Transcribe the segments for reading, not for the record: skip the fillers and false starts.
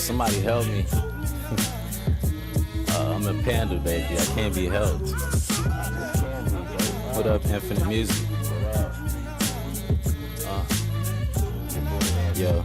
somebody help me. I'm a panda, baby. I can't be helped. What up, Infinite Music? Yo.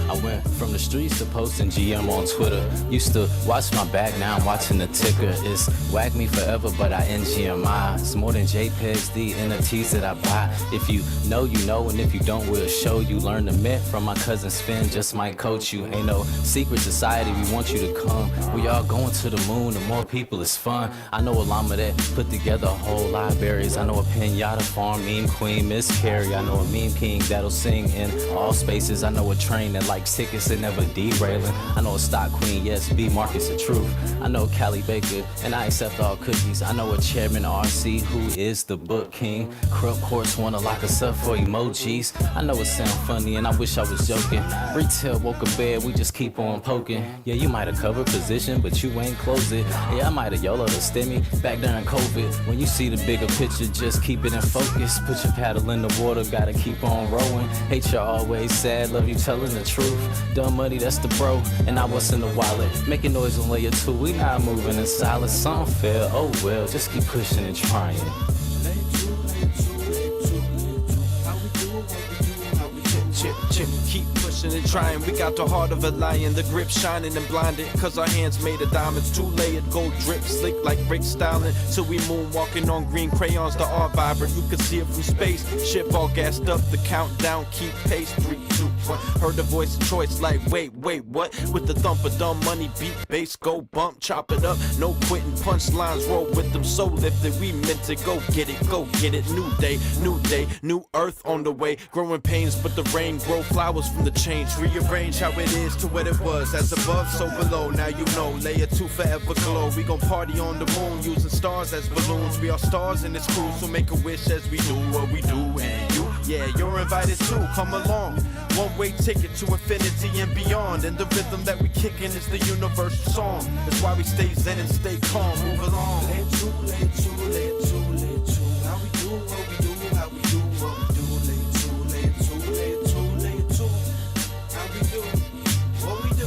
I went from the streets to posting GM on Twitter. Used to watch my back, now I'm watching the ticker. It's whack me forever, but I NGMI. It's more than JPEGs, the NFTs that I buy. If you know, you know, and if you don't, we'll show you. Learn the myth from my cousin Spin, just might coach you. Ain't no secret society, we want you to come. We all going to the moon, the more people it's fun. I know a llama that put together a whole libraries. I know a pinata farm, meme queen, Miss Carrie. I know a meme king that'll sing in all spaces. I know a train that likes tickets and never derailing. I know a stock queen, yes, B Market's the truth. I know Callie Baker, and I accept all cookies. I know a chairman RC who is the book king. Crump courts wanna lock us up for emojis. I know it sound funny and I wish I was joking. Retail woke a bed, we just keep on poking. Yeah, you might have covered position, but you ain't close it. Yeah, I might have YOLO the stimmy back during COVID. When you see the bigger picture, just keep it in focus. Put your paddle in the water, gotta keep on rowing. Hate you always sad, love you telling the truth. Dumb money, that's the bro, and I was in the wallet. Making noise on layer 2, we not moving in silence. Some fail, oh well, just keep pushing and trying. Keep pushing and trying. We got the heart of a lion, the grip shining and blinded. Cause our hands made of diamonds, two-layered gold drip, slick like Rick Styling. So we moonwalking on green crayons, the art vibrant. You can see it from space. Ship all gassed up, the countdown keep pace. 3, 2, 1. Heard the voice of choice like wait, what? With the thump of dumb money, beat, bass, go bump, chop it up. No quitting, punchlines roll with them so lifted. We meant to go get it, go get it. New day, new earth on the way. Growing pains, but the rain grow flowers from the change. Rearrange how it is to what it was. As above, so below. Now you know, layer 2 forever glow. We gon' party on the moon using stars as balloons. We are stars in this cruise, so make a wish as we do what we do. And you, yeah, you're invited too. Come along. One-way ticket to infinity and beyond. And the rhythm that we kickin' is the universal song. That's why we stay zen and stay calm. Move along. Layer 2, layer 2, layer 2, layer 2. How we do what we do, how we do what we do. Layer 2, layer 2, layer 2, layer 2. How we do what we do.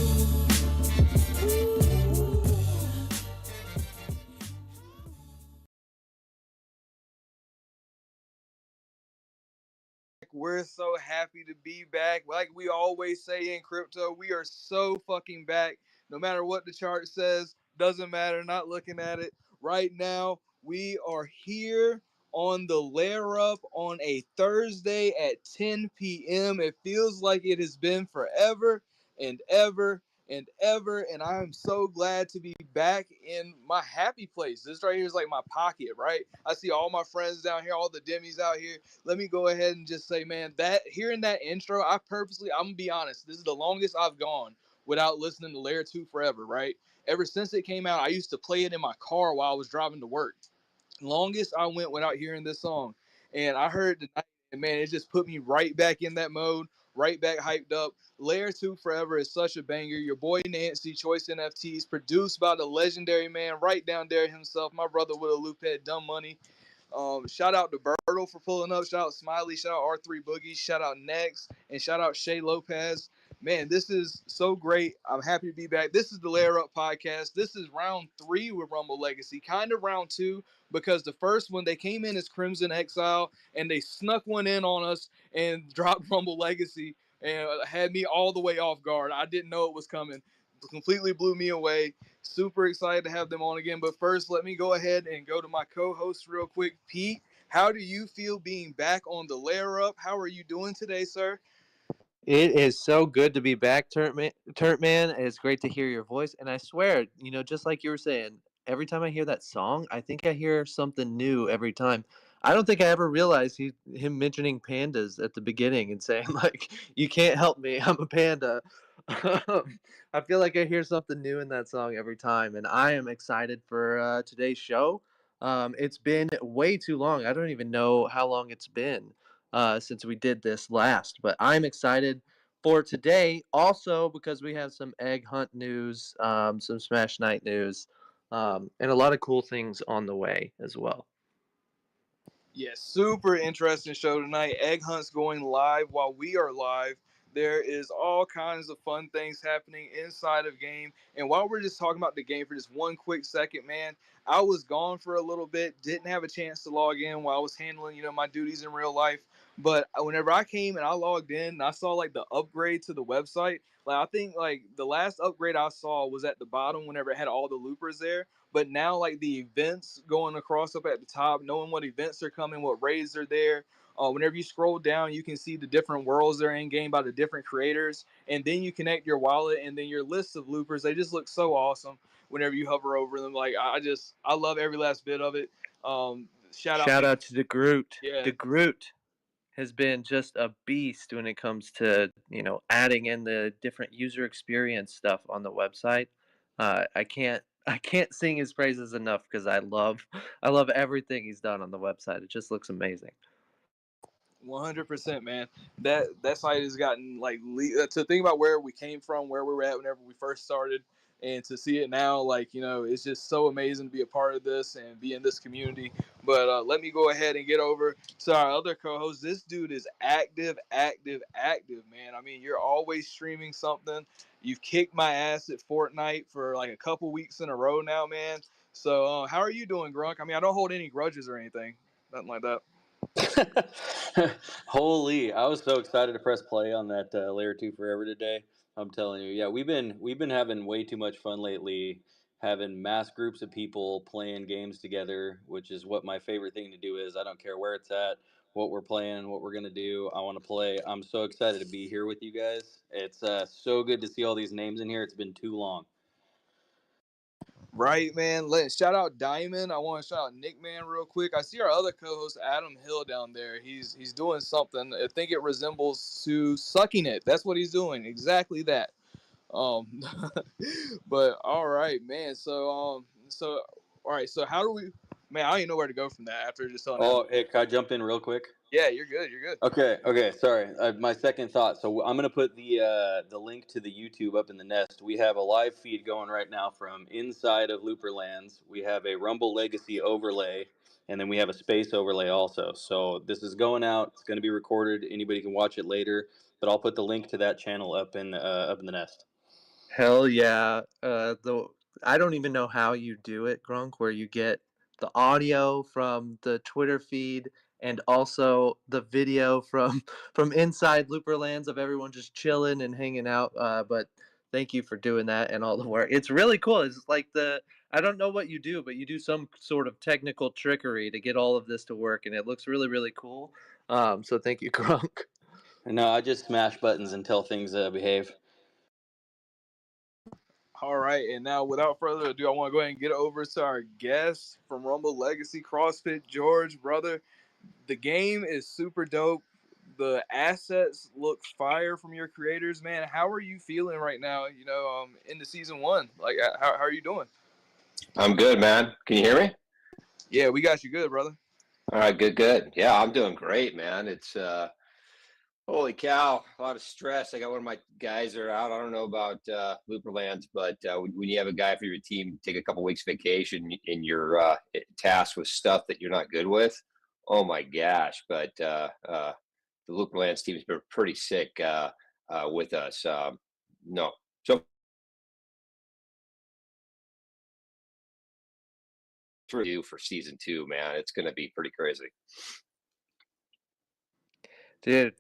We're so happy to be back. Like we always say in crypto, we are so fucking back. No matter what the chart says, doesn't matter, not looking at it. Right now, we are here on the Layer Up on a Thursday at 10 p.m. It feels like it has been forever and ever and ever. And I'm so glad to be back in my happy place. This right here is like my pocket, right? I see all my friends down here, all the Demis out here. Let me go ahead and just say, man, that hearing that intro, I'm gonna be honest, this is the longest I've gone without listening to Layer 2 forever, right? Ever since it came out, I used to play it in my car while I was driving to work. Longest I went without hearing this song. And I heard it tonight, and man, it just put me right back in that mode, right back hyped up. Layer 2 Forever is such a banger. Your boy Nancy, Choice NFTs, produced by the legendary man right down there himself, my brother with a loop head, Dumb Money. Shout out to Bertle for pulling up. Shout out Smiley. Shout out R3 Boogie. Shout out Next. And shout out Shay Lopez. Man, this is so great. I'm happy to be back. This is the Layer Up podcast. This is round 3 with Rumble Legacy. Kind of round 2 because the first one, they came in as Crimson Exile and they snuck one in on us and dropped Rumble Legacy and had me all the way off guard. I didn't know it was coming. It completely blew me away. Super excited to have them on again. But first, let me go ahead and go to my co-host real quick. Pete, how do you feel being back on the Layer Up? How are you doing today, sir? It is so good to be back, Turnt Man. It's great to hear your voice. And I swear, just like you were saying, every time I hear that song, I think I hear something new every time. I don't think I ever realized him mentioning pandas at the beginning and saying, like, you can't help me, I'm a panda. I feel like I hear something new in that song every time. And I am excited for today's show. It's been way too long. I don't even know how long it's been since we did this last. But I'm excited for today also because we have some egg hunt news, some Smash Night news, and a lot of cool things on the way as well. Yeah, super interesting show tonight. Egg Hunt's going live while we are live. there is all kinds of fun things happening inside of game. And while we're just talking about the game for just one quick second, man, I was gone for a little bit, didn't have a chance to log in while I was handling, my duties in real life. But whenever I came and I logged in, and I saw like the upgrade to the website. Like I think like the last upgrade I saw was at the bottom whenever it had all the loopers there. But now like the events going across up at the top, knowing what events are coming, what raids are there. Whenever you scroll down, you can see the different worlds that are in game by the different creators, and then you connect your wallet, and then your list of loopers. They just look so awesome whenever you hover over them. Like I love every last bit of it. Shout out to the Groot. Yeah. The Groot has been just a beast when it comes to adding in the different user experience stuff on the website. I can't sing his praises enough because I love everything he's done on the website. It just looks amazing. 100%, man. That site has gotten like to think about where we came from, where we were at whenever we first started, and to see it now, like it's just so amazing to be a part of this and be in this community. But let me go ahead and get over to our other co-host. This dude is active, man. I mean, you're always streaming something. You've kicked my ass at Fortnite for like a couple weeks in a row now, man. So how are you doing, Grunk? I mean, I don't hold any grudges or anything, nothing like that. Holy, I was so excited to press play on that Layer 2 Forever today. I'm telling you, yeah, we've been having way too much fun lately, having mass groups of people playing games together, which is what my favorite thing to do is. I don't care where it's at, what we're playing, what we're going to do. I want to play. I'm so excited to be here with you guys. It's so good to see all these names in here. It's been too long. Right, man. Shout out Diamond. I want to shout out Nick Man real quick. I see our other co-host Adam Hill down there. He's doing something. I think it resembles to sucking it. That's what he's doing. Exactly that. But all right, man. So all right. So how do we? Man, I don't even know where to go from that after just telling. Oh, hey, can I jump in real quick? Yeah, you're good. You're good. Okay. Sorry. My second thought. So I'm gonna put the link to the YouTube up in the nest. We have a live feed going right now from inside of Looperlands. We have a Rumble Legacy overlay, and then we have a space overlay also. So this is going out. It's gonna be recorded. Anybody can watch it later. But I'll put the link to that channel up in the nest. Hell yeah. I don't even know how you do it, Grunk, where you get the audio from the Twitter feed and also the video from inside Looperlands of everyone just chilling and hanging out. But thank you for doing that and all the work. It's really cool. It's like I don't know what you do, but you do some sort of technical trickery to get all of this to work, and it looks really, really cool. So thank you, Grunk. No, I just smash buttons until things behave. All right, and now without further ado, I want to go ahead and get over to our guest from Rumble Legacy CrossFit, George, brother. The game is super dope. The assets look fire from your creators, man. How are you feeling right now? Into season 1, like how are you doing? I'm good, man. Can you hear me? Yeah, we got you good, brother. All right, good. Yeah, I'm doing great, man. It's holy cow, a lot of stress. I got one of my guys are out. I don't know about Looperlands, but when you have a guy for your team take a couple weeks vacation and you're tasked with stuff that you're not good with, oh my gosh. But the Looperlands team has been pretty sick with us. No. So for you for season 2, man, it's going to be pretty crazy. Dude,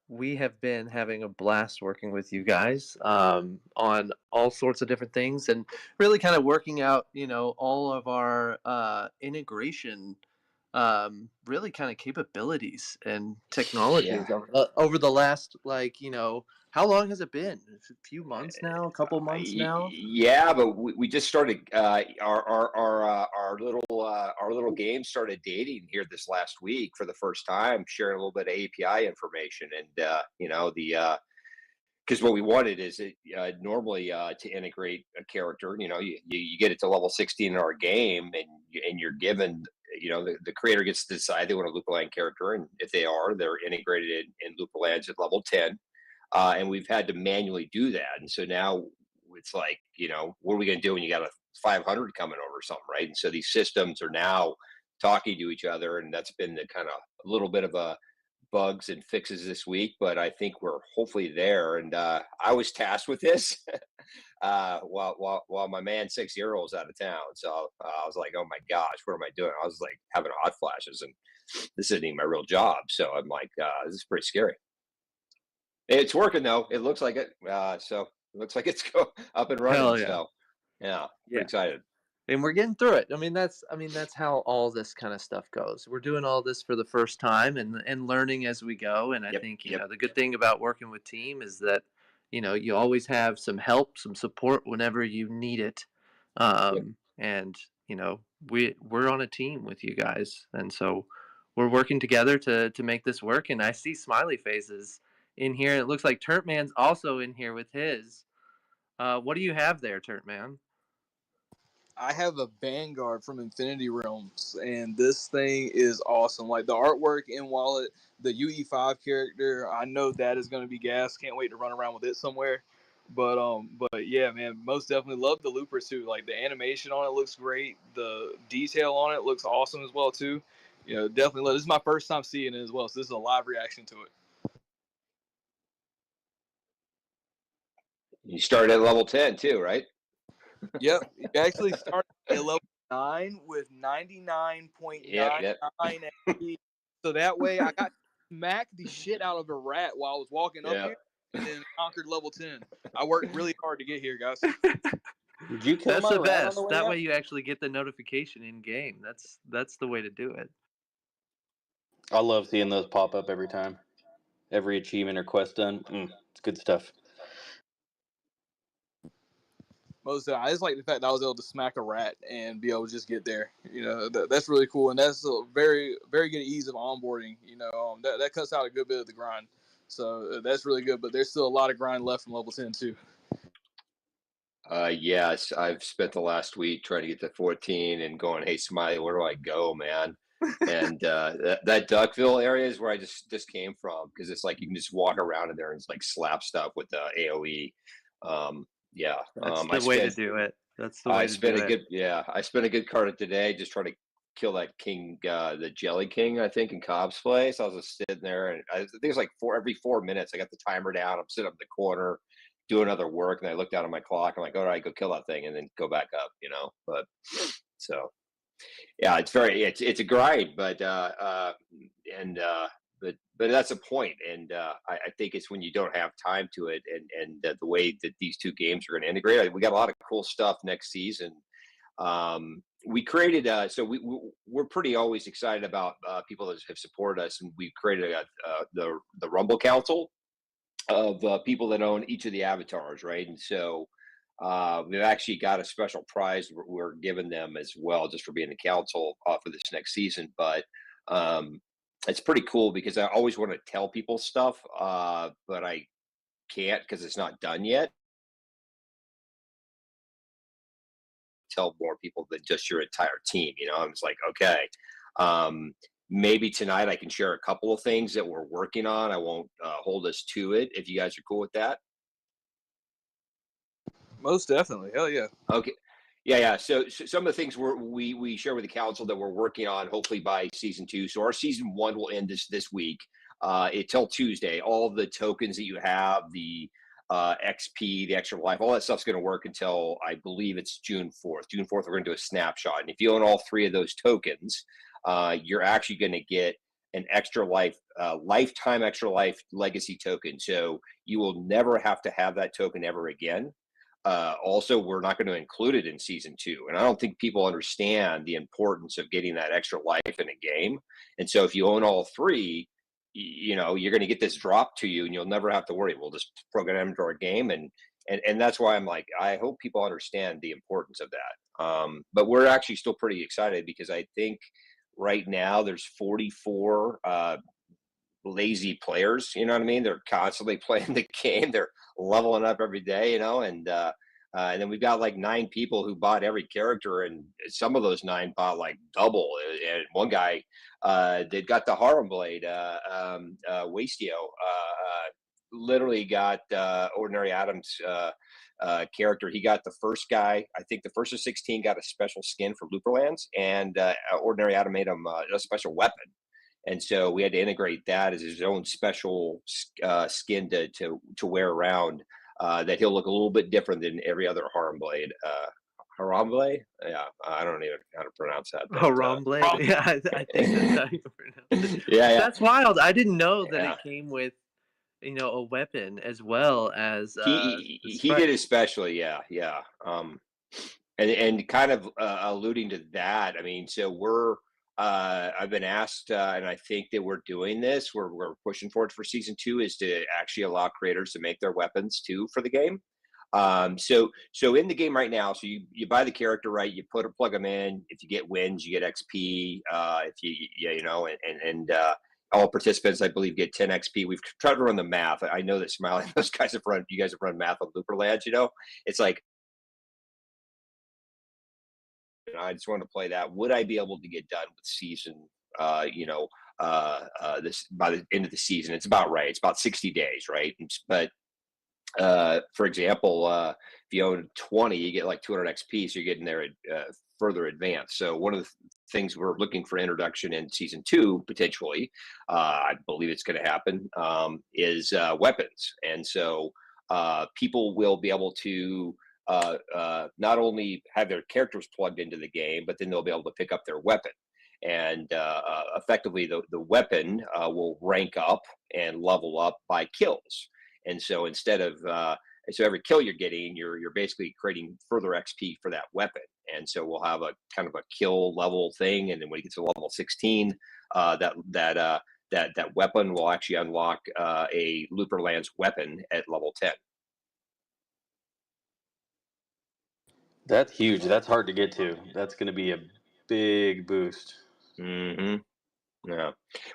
we have been having a blast working with you guys on all sorts of different things and really kind of working out, all of our integration, really kind of capabilities and technologies over the last, how long has it been? A few months now, a couple months now? Yeah, but we just started our little game started dating here this last week for the first time, sharing a little bit of API information, and because what we wanted is normally to integrate a character. You get it to level 16 in our game, and you're given. The creator gets to decide they want a Looperland character, and if they are, they're integrated in Looperlands at level 10. And we've had to manually do that. And so now it's like, what are we going to do when you got a 500 coming over or something, right? And so these systems are now talking to each other, and that's been the kind of a little bit of a bugs and fixes this week, but I think we're hopefully there. And I was tasked with this while my man 6-year-old was out of town. So I was like, oh my gosh, what am I doing? I was like having hot flashes, and this isn't even my real job. So I'm like, this is pretty scary. It's working though. It looks like it. So it looks like it's up and running. Hell yeah. So yeah, Yeah. excited. And we're getting through it. I mean, that's how all this kind of stuff goes. We're doing all this for the first time and learning as we go. And I think, you know, the good thing about working with team is that, you know, you always have some help, some support whenever you need it. And, you know, we're on a team with you guys. And so we're working together to make this work. And I see smiley faces in here. It looks like Turnt Man's also in here with his. What do you have there, Turnt Man? I have a Vanguard from Infinity Realms, and this thing is awesome. Like the artwork in Wallet, the UE5 character, I know that is going to be gas. Can't wait to run around with it somewhere. But yeah, man, most definitely love the Looper suit. Like the animation on it looks great. The detail on it looks awesome as well too. You know, definitely love. This is my first time seeing it as well, so this is a live reaction to it. You started at level 10 too, right? Yep, you actually started at level 9 with 99.99 XP. So that way I got smacked the shit out of a rat while I was walking up here and then conquered level 10. I worked really hard to get here, guys. Did you kill That's my the rat on best. the way That up? way you actually get the notification in game. That's the way to do it. I love seeing those pop up every time. Every achievement or quest done. It's good stuff. I just like the fact that I was able to smack a rat and be able to just get there. You know, that's really cool, and that's a very, very good ease of onboarding. You know, that cuts out a good bit of the grind, so that's really good. But there's still a lot of grind left from level 10 too. Yes, I've spent the last week trying to get to 14 and going, hey, Smiley, where do I go, man? And that Duckville area is where I just came from, because it's like you can just walk around in there and it's like slap stuff with the AoE. That's the way to do it. That's the way to do it. I spent a good card today just trying to kill that king, the Jelly King, I think, in Cobb's place. I was just sitting there, and I think it's like every 4 minutes. I got the timer down. I'm sitting up in the corner doing other work, and I look down at my clock. I'm like, all right, go kill that thing, and then go back up, you know. But so yeah, it's a grind, but that's a point, and I think it's when you don't have time to it, and the way that these two games are going to integrate. We got a lot of cool stuff next season. We created we're pretty always excited about people that have supported us, and we created the Rumble Council of people that own each of the avatars, right? And so we've actually got a special prize we're giving them as well, just for being the council for this next season. But it's pretty cool because I always want to tell people stuff, but I can't because it's not done yet. Tell more people than just your entire team, you know. I was like, okay, maybe tonight I can share a couple of things that we're working on. I won't hold us to it if you guys are cool with that. Most definitely. Hell yeah. Okay. Yeah. So some of the things we share with the council that we're working on, hopefully by season 2. So our season 1 will end this week. Till Tuesday. All the tokens that you have, the XP, the extra life, all that stuff's going to work until I believe it's June 4th. June 4th, we're going to do a snapshot. And if you own all 3 of those tokens, you're actually going to get an extra life, lifetime extra life legacy token. So you will never have to have that token ever again. Also, we're not going to include it in season 2. And I don't think people understand the importance of getting that extra life in a game. And so if you own all 3, you know, you're going to get this drop to you and you'll never have to worry. We'll just program into our game. And that's why I'm like, I hope people understand the importance of that. But we're actually still pretty excited because I think right now there's 44 lazy players, you know what I mean? They're constantly playing the game. They're leveling up every day, you know, and then we've got like 9 people who bought every character, and some of those 9 bought like double. And one guy, they've got the Harlem Blade, Wastio, literally got Ordinary Adam's character. He got the first guy, I think the first of 16 got a special skin for Looperlands, and Ordinary Adam made him a special weapon. And so we had to integrate that as his own special skin to wear around. That he'll look a little bit different than every other Haramblade. Harambe? Yeah, I don't even know how to pronounce that. Harambe? Yeah, I think that's how you pronounce it. Yeah. That's wild. I didn't know that Yeah. it came with, a weapon as well as He the he sprite. did especially, yeah. And kind of alluding to that, I mean, so I've been asked, and I think that we're doing this. We're pushing forward for season 2 is to actually allow creators to make their weapons too for the game. So in the game right now, so you buy the character, right? You plug them in. If you get wins, you get XP. If and all participants, I believe, get 10 XP. We've tried to run the math. I know that Smiley and those guys you guys have run math on Looperlands. It's like, I just want to play that. Would I be able to get done with season? This by the end of the season, it's about right. It's about 60 days, right? But for example, if you own 20, you get like 200 XP, so you're getting there further advanced. So one of the things we're looking for introduction in season 2, potentially, I believe it's going to happen, is weapons. And so people will be able to not only have their characters plugged into the game, but then they'll be able to pick up their weapon. And effectively, the weapon will rank up and level up by kills. And so instead of so every kill you're getting, you're basically creating further XP for that weapon. And so we'll have a kind of a kill level thing, and then when you get to level 16, that weapon will actually unlock a Looperlands weapon at level 10. That's huge. That's hard to get to. That's going to be a big boost. Mm-hmm. Yeah,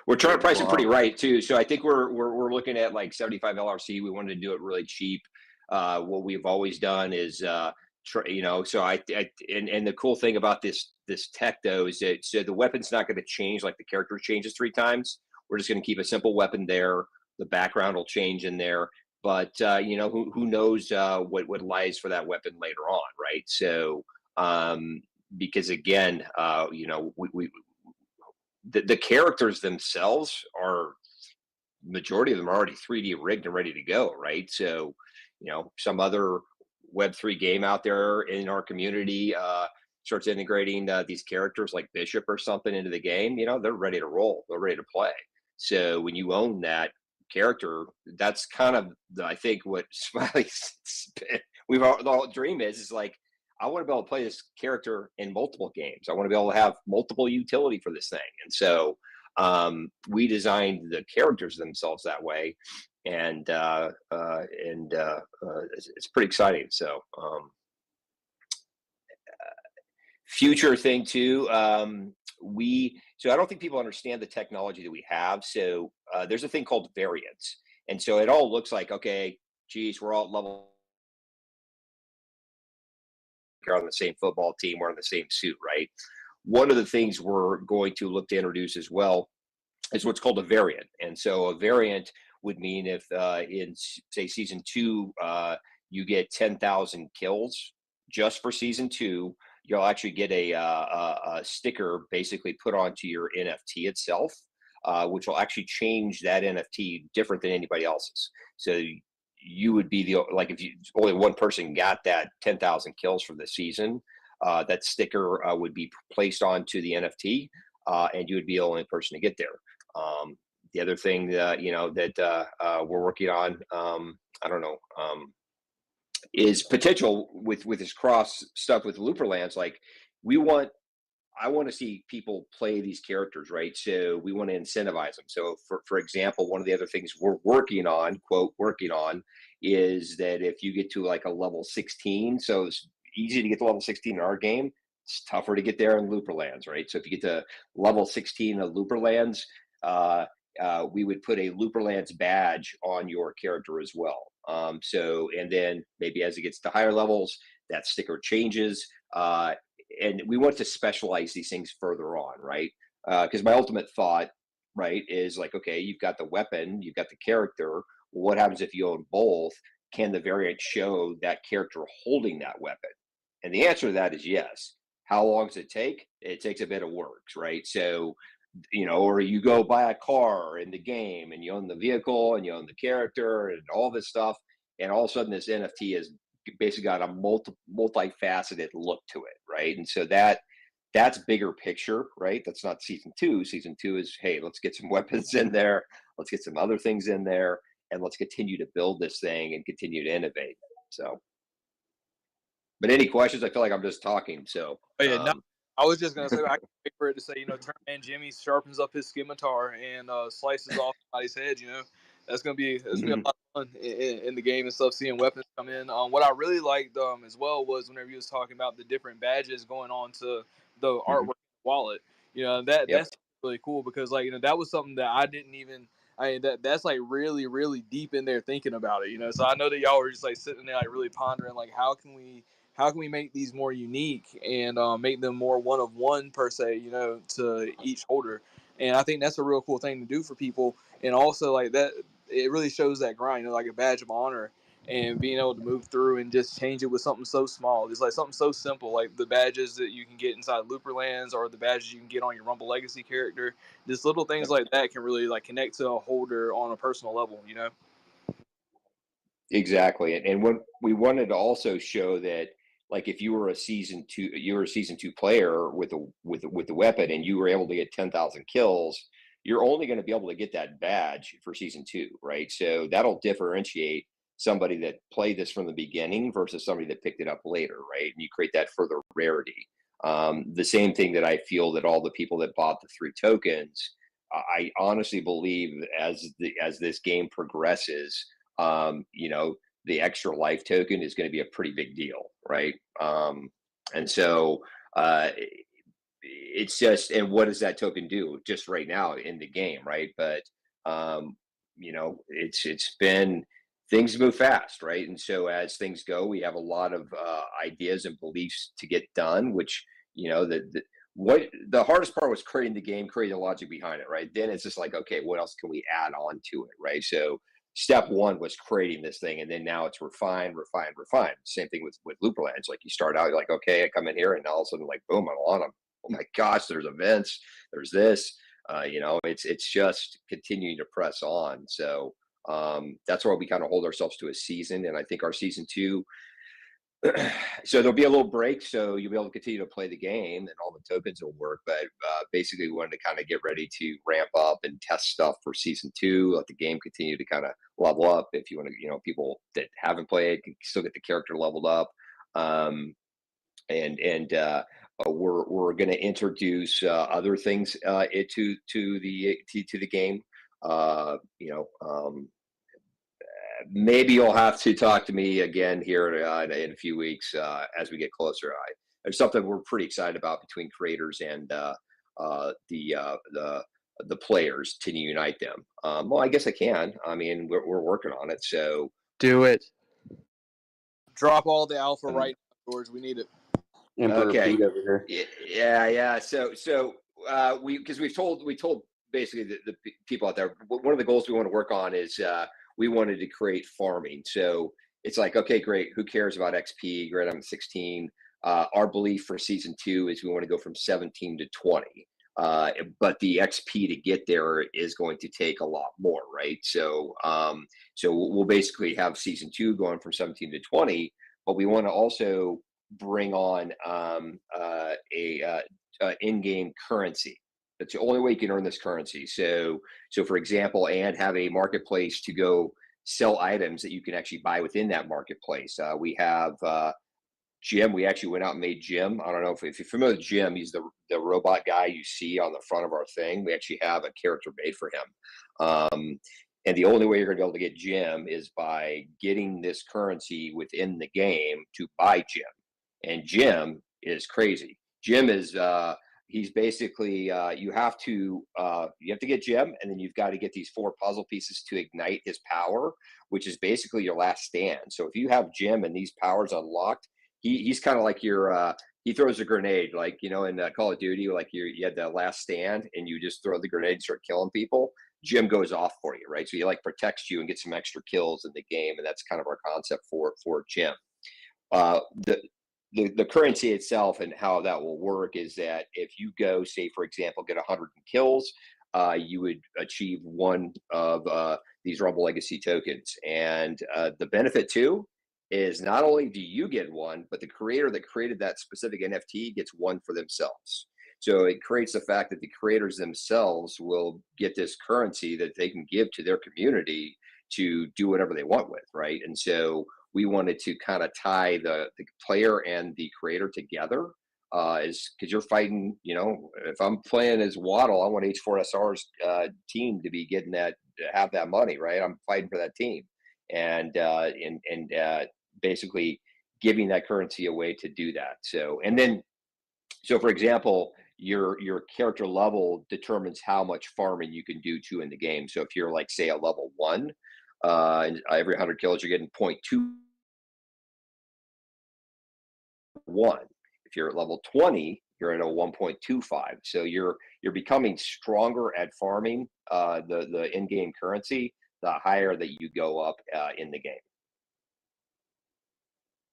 we're trying to price it pretty right too. So I think we're looking at like 75 LRC. We wanted to do it really cheap. What we've always done is, so and the cool thing about this tech though is that so the weapon's not going to change like the character changes 3 times. We're just going to keep a simple weapon there. The background will change in there, but who knows what lies for that weapon later on, right? So because again, the characters themselves are, majority of them are already 3D rigged and ready to go, right? So, some other Web3 game out there in our community starts integrating these characters like Bishop or something into the game, they're ready to roll, they're ready to play. So when you own that character, that's kind of I think what Smiley's the dream is like, I want to be able to play this character in multiple games. I want to be able to have multiple utility for this thing. And so we designed the characters themselves that way. And it's pretty exciting. So future thing too, so I don't think people understand the technology that we have. So there's a thing called variants. And so it all looks like, okay, geez, we're all at level, are on the same football team, we're in the same suit, right? One of the things we're going to look to introduce as well is what's called a variant. And so a variant would mean if in say season 2 you get 10,000 kills just for season 2, you'll actually get a sticker basically put onto your NFT itself, which will actually change that NFT different than anybody else's. So you would be if only one person got that 10,000 kills for the season, that sticker would be placed onto the NFT, and you would be the only person to get there. The other thing that we're working on, is potential with this cross stuff with Looperlands. Like I want to see people play these characters, right? So we want to incentivize them. So for example, one of the other things we're working on, quote, working on, is that if you get to like a level 16, so it's easy to get to level 16 in our game, it's tougher to get there in Looperlands, right? So if you get to level 16 of Looperlands, we would put a Looperlands badge on your character as well. And then maybe as it gets to higher levels, that sticker changes. And we want to specialize these things further on, right? Because my ultimate thought, right, is like, okay, you've got the weapon, you've got the character. What happens if you own both? Can the variant show that character holding that weapon? And the answer to that is yes. How long does it take? It takes a bit of work, right? So or you go buy a car in the game and you own the vehicle and you own the character and all this stuff, and all of a sudden this NFT has basically got a multifaceted look to it, right? And so that's bigger picture, right? That's not season 2. Season 2 is, hey, let's get some weapons in there, let's get some other things in there, and let's continue to build this thing and continue to innovate. So, but any questions? I feel like I'm just talking. So, Oh, yeah, no, I was just gonna say I can wait for it to say, Turntman Jimmy sharpens up his scimitar and slices off somebody's head. That's gonna be a lot of fun in the game and stuff. Seeing weapons come in. What I really liked as well was whenever you was talking about the different badges going on to the artwork wallet. That's really cool because that was something that I didn't even. I mean that's like really really deep in there thinking about it. So I know that y'all were just like sitting there like really pondering like how can we make these more unique and make them more one of one per se, to each holder. And I think that's a real cool thing to do for people. And also like that, it really shows that grind, like a badge of honor and being able to move through and just change it with something so small. Just like something so simple, like the badges that you can get inside Looperlands or the badges you can get on your Rumble Legacy character. Just little things like that can really like connect to a holder on a personal level, Exactly. And what we wanted to also show that, like, if you were a season 2 player with a weapon and you were able to get 10,000 kills, you're only going to be able to get that badge for season 2, right? So that'll differentiate somebody that played this from the beginning versus somebody that picked it up later, right? And you create that further rarity. The same thing that I feel that all the people that bought the 3 tokens, I honestly believe as this game progresses, the extra life token is going to be a pretty big deal, right? And so it's just, and what does that token do just right now in the game, right? But it's been, things move fast, right? And so as things go, we have a lot of ideas and beliefs to get done, which what the hardest part was creating the game, creating the logic behind it, right? Then it's just like, okay, what else can we add on to it, right? So step 1 was creating this thing, and then now it's refine. Same thing with Looperlands. Like you start out, you're like, okay, I come in here, and all of a sudden, like, boom, I'm on them. Oh my gosh, there's events, there's this. It's just continuing to press on. So that's why we kind of hold ourselves to a season, and I think our season 2. So there'll be a little break, so you'll be able to continue to play the game, and all the tokens will work. But basically, we wanted to kind of get ready to ramp up and test stuff for season 2. Let the game continue to kind of level up. If you want to, people that haven't played can still get the character leveled up. We're going to introduce other things to the game. Maybe you'll have to talk to me again here in a few weeks as we get closer. There's something we're pretty excited about between creators and the players to unite them. Well, I guess I can. I mean, we're working on it. So do it. Drop all the alpha right now, George. We need it. Okay. Yeah. So we told basically the people out there, one of the goals we want to work on is we wanted to create farming. So it's like, okay, great. Who cares about XP? Great, I'm 16. Our belief for season 2 is we want to go from 17 to 20. But the XP to get there is going to take a lot more, right? So we'll basically have season 2 going from 17 to 20, but we want to also bring on in-game currency. That's the only way you can earn this currency. So for example, and have a marketplace to go sell items that you can actually buy within that marketplace. We have Jim. We actually went out and made Jim. I don't know if you're familiar with Jim. He's the robot guy you see on the front of our thing. We actually have a character made for him. And the only way you're going to be able to get Jim is by getting this currency within the game to buy Jim. And Jim is crazy. Jim is he's basically you have to get Jim, and then you've got to get these 4 puzzle pieces to ignite his power, which is basically your last stand. So if you have Jim and these powers unlocked, he's kind of like your he throws a grenade, like in Call of Duty, like you had the last stand and you just throw the grenade and start killing people. Jim goes off for you, right? So he like protects you and gets some extra kills in the game, and that's kind of our concept for Jim. the currency itself and how that will work is that if you go, say, for example, get 100 kills, you would achieve one of these Rumble Legacy tokens. And the benefit too is not only do you get one, but the creator that created that specific NFT gets one for themselves. So it creates the fact that the creators themselves will get this currency that they can give to their community to do whatever they want with, right? And so we wanted to kind of tie the player and the creator together, is because you're fighting, if I'm playing as Waddle, I want H4SR's team to be getting that, to have that money, right? I'm fighting for that team, and basically giving that currency away to do that. So for example, your character level determines how much farming you can do in the game. So if you're like, say, a level 1, every 100 kills you're getting 0.21. If you're at level 20, you're at a 1.25. So you're becoming stronger at farming the in-game currency the higher that you go up in the game.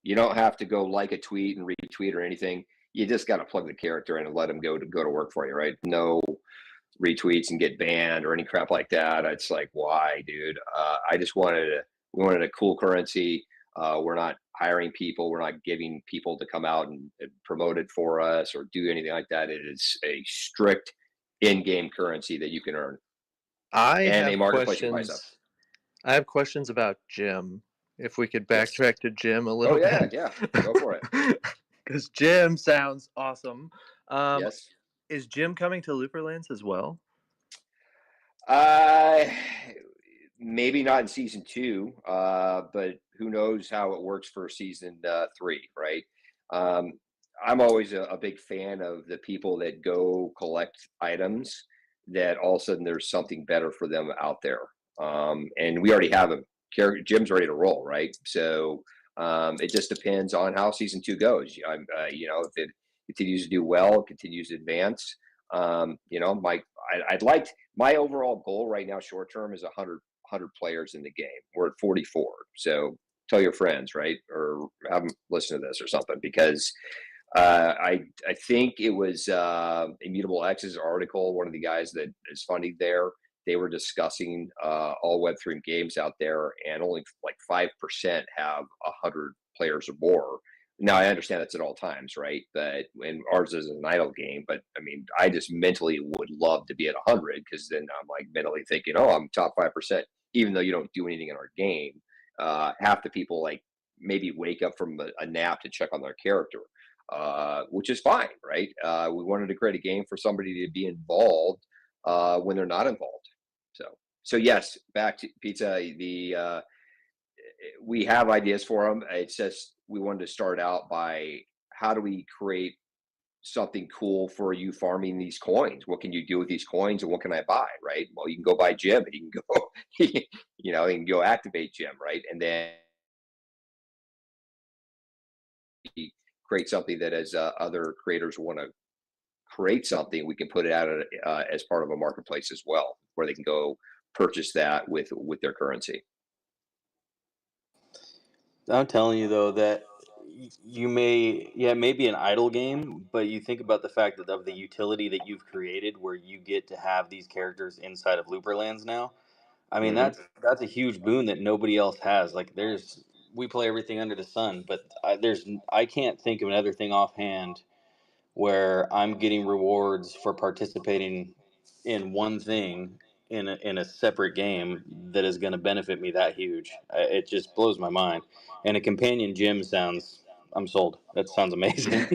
You don't have to go like a tweet and retweet or anything. You just got to plug the character in and let them go to work for you, right? No retweets and get banned or any crap like that. It's like, why, dude? I just we wanted a cool currency. We're not hiring people. We're not giving people to come out and promote it for us or do anything like that. It is a strict in-game currency that you can earn. I and a have marketplace you buy questions. stuff. I have questions about Jim. If we could backtrack to Jim a little Oh yeah, bit. yeah. Go for it. Because Jim sounds awesome. Yes. Is Jim coming to Looperlands as well? Maybe not in season 2, but who knows how it works for season 3, right? I'm always a big fan of the people that go collect items that all of a sudden there's something better for them out there. And we already have him. Jim's ready to roll, right? So it just depends on how season 2 goes. If it continues to do well, continues to advance, I'd like, my overall goal right now, short term, is 100 players in the game. We're at 44. So tell your friends, right? Or have them listen to this or something, because I think it was Immutable X's article, one of the guys that is funding there, they were discussing all Web3 games out there, and only like 5% have 100 players or more. Now, I understand that's at all times, right? But when ours is an idle game, but I mean, I just mentally would love to be at 100, because then I'm like mentally thinking, oh, I'm top 5%, even though you don't do anything in our game. Half the people like maybe wake up from a nap to check on their character, which is fine, right? We wanted to create a game for somebody to be involved when they're not involved. So yes, back to Pizza. We have ideas for them. It's just we wanted to start out by, how do we create something cool for you farming these coins? What can you do with these coins, and what can I buy, right? Well, you can go buy Jim, and you can go, you can go activate Jim, right? And then create something that, as other creators want to create something, we can put it out as part of a marketplace as well, where they can go purchase that with their currency. I'm telling you though that you it may be an idle game, but you think about the fact that of the utility that you've created, where you get to have these characters inside of Looperlands now. I mean, Mhm. that's a huge boon that nobody else has. Like, we play everything under the sun, but I can't think of another thing offhand where I'm getting rewards for participating in one thing in a separate game that is going to benefit me that huge. It just blows my mind. And a companion gym I'm sold. That sounds amazing.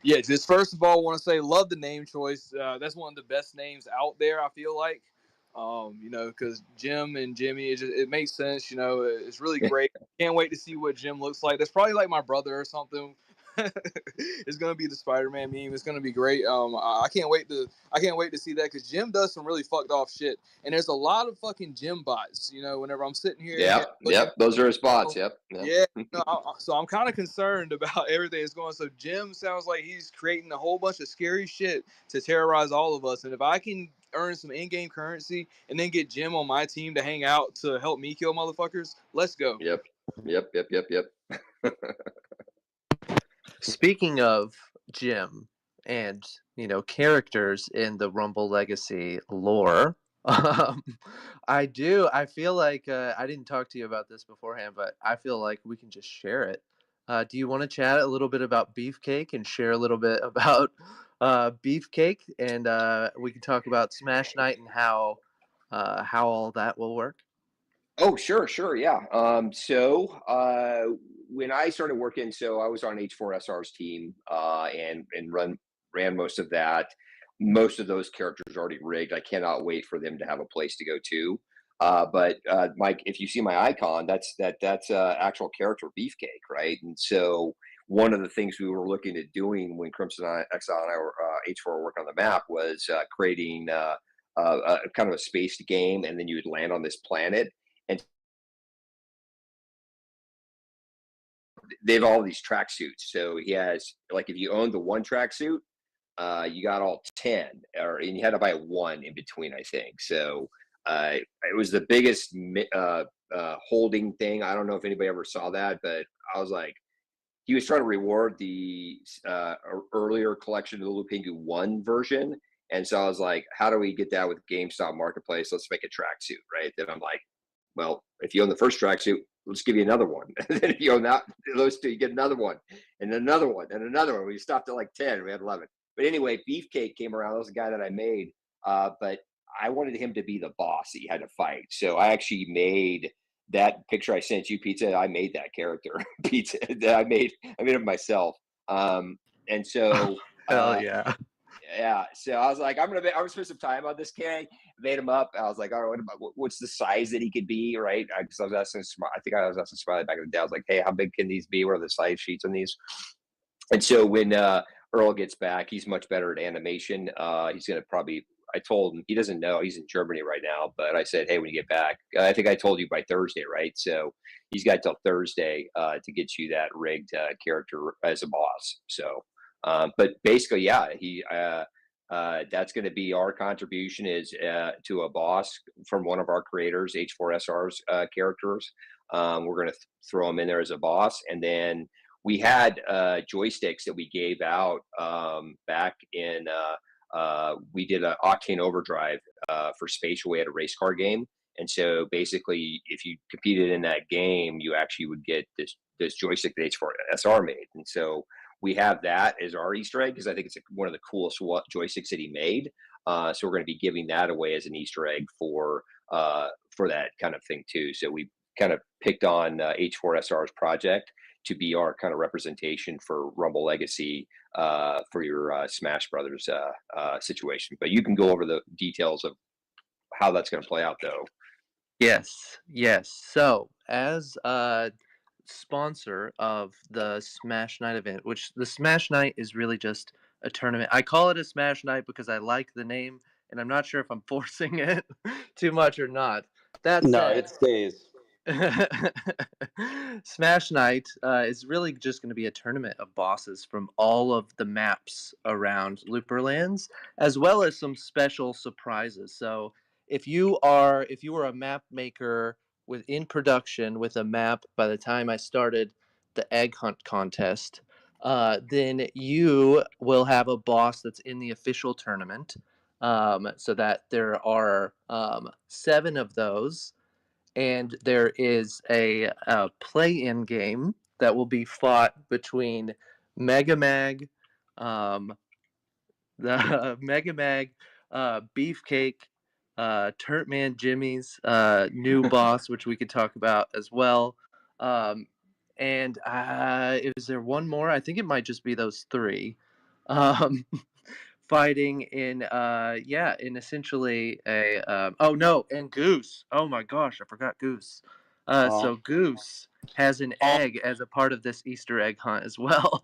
Yeah, just first of all, I want to say love the name choice. That's one of the best names out there, I feel like. Because Jim and Jimmy, it makes sense. It's really great. Can't wait to see what Jim looks like. That's probably like my brother or something. It's gonna be the Spider-Man meme. It's gonna be great. I can't wait to see that, because Jim does some really fucked off shit, and there's a lot of fucking Jim bots. Whenever I'm sitting here, Yep, those are his bots. Yep. Yeah. So I'm kind of concerned about everything that's going on. So Jim sounds like he's creating a whole bunch of scary shit to terrorize all of us. And if I can earn some in-game currency and then get Jim on my team to hang out to help me kill motherfuckers, let's go. Yep. Yep. Speaking of Jim and characters in the Rumble Legacy lore, um, I feel like I didn't talk to you about this beforehand, but I feel like we can just share it. Do you want to chat a little bit about Beefcake and share a little bit about Beefcake, and we can talk about Smash Night and how all that will work? Oh, sure, yeah. When I started working, so I was on H4SR's team, and ran most of that. Most of those characters are already rigged. I cannot wait for them to have a place to go to. But Mike, if you see my icon, that's actual character Beefcake, right? And so one of the things we were looking at doing when Crimson Exile and I were H4 were working on the map was creating a kind of a spaced game, and then you would land on this planet. And they have all these tracksuits. So he has, like, if you own the one tracksuit, you got all 10, and you had to buy one in between, I think. So it was the biggest holding thing. I don't know if anybody ever saw that, but I was like, he was trying to reward the earlier collection of the Lupingu 1 version. And so I was like, how do we get that with GameStop Marketplace? Let's make a tracksuit, right? Then I'm like, well, if you own the first tracksuit, let's give you another one. And then if you own those two, you get another one, and another one, and another one. We stopped at like 10. We had 11. But anyway, Beefcake came around. That was the guy that I made. But I wanted him to be the boss that you had to fight. So I actually made that picture I sent you, Pizza. I made that character, Pizza. That I made it myself. And so Hell yeah. Yeah, so I was like, I'm gonna spend some time on this kid. Made him up. I was like, all right, what's the size that he could be, right? Because I was asking, I think I was asking Smiley back in the day. I was like, hey, how big can these be? What are the size sheets on these? And so when Earl gets back, he's much better at animation. He's gonna probably. I told him, he doesn't know, he's in Germany right now, but I said, hey, when you get back, I think I told you by Thursday, right? So he's got till Thursday to get you that rigged character as a boss. So. But basically, yeah, that's going to be our contribution is to a boss from one of our creators, H4SR's characters. We're going to throw him in there as a boss. And then we had joysticks that we gave out back in, we did an Octane Overdrive for Spatial. We had a race car game. And so basically, if you competed in that game, you actually would get this joystick that H4SR made. And so we have that as our Easter egg because I think it's one of the coolest joysticks that he made. So we're going to be giving that away as an Easter egg for that kind of thing too. So we kind of picked on H4SR's project to be our kind of representation for Rumble Legacy for your Smash Brothers situation. But you can go over the details of how that's going to play out, though. Yes. So as sponsor of the Smash Night event, which the Smash Night is really just a tournament. I call it a Smash Night because I like the name, and I'm not sure if I'm forcing it too much or not. That No, said, it stays. Smash Night is really just going to be a tournament of bosses from all of the maps around Looperlands, as well as some special surprises. So if you are a map maker in production with a map by the time I started the egg hunt contest, then you will have a boss that's in the official tournament. So that there are 7 of those, and there is a play-in game that will be fought between Mega Mag, the Mega Mag, Beefcake, Turtman Jimmy's new boss, which we could talk about as well. And is there one more? I think it might just be those 3. Fighting in essentially a and Goose. Oh my gosh, I forgot Goose. So Goose has an egg as a part of this Easter egg hunt as well,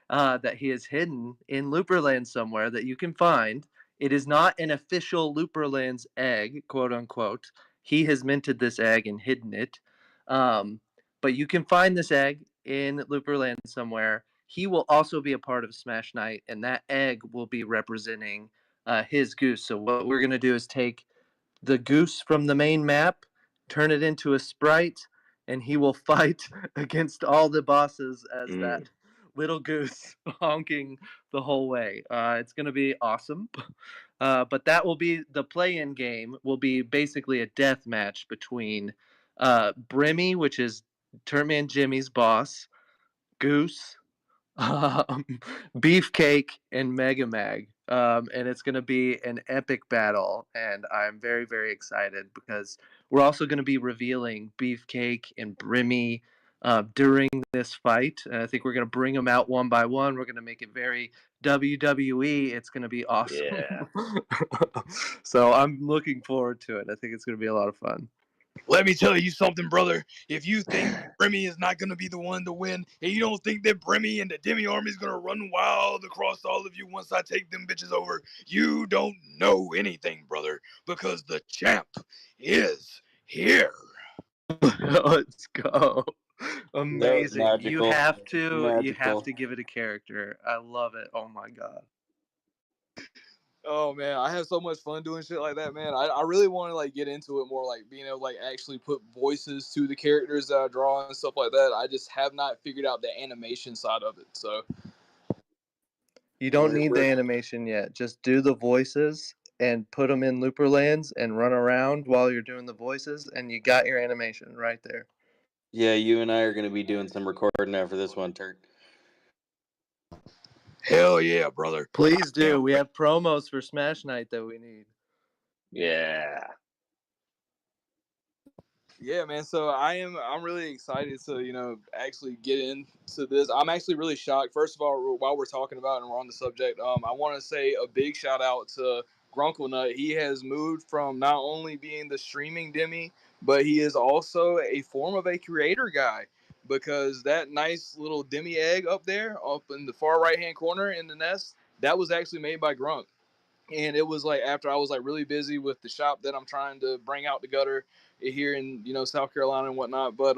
that he has hidden in Looperland somewhere that you can find. It is not an official Looperlands egg, quote unquote. He has minted this egg and hidden it. But you can find this egg in Looperland somewhere. He will also be a part of Smash Night, and that egg will be representing his goose. So what we're going to do is take the goose from the main map, turn it into a sprite, and he will fight against all the bosses as Mm. that little goose honking the whole way. It's going to be awesome. But that will be the play-in game. Will be basically a death match between Brimmy, which is Turtman Jimmy's boss, Goose, um, Beefcake, and Mega Mag. And it's going to be an epic battle. And I'm very, very excited because we're also going to be revealing Beefcake and Brimmy during this fight. And I think we're going to bring them out one by one. We're going to make it very WWE. It's going to be awesome. Yeah. So I'm looking forward to it. I think it's going to be a lot of fun. Let me tell you something, brother. If you think Brimmy is not going to be the one to win, and you don't think that Brimmy and the Demi Army is going to run wild across all of you once I take them bitches over, you don't know anything, brother, because the champ is here. Let's go. Amazing. You magical. have to Magical. give it a character. I love it. Oh my god. Oh man, I have so much fun doing shit like that, man. I really want to like get into it more, like being able to like actually put voices to the characters that I draw and stuff like that. I just have not figured out the animation side of it. So You don't need the animation yet. Just do the voices and put them in looper lands and run around while you're doing the voices, and you got your animation right there. Yeah, you and I are going to be doing some recording after this one, Turk. hell yeah, brother. Please do. We have promos for Smash Night that we need. Yeah. Yeah, man. So I'm really excited to actually get into this. I'm actually really shocked. First of all, while we're talking about it and we're on the subject, I want to say a big shout out to Grunklenut. He has moved from not only being the streaming Demi, but he is also a form of a creator guy, because that nice little Demi egg up there, up in the far right hand corner in the nest, that was actually made by Grunk. And it was like after I was like really busy with the shop that I'm trying to bring out the gutter here in South Carolina and whatnot. But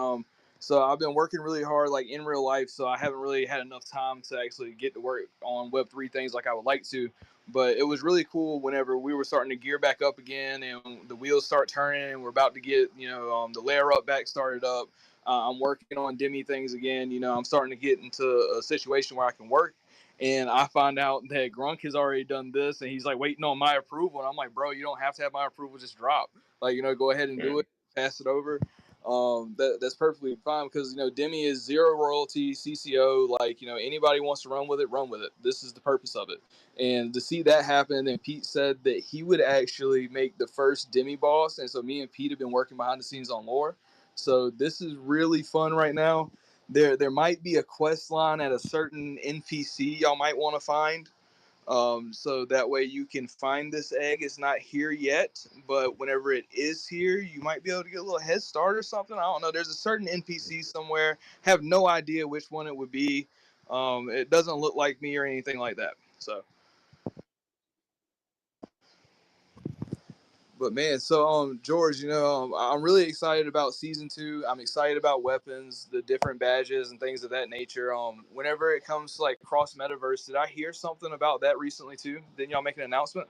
so I've been working really hard like in real life, so I haven't really had enough time to actually get to work on Web3 things like I would like to. But it was really cool whenever we were starting to gear back up again and the wheels start turning and we're about to get the layer up back started up. I'm working on Demi things again. I'm starting to get into a situation where I can work, and I find out that Grunk has already done this, and he's like waiting on my approval. And I'm like, bro, you don't have to have my approval. Just drop. Like, go ahead and do it. Pass it over. That's perfectly fine, because Demi is zero royalty, CCO. Like, anybody wants to run with it, run with it. This is the purpose of it. And to see that happen, and Pete said that he would actually make the first Demi boss, and so me and Pete have been working behind the scenes on lore. So this is really fun right now. There might be a quest line at a certain NPC y'all might want to find. So that way you can find this egg. It's not here yet, but whenever it is here, you might be able to get a little head start or something. I don't know. There's a certain NPC somewhere. Have no idea which one it would be. It doesn't look like me or anything like that. So. But man, so George, I'm really excited about season 2. I'm excited about weapons, the different badges and things of that nature. Whenever it comes to like cross metaverse, did I hear something about that recently too? Didn't y'all make an announcement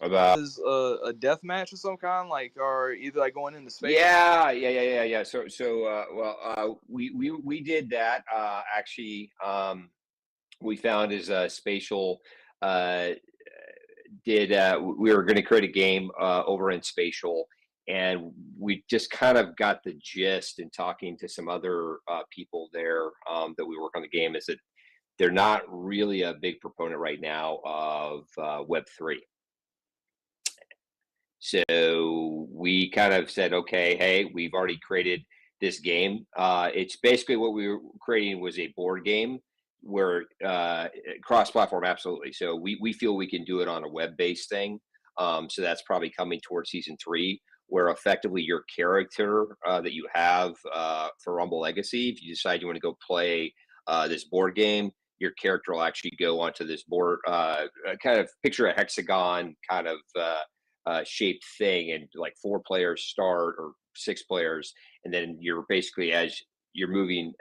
About is a death match of some kind, like, or either like going into space? Yeah. So we did that actually. We found is Spatial we were going to create a game over in Spatial, and we just kind of got the gist in talking to some other people there that we work on the game, is that they're not really a big proponent right now of Web3. So we kind of said, okay, hey, we've already created this game. It's basically what we were creating was a board game where cross-platform, absolutely. So we feel we can do it on a web-based thing. So that's probably coming towards season 3, where effectively your character that you have for Rumble Legacy, if you decide you want to go play this board game, your character will actually go onto this board, kind of picture a hexagon kind of shaped thing, and like 4 players start or 6 players, and then you're basically, as you're moving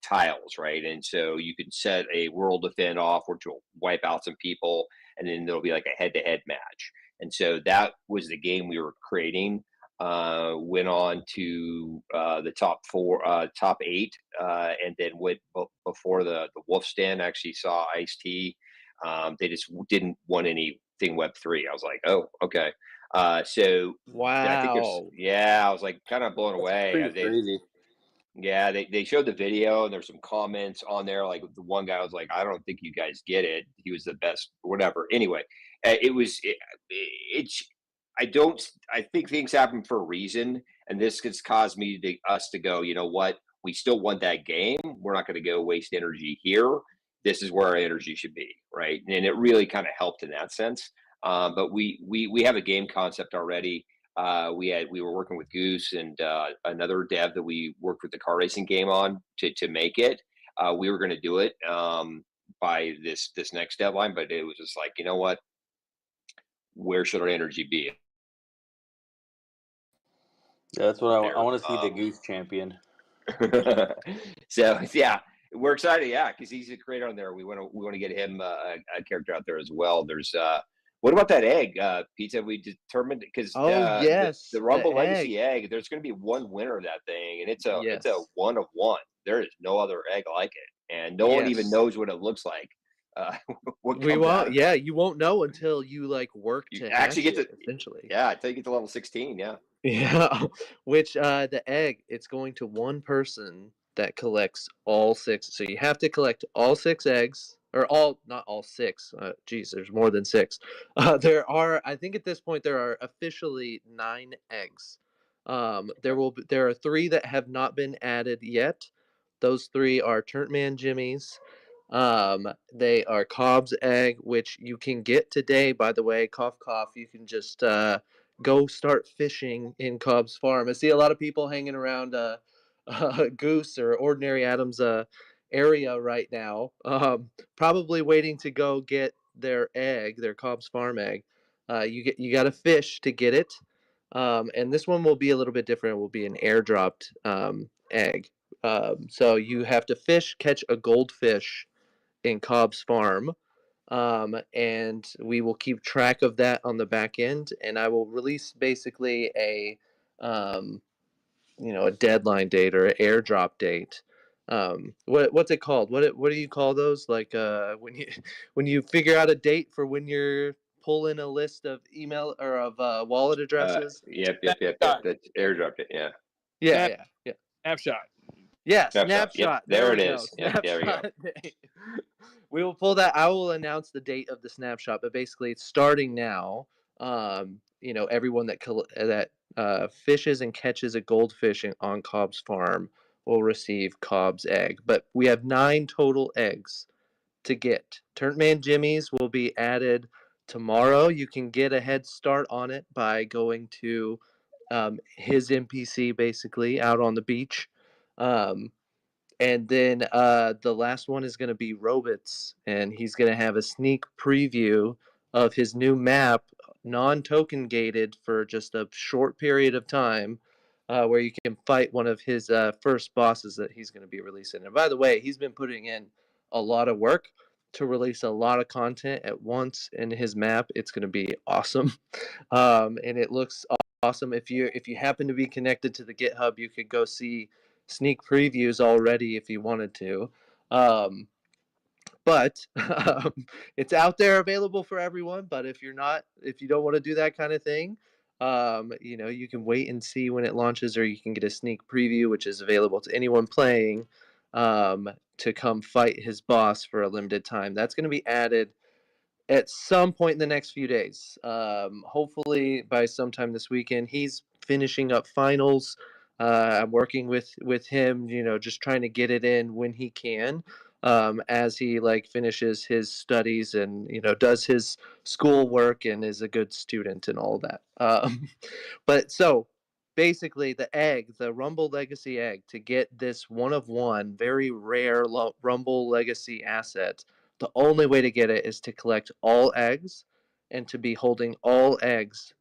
tiles, right? And so you can set a world defend off, which will wipe out some people, and then there'll be like a head-to-head match. And so that was the game we were creating. went on to the top 8, and then went before the Wolf's Den. Actually saw Ice-T. They just didn't want anything Web3. I was like, oh, okay. So I think there's, Wow. yeah, I was like kind of blown away. Pretty crazy. Yeah, they showed the video and there's some comments on there. Like the one guy was like, "I don't think you guys get it. He was the best, whatever." Anyway, it's. I don't. I think things happen for a reason, and this has caused us to go. You know what? We still want that game. We're not going to go waste energy here. This is where our energy should be, right? And it really kind of helped in that sense. But we have a game concept already. We were working with Goose and another dev that we worked with the car racing game on to make it. We were going to do it by this next deadline, but it was just like, you know what? Where should our energy be? Yeah, that's what I There. want to see the Goose champion. So yeah, we're excited. Yeah, because he's a creator on there. We want to get him a character out there as well. There's what about that egg, Pizza? We determined because yes, the Rumble the Legacy egg. There's going to be one winner of that thing, and it's a Yes. 1 of 1. There is no other egg like it, and no one even Yes. knows what it looks like. What We comes out won't. of Yeah, it. you won't know until you like work You to actually hatch get it, to essentially. yeah, until you get to level 16. Yeah. Yeah, which the egg, it's going to one person that collects all 6. So you have to collect all 6 eggs, or not all 6. Geez, there's more than 6. There are, I think at this point, there are officially 9 eggs. There are 3 that have not been added yet. Those 3 are Turntman Jimmy's. They are Cobb's egg, which you can get today, by the way. Cough, cough. You can just go start fishing in Cobb's farm. I see a lot of people hanging around Goose or Ordinary Adams area right now, probably waiting to go get their egg, their Cobb's farm egg. You got to fish to get it, and this one will be a little bit different. It will be an airdropped egg. So you have to catch a goldfish in Cobb's farm, and we will keep track of that on the back end, and I will release basically a a deadline date or an airdrop date. What's it called? What do you call those? Like when you when you figure out a date for when you're pulling a list of email or of wallet addresses? Yep. Snapshot. That's airdropped it. Yeah. Yeah. Snapshot. Yeah, Snapshot. Yep, snapshot. there we it go. is. Yep, there we go. Snapshot date. We will pull that. I will announce the date of the snapshot, but basically, it's starting now. Everyone that fishes and catches a goldfish on Cobb's farm will receive Cobb's egg. But we have 9 total eggs to get. Turntman Jimmy's will be added tomorrow. You can get a head start on it by going to his NPC, basically out on the beach. And then the last one is going to be Robots, and he's going to have a sneak preview of his new map, non-token gated for just a short period of time, where you can fight one of his first bosses that he's going to be releasing. And by the way, he's been putting in a lot of work to release a lot of content at once in his map. It's going to be awesome, and it looks awesome. If you happen to be connected to the GitHub, you could go see sneak previews already if you wanted to. But it's out there available for everyone. But if you don't want to do that kind of thing, you can wait and see when it launches, or you can get a sneak preview, which is available to anyone playing, to come fight his boss for a limited time. That's going to be added at some point in the next few days. Hopefully by sometime this weekend. He's finishing up finals. I'm working with him, just trying to get it in when he can, as he finishes his studies and does his schoolwork and is a good student and all that. But so basically, the Rumble Legacy egg, to get this 1 of 1 very rare Rumble Legacy asset, the only way to get it is to collect all eggs and to be holding all eggs.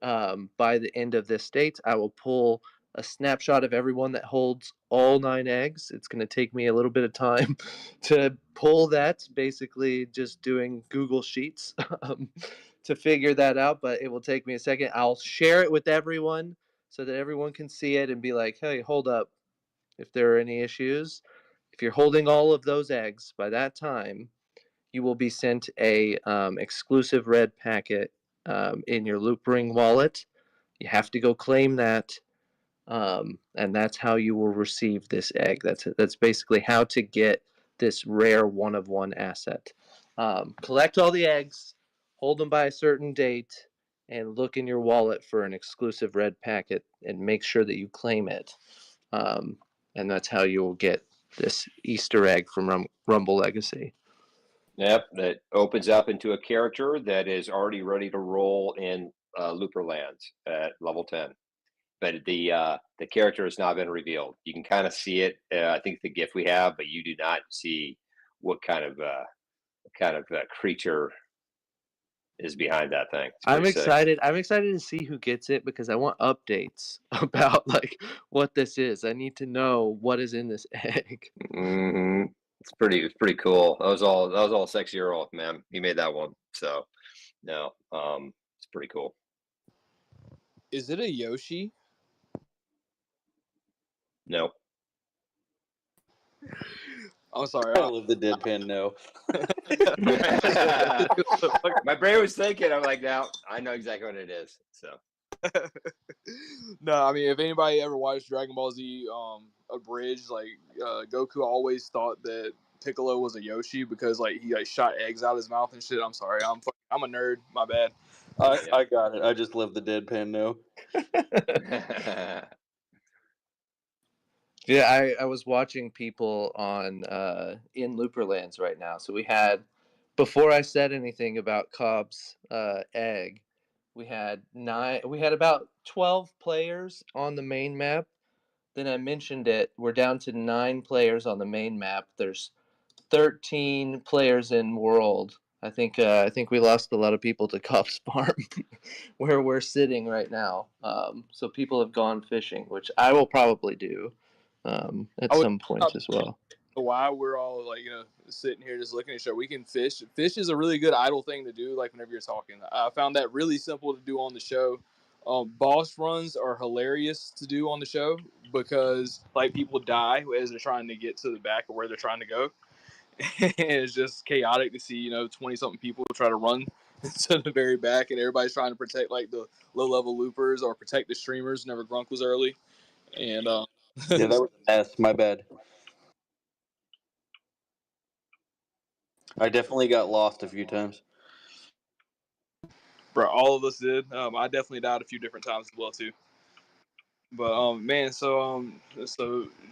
By the end of this date, I will pull a snapshot of everyone that holds all 9 eggs. It's going to take me a little bit of time to pull that, basically just doing Google Sheets to figure that out, but it will take me a second. I'll share it with everyone so that everyone can see it and be like, hey, hold up. If there are any issues, if you're holding all of those eggs by that time, you will be sent a exclusive red packet in your Loop Ring wallet. You have to go claim that, and that's how you will receive this egg. That's basically how to get this rare one of one asset. Collect all the eggs, hold them by a certain date, and look in your wallet for an exclusive red packet, and make sure that you claim it. And that's how you will get this Easter egg from Rumble Legacy. Yep, that opens up into a character that is already ready to roll in Looper Lands at level 10. But the character has not been revealed. You can kind of see it. I think the GIF we have, but you do not see what kind of creature is behind that thing. I'm excited. I'm excited to see who gets it because I want updates about like what this is. I need to know what is in this egg. Mm-hmm. It's pretty cool. That was all Sexy Earl, man. He made that one. So no, it's pretty cool. Is it a Yoshi? No. I'm sorry. I love the deadpan no. My brain was thinking. I'm like, now I know exactly what it is. So No, I mean, if anybody ever watched Dragon Ball Z Abridged, like Goku always thought that Piccolo was a Yoshi because like he like shot eggs out of his mouth and shit. I'm sorry, I'm a nerd. My bad. I got it. I just love the deadpan no. Yeah, I was watching people on in Looperlands right now. So we had, before I said anything about Cobb's egg, we had about 12 players on the main map. Then I mentioned it. We're down to 9 players on the main map. There's 13 players in World. I think we lost a lot of people to Cobb's farm, where we're sitting right now. So people have gone fishing, which I will probably do at some point as well. Why we're all like sitting here just looking at each other. We can fish. Fish is a really good idle thing to do. Like whenever you're talking, I found that really simple to do on the show. Boss runs are hilarious to do on the show because like people die as they're trying to get to the back of where they're trying to go. And it's just chaotic to see 20 something people try to run to the very back, and everybody's trying to protect like the low level loopers or protect the streamers whenever Grunk was early. And yeah, that was a mess. My bad. I definitely got lost a few times. Bro, all of us did. I definitely died a few different times as well too. But man, so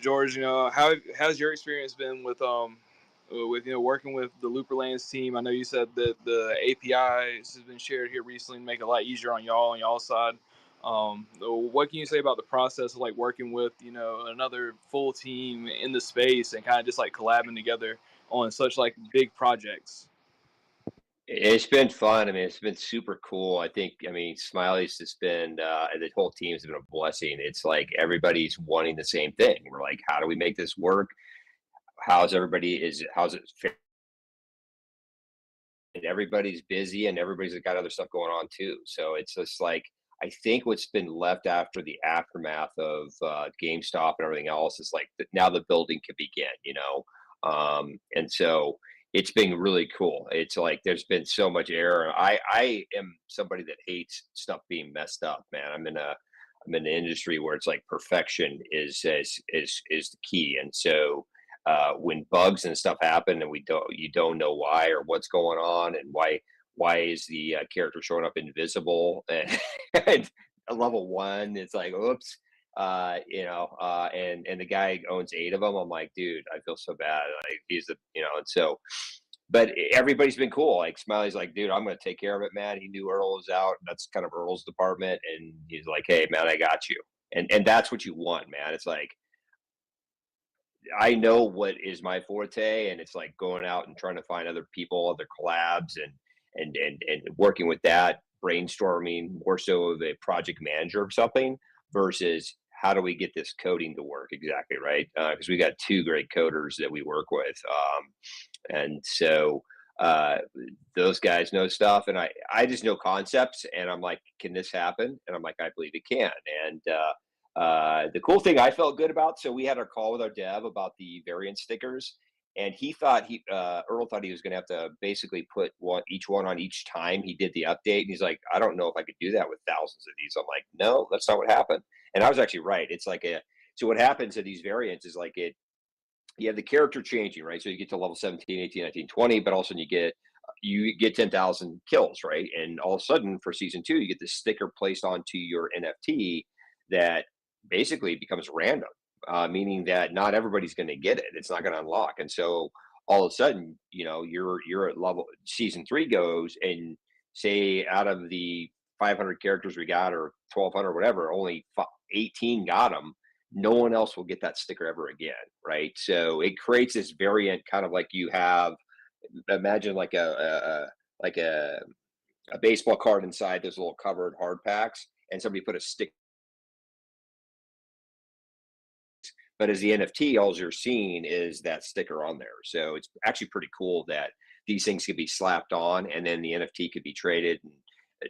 George, how's your experience been with working with the Looperlands team? I know you said that the APIs has been shared here recently to make it a lot easier on y'all's side. What can you say about the process of like working with another full team in the space and kind of just like collabing together on such like big projects? It's been fun. I mean, it's been super cool. I mean, Smiley's just been, the whole team's been a blessing. It's like everybody's wanting the same thing. We're like, how do we make this work? How's it fit? And everybody's busy and everybody's got other stuff going on too. So it's just like, I think what's been left after the aftermath of GameStop and everything else is like now the building can begin, and so it's been really cool. It's like there's been so much error. I am somebody that hates stuff being messed up, man. I'm in an industry where it's like perfection is the key, and so when bugs and stuff happen and you don't know why or what's going on and why is the character showing up invisible and, and level 1, it's like oops. And the guy owns 8 of them. I'm like, dude, I feel so bad. Like he's and so, but everybody's been cool. Like Smiley's like, dude, I'm going to take care of it, man. He knew Earl was out. That's kind of Earl's department. And he's like, hey man, I got you. And that's what you want, man. It's like, I know what is my forte, and it's like going out and trying to find other people, other collabs and working with that, brainstorming more so of a project manager of something versus how do we get this coding to work exactly, right? Because we got 2 great coders that we work with. And so those guys know stuff, and I just know concepts, and I'm like, can this happen? And I'm like, I believe it can. And the cool thing I felt good about, so we had our call with our dev about the variant stickers, and he thought Earl thought he was going to have to basically put each one on each time he did the update, and he's like, I don't know if I could do that with thousands of these. I'm like, no, that's not what happened. And I was actually right. It's like so what happens to these variants is like you have the character changing, right? So you get to level 17, 18, 19, 20, but all of a sudden you get 10,000 kills, right? And all of a sudden for season 2, you get this sticker placed onto your NFT that basically becomes random, meaning that not everybody's going to get it. It's not going to unlock. And so all of a sudden, you're at level season 3 goes, and say out of the 500 characters we got, or 1,200, whatever, only 18 got them. No one else will get that sticker ever again, right? So it creates this variant, kind of like you have. Imagine like a baseball card inside those little covered hard packs, and somebody put a stick. But as the NFT, all you're seeing is that sticker on there. So it's actually pretty cool that these things could be slapped on, and then the NFT could be traded and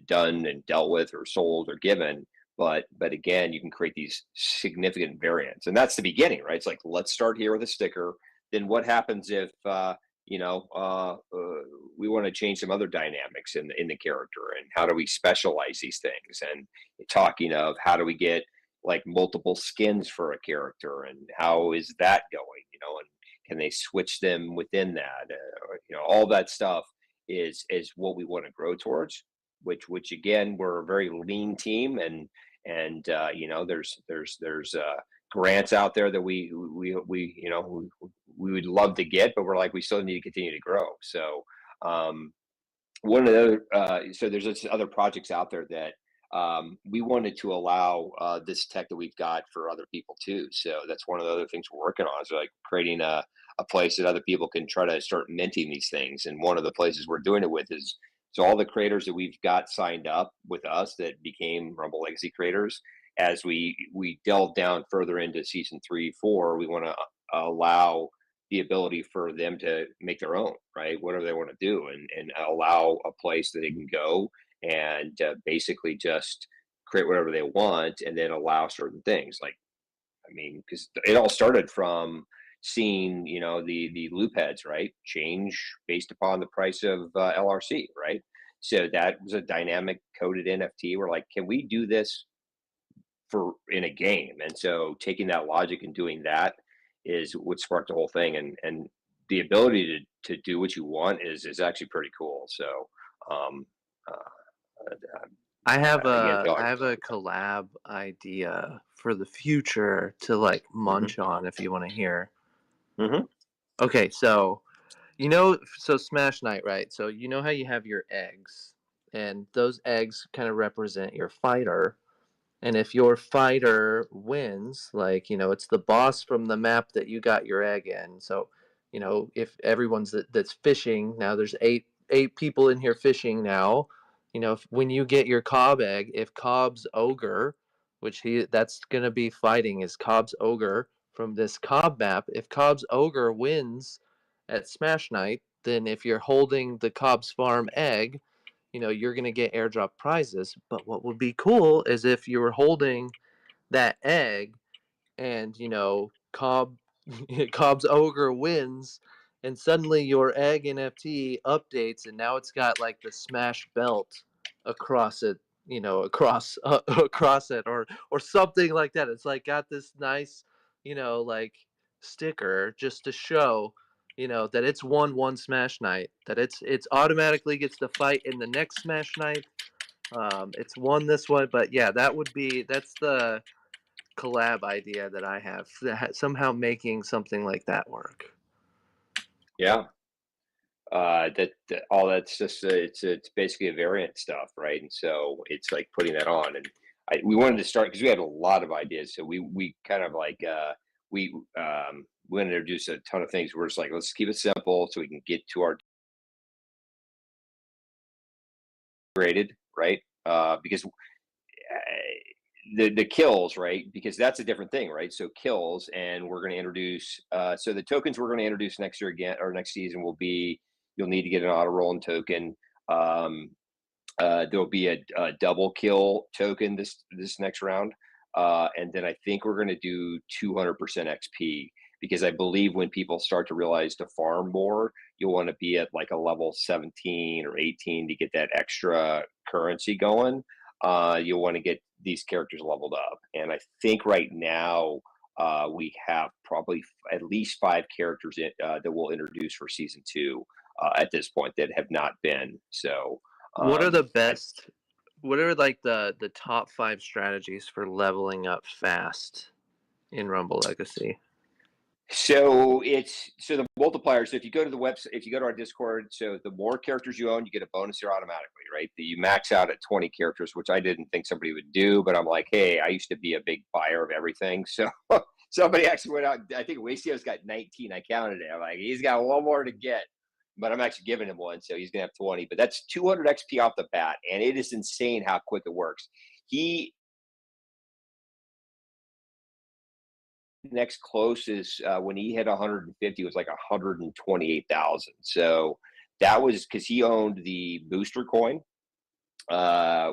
done and dealt with, or sold, or given. But again, you can create these significant variants, and that's the beginning, right? It's like, let's start here with a sticker. Then what happens if we want to change some other dynamics in the character, and how do we specialize these things? And talking of how do we get like multiple skins for a character, and how is that going? And can they switch them within that? All that stuff is what we want to grow towards. Which again, we're a very lean team, and there's grants out there that we would love to get, but we're like, we still need to continue to grow. So one of the other so there's just other projects out there that we wanted to allow this tech that we've got for other people too. So that's one of the other things we're working on, is like creating a place that other people can try to start minting these things. And one of the places we're doing it with is, so all the creators that we've got signed up with us that became Rumble Legacy creators, as we delve down further into season 3, 4, we want to allow the ability for them to make their own, right? Whatever they want to do, and allow a place that they can go and basically just create whatever they want, and then allow certain things. Like, because it all started from seeing, the loop heads, right, change based upon the price of LRC, right? So that was a dynamic coded NFT. We're like, can we do this in a game? And so taking that logic and doing that is what sparked the whole thing. And the ability to do what you want is actually pretty cool. So I have a collab idea for the future to like munch on, if you want to hear. Okay, so Smash Night, right? So you know how you have your eggs, and those eggs kind of represent your fighter. And if your fighter wins, like, it's the boss from the map that you got your egg in. So, if everyone's that's fishing, now there's eight people in here fishing now. When you get your Cobb egg, if Cobb's ogre, that's going to be fighting, is Cobb's ogre from this Cobb map. If Cobb's ogre wins at Smash Night, then if you're holding the Cobb's Farm egg, you're going to get airdrop prizes. But what would be cool is if you were holding that egg and, Cobb's ogre wins, and suddenly your egg NFT updates, and now it's got like the Smash belt across it, across it, or something like that. It's like got this nice, like sticker just to show, that it's won one Smash Night, that it's automatically gets to fight in the next Smash Night. It's won this one, but yeah, that's the collab idea that I have, somehow making something like that work. Yeah. All that's just it's basically a variant stuff, right? And so it's like putting that on, and we wanted to start because we had a lot of ideas. So we kind of like we want to introduce a ton of things. We're just like, let's keep it simple so we can get to our graded, right? Because the kills, right? Because that's a different thing, right? So kills, and we're going to introduce so the tokens we're going to introduce next year again, or next season, will be you'll need to get an auto rolling token. There'll be a double kill token this next round, and then I think we're going to do 200% XP, because I believe when people start to realize to farm more, you'll want to be at like a level 17 or 18 to get that extra currency going. You'll want to get these characters leveled up, and I think right now we have probably at least 5 characters that we'll introduce for season 2 at this point that have not been. So what are the best? What are like the top 5 strategies for leveling up fast in Rumble Legacy? So the multiplier. So if you go to the website, if you go to our Discord, so the more characters you own, you get a bonus here automatically, right? You max out at 20 characters, which I didn't think somebody would do, but I'm like, hey, I used to be a big buyer of everything. So somebody actually went out. I think Wacio's got 19. I counted it. I'm like, he's got one more to get, but I'm actually giving him one, so he's gonna have 20. But that's 200 XP off the bat, and it is insane how quick it works. Next closest when he hit 150 was like 128,000. So that was because he owned the booster coin,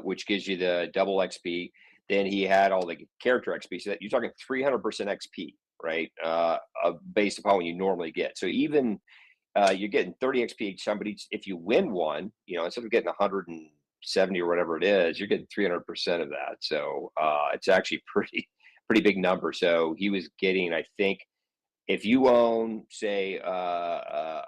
which gives you the double XP. Then he had all the character XP. So that you're talking 300% XP, right? Based upon what you normally get. So even you're getting 30 XP. Somebody, if you win one, instead of getting 170 or whatever it is, you're getting 300% of that. So it's actually pretty big number. So he was getting, I think, if you own, say, if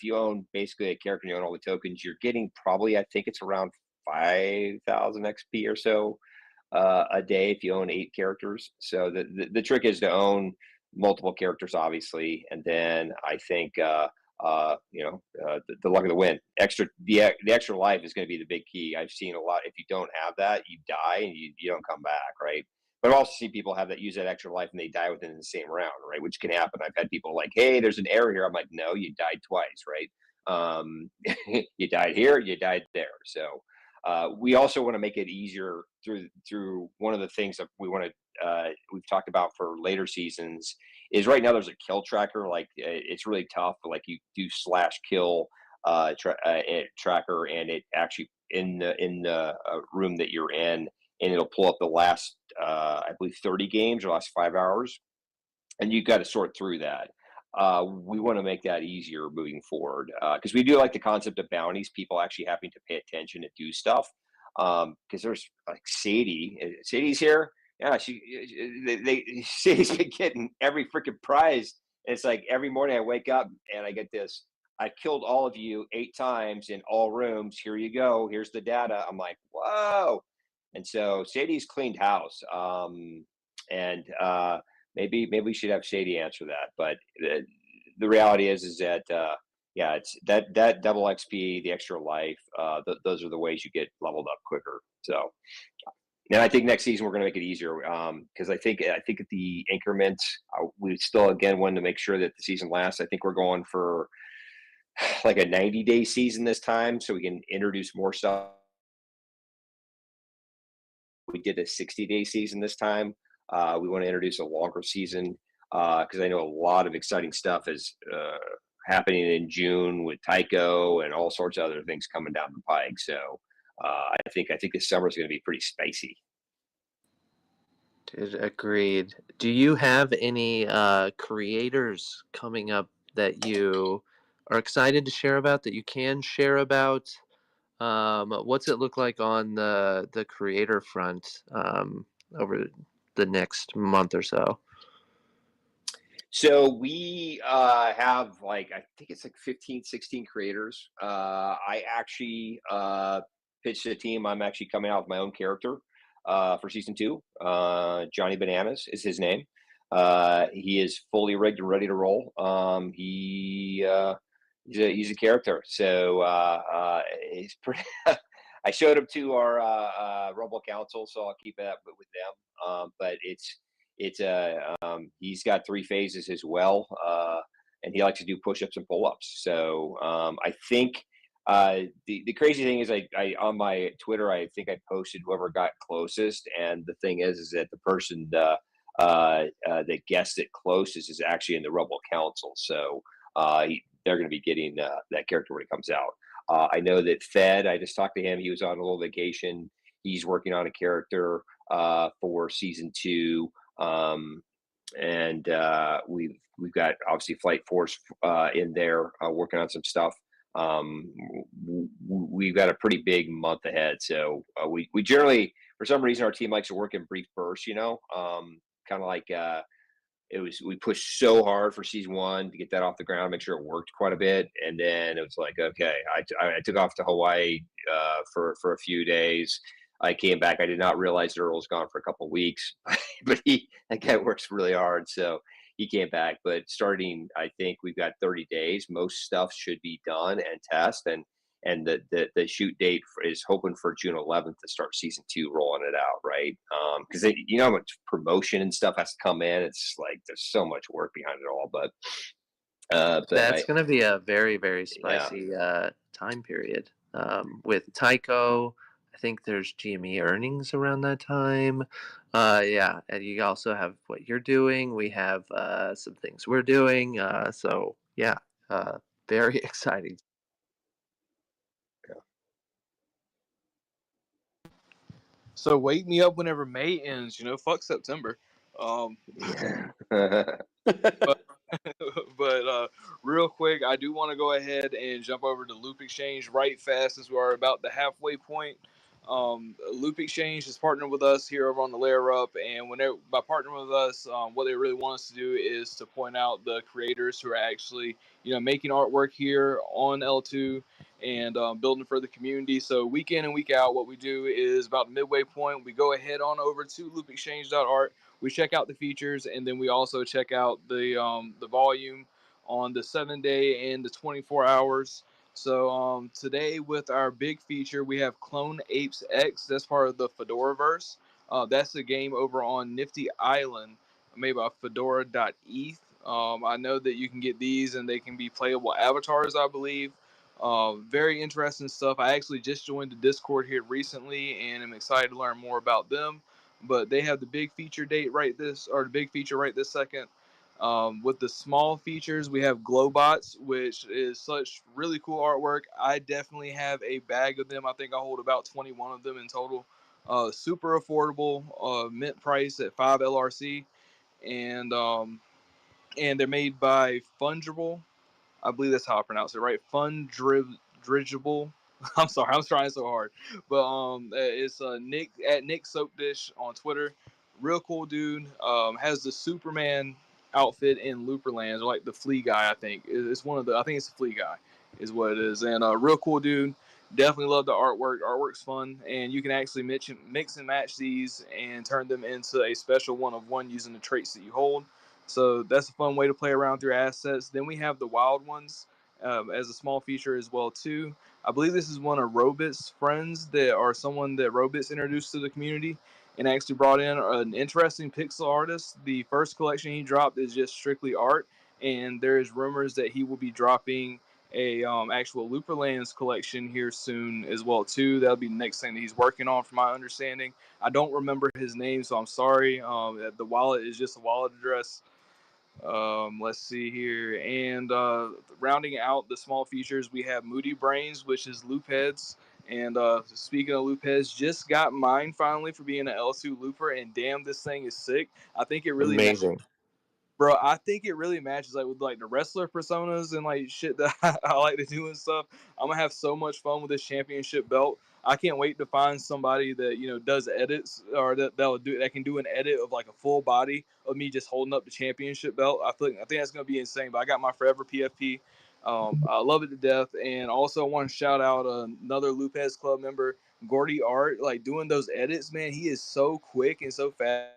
you own basically a character and you own all the tokens, you're getting probably, I think it's around 5,000 XP or so a day if you own 8 characters. So the trick is to own multiple characters, obviously, and then I think the luck of the win. The extra life is going to be the big key. I've seen a lot. If you don't have that, you die and you don't come back, right? But I've also seen people use that extra life and they die within the same round, right? Which can happen. I've had people like, hey, there's an error here. I'm like, no, you died twice, right? You died here, you died there. So we also want to make it easier through one of the things that we've talked about for later seasons is right now there's a kill tracker. Like it's really tough. Like you do /kill tracker, and it actually in the room that you're in, and it'll pull up the last, I believe, 30 games or last 5 hours, and you've got to sort through that. We want to make that easier moving forward because we do like the concept of bounties, people actually having to pay attention and do stuff. Because there's like Sadie's here. Yeah, Sadie's been getting every freaking prize. And it's like every morning I wake up and I get this. I killed all of you 8 times in all rooms. Here you go. Here's the data. I'm like, whoa. And so Sadie's cleaned house, and maybe we should have Sadie answer that. But the reality is that it's that double XP, the extra life. Those are the ways you get leveled up quicker. So, and I think next season we're going to make it easier because I think at the increments we still again want to make sure that the season lasts. I think we're going for like a 90-day season this time, so we can introduce more stuff. We did a 60-day season this time. We want to introduce a longer season because I know a lot of exciting stuff is happening in June with Tycho and all sorts of other things coming down the pike. So I think this summer is going to be pretty spicy. Agreed. Do you have any creators coming up that you are excited to share about, that you can share about? What's it look like on the creator front over the next month or so? So we have I think it's 15, 16 creators. I actually pitched a team. I'm actually coming out with my own character for season 2. Johnny Bananas is his name. He is fully rigged and ready to roll. He's a character, so he's pretty. I showed him to our Rumble Council, so I'll keep it up with them. But he's got 3 phases as well, and he likes to do push-ups and pull-ups. So I think the crazy thing is, I on my Twitter, I think I posted whoever got closest, and the thing is that the person that guessed it closest is actually in the Rumble Council. So they're going to be getting that character when it comes out. I know that Fed, I just talked to him. He was on a little vacation. He's working on a character for season 2. And we've got obviously Flight Force in there working on some stuff. We've got a pretty big month ahead, so we generally, for some reason, our team likes to work in brief bursts. Kind of like we pushed so hard for season 1 to get that off the ground, make sure it worked quite a bit, and then it was like, okay, I took off to Hawaii for a few days. I came back. I did not realize Earl was gone for a couple of weeks, but that guy works really hard, so he came back. But starting, I think we've got 30 days. Most stuff should be done and test, and the shoot date is hoping for June 11th to start season 2, rolling it out, right? Because how much promotion and stuff has to come in. It's like there's so much work behind it all, but That's going to be a very, very spicy time period. With Tycho, I think there's GME earnings around that time. Yeah, and you also have what you're doing. We have some things we're doing. So yeah, very exciting. So wake me up whenever May ends. Fuck September. But real quick, I do want to go ahead and jump over to Loop Exchange right fast since we are about the halfway point. Loop Exchange has partnered with us here over on the Layer Up, and by partnering with us, what they really want us to do is to point out the creators who are actually making artwork here on L2 and building for the community. So week in and week out, what we do is about the midway point, we go ahead on over to loopexchange.art. We check out the features, and then we also check out the volume on the 7-day and the 24 hours. So today with our big feature, we have Clone Apes X. That's part of the Fedoraverse. That's a game over on Nifty Island made by Fedora.eth. I know that you can get these, and they can be playable avatars, I believe. Very interesting stuff. I actually just joined the Discord here recently, and I'm excited to learn more about them. But they have the big feature the big feature right this second. With the small features, we have Glowbots, which is such really cool artwork. I definitely have a bag of them. I think I hold about 21 of them in total. Super affordable, mint price at 5 LRC, and they're made by Fungible. I believe that's how I pronounce it, right? Fundrigible. I'm sorry, I'm trying so hard, but it's Nick at Nick Soap Dish on Twitter. Real cool dude. Has the Superman outfit in Looperland, like the Flea guy. I think it's one of the. I think it's the Flea guy, is what it is. And real cool dude. Definitely love the artwork. Artwork's fun, and you can actually mix and match these and turn them into a special one of one using the traits that you hold. So that's a fun way to play around with your assets. Then we have the wild ones as a small feature as well too. I believe this is one of Robit's friends someone that Robit's introduced to the community and actually brought in an interesting pixel artist. The first collection he dropped is just strictly art, and there is rumors that he will be dropping a actual Looperlands collection here soon as well too. That'll be the next thing that he's working on, from my understanding. I don't remember his name, so I'm sorry. The wallet is just a wallet address. Let's see here. And rounding out the small features, we have Moody Brains, which is loop heads. And speaking of loop heads, just got mine finally for being an L2 looper, and damn, this thing is sick. I think it really amazing. Bro, I think it really matches like with like the wrestler personas and like shit that I like to do and stuff. I'm gonna have so much fun with this championship belt. I can't wait to find somebody that does edits, or that can do an edit of like a full body of me just holding up the championship belt. I think that's gonna be insane. But I got my forever PFP. I love it to death, and also I want to shout out another Lupez Club member, Gordy Art. Like doing those edits, man. He is so quick and so fast.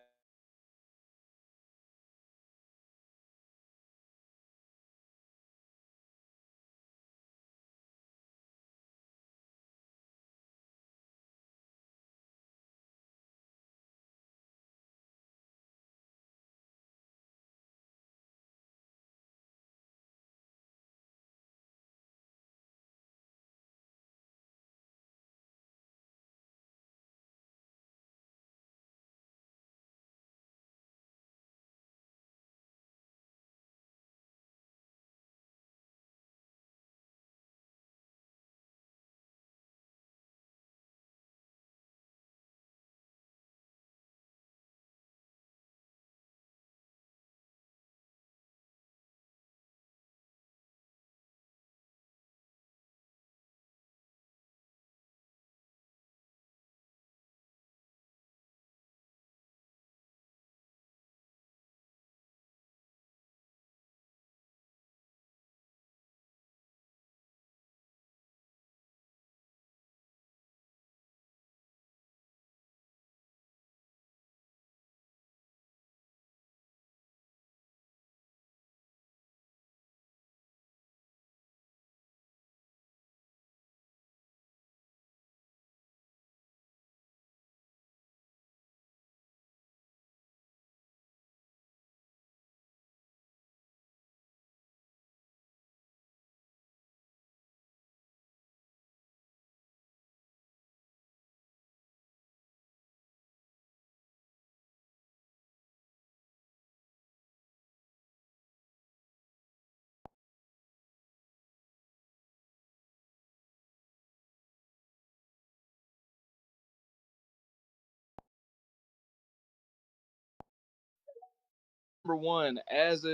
Number one, as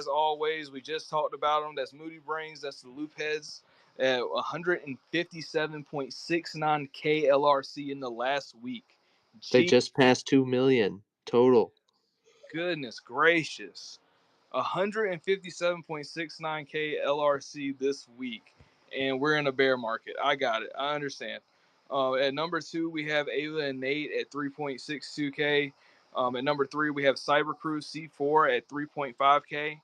always, we just talked about them. That's Moody Brains. That's the Loop Heads at 157.69K LRC in the last week. They just passed 2 million total. Goodness gracious. 157.69K LRC this week, and we're in a bear market. I got it. I understand. At number 2, we have Ayla and Nate at 3.62K. At number 3, we have Cybercruise C4 at 3.5K.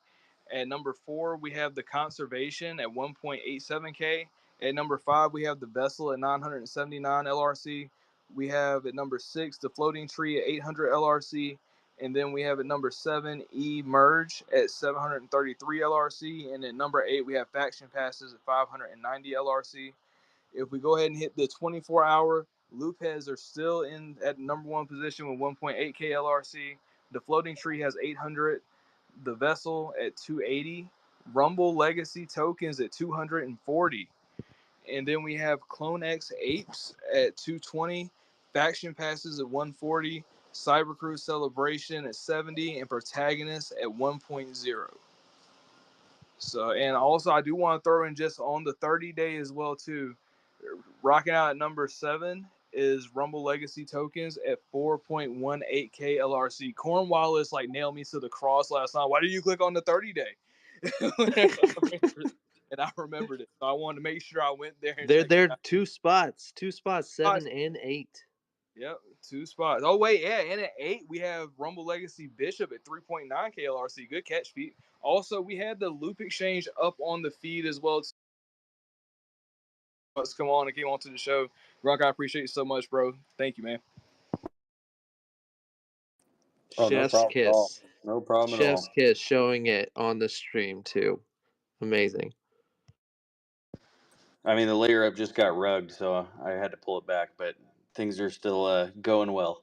At number 4, we have the Conservation at 1.87K. At number 5, we have the Vessel at 979 LRC. We have at number 6 the Floating Tree at 800 LRC. And then we have at number 7, E-Merge at 733 LRC. And at number 8, we have Faction Passes at 590 LRC. If we go ahead and hit the 24-hour, Loop Heads are still in at number 1 position with 1.8K LRC. The Floating Tree has 800. The Vessel at 280. Rumble Legacy Tokens at 240. And then we have Clone X Apes at 220. Faction Passes at 140. Cybercruise Celebration at 70, and Protagonist at 1.0. So, and also I do want to throw in just on the 30-day as well too. Rocking out at number 7 is Rumble Legacy Tokens at 4.18K LRC. Cornwallis like nailed me to the cross last night. Why did you click on the 30-day? And I remembered it, so I wanted to make sure I went there. And They're 2 spots, 7 and 8. Yep, 2 spots. Oh, wait, yeah, and at 8, we have Rumble Legacy Bishop at 3.9K LRC. Good catch, Pete. Also, we had the Loop Exchange up on the feed as well. Let's come on and came on to the show. Gronk, I appreciate you so much, bro. Thank you, man. Chef's kiss. No problem at all. Chef's kiss, showing it on the stream, too. Amazing. I mean, the layer up just got rugged, so I had to pull it back, but things are still going well.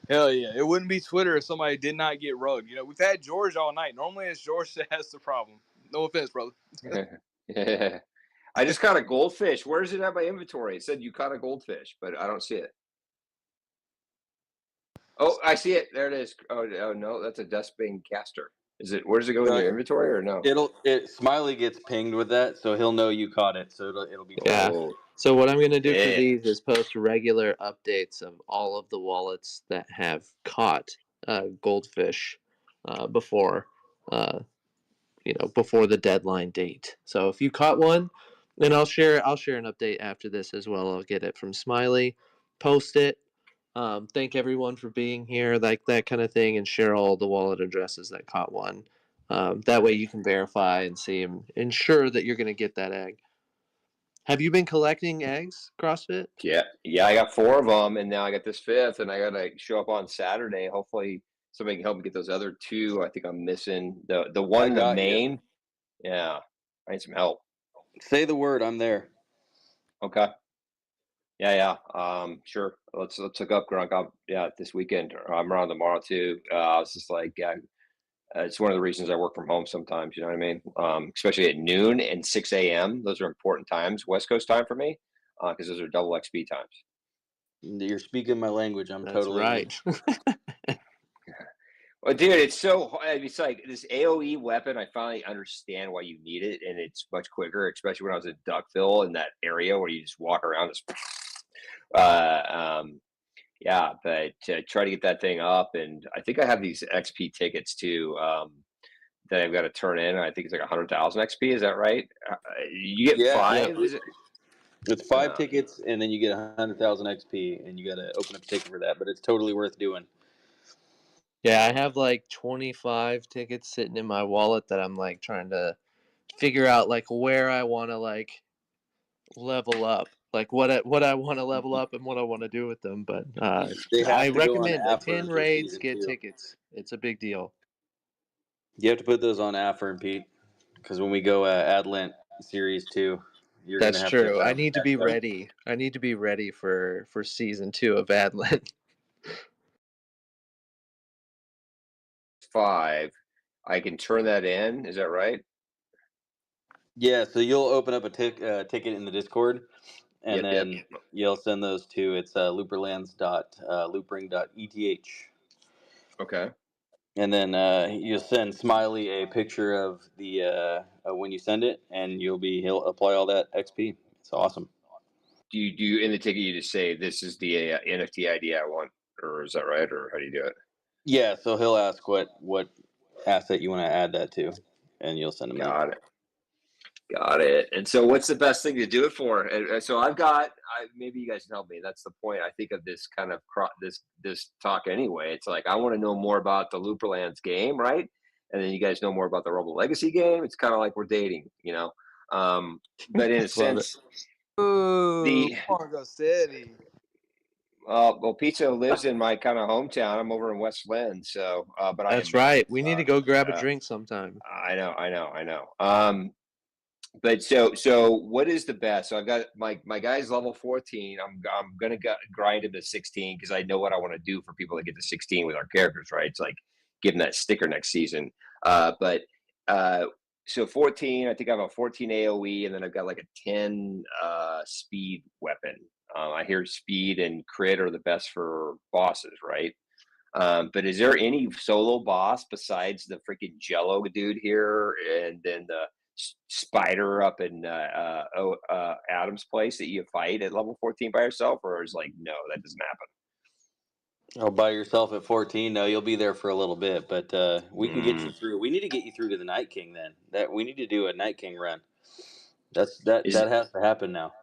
Hell yeah. It wouldn't be Twitter if somebody did not get rugged. You know, we've had George all night. Normally it's George that has the problem. No offense, brother. Yeah. I just caught a goldfish. Where is it at my inventory? It said you caught a goldfish, but I don't see it. Oh, I see it. There it is. Oh no, that's a dustbin caster. Is it? Where does it go in your inventory or no? Smiley gets pinged with that, so he'll know you caught it. So it'll be yeah. So what I'm going to do for these is post regular updates of all of the wallets that have caught goldfish before the deadline date. So if you caught one, then I'll share an update after this as well. I'll get it from Smiley, post it. Thank everyone for being here, like that kind of thing, and share all the wallet addresses that caught one. That way you can verify and see and ensure that you're going to get that egg. Have you been collecting eggs, CrossFit? Yeah, I got 4 of them, and now I got this 5th, and I got to show up on Saturday. Hopefully somebody can help me get those other 2. I think I'm missing the one in the main. Yeah, I need some help. Say the word. I'm there. Okay. Yeah. Sure. Let's hook up, Gronk. This weekend. I'm around tomorrow too. I was just like, it's one of the reasons I work from home sometimes. You know what I mean? Especially at noon and 6 a.m. Those are important times, West Coast time for me, because those are double XP times. You're speaking my language. I'm That's totally right. Well, dude, it's like this AOE weapon. I finally understand why you need it, and it's much quicker, especially when I was in Duckville in that area where you just walk around. But try to get that thing up, and I think I have these XP tickets too that I've got to turn in. I think it's like 100,000 XP. Is that right? You get 5. Yeah. It's 5 tickets, and then you get 100,000 XP, and you got to open up a ticket for that. But it's totally worth doing. Yeah, I have like 25 tickets sitting in my wallet that I'm like trying to figure out like where I want to like level up, like what I want to level up and what I want to do with them. But I recommend attend raids, get tickets. It's a big deal. You have to put those on Affer and Pete, because when we go Adlent Series 2, you're That's gonna have true. to I need to be ready. I need to be ready for season 2 of Adlent. 5. I can turn that in. Is that right? Yeah. So you'll open up a ticket in the Discord, and then you'll send those to it's looperlands.loopring.eth. Okay. and then you'll send Smiley a picture of the when you send it, and he'll apply all that XP. It's awesome. Do you in the ticket you just say this is the NFT ID I want, or is that right, or how do you do it? Yeah, so he'll ask what asset you want to add that to, and you'll send him that. Got it. And so, what's the best thing to do it for? And so, maybe you guys can help me. That's the point. I think of this kind of this talk anyway. It's like I want to know more about the Looperlands game, right? And then you guys know more about the Robo Legacy game. It's kind of like we're dating, you know. But in a sense, Ooh, Margo City. well, Pizza lives in my kind of hometown. I'm over in West Lynn, so but That's right. We need to go grab a drink sometime. I know. But so what is the best? So I've got my guy's level 14. I'm gonna grind him to 16 because I know what I want to do for people that get to 16 with our characters, right? It's like give them that sticker next season. So 14, I think I have a 14 AOE, and then I've got like a 10 speed weapon. I hear speed and crit are the best for bosses, right? But is there any solo boss besides the freaking Jello dude here, and then the spider up in Adam's place that you fight at level 14 by yourself, or is like no, that doesn't happen? Oh, by yourself at 14? No, you'll be there for a little bit, but we can get you through. We need to get you through to the Night King then. That we need to do a Night King run. That has to happen now.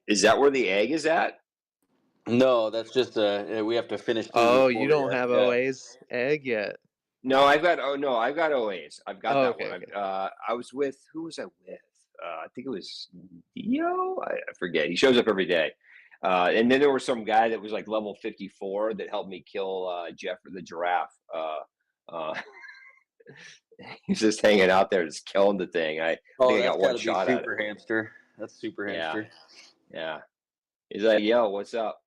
Is that where the egg is at? No, that's just we have to finish. Oh, you don't have OA's egg yet? No, I've got OA's. I've got that okay, one. okay. I was with who was I with? I think it was Dio. I forget. He shows up every day. And then there was some guy that was like level 54 that helped me kill Jeff the giraffe. He's just hanging out there, just killing the thing. I think I got one shot at it. Super Hamster. That's Super Hamster. Yeah. He's like, yo, what's up?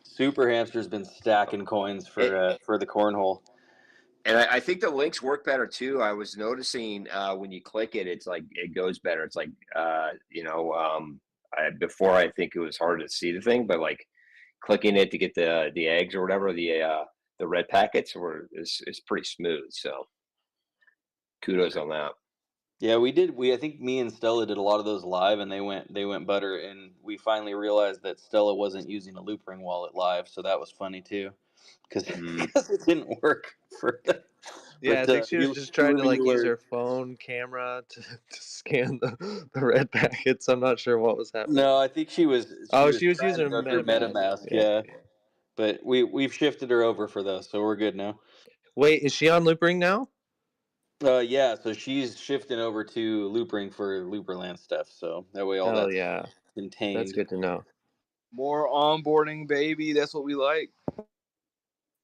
Super Hamster's been stacking coins for the cornhole. And I think the links work better too. I was noticing when you click it, it's like it goes better. It's like before I think it was hard to see the thing, but like clicking it to get the eggs or whatever, the red packets is pretty smooth. So kudos on that. Yeah, we did. I think me and Stella did a lot of those live, and they went butter. And we finally realized that Stella wasn't using a loop ring wallet live, so that was funny too, because it didn't work for. Yeah, I think she was just trying to like use her phone camera to scan the red packets. I'm not sure what was happening. No, I think she was. She was using her MetaMask. Yeah. But we've shifted her over for those, so we're good now. Wait, is she on Loop Ring now? Yeah, so she's shifting over to Loop Ring for Looperland stuff, so that way all that's contained. That's good to know. More onboarding, baby. That's what we like.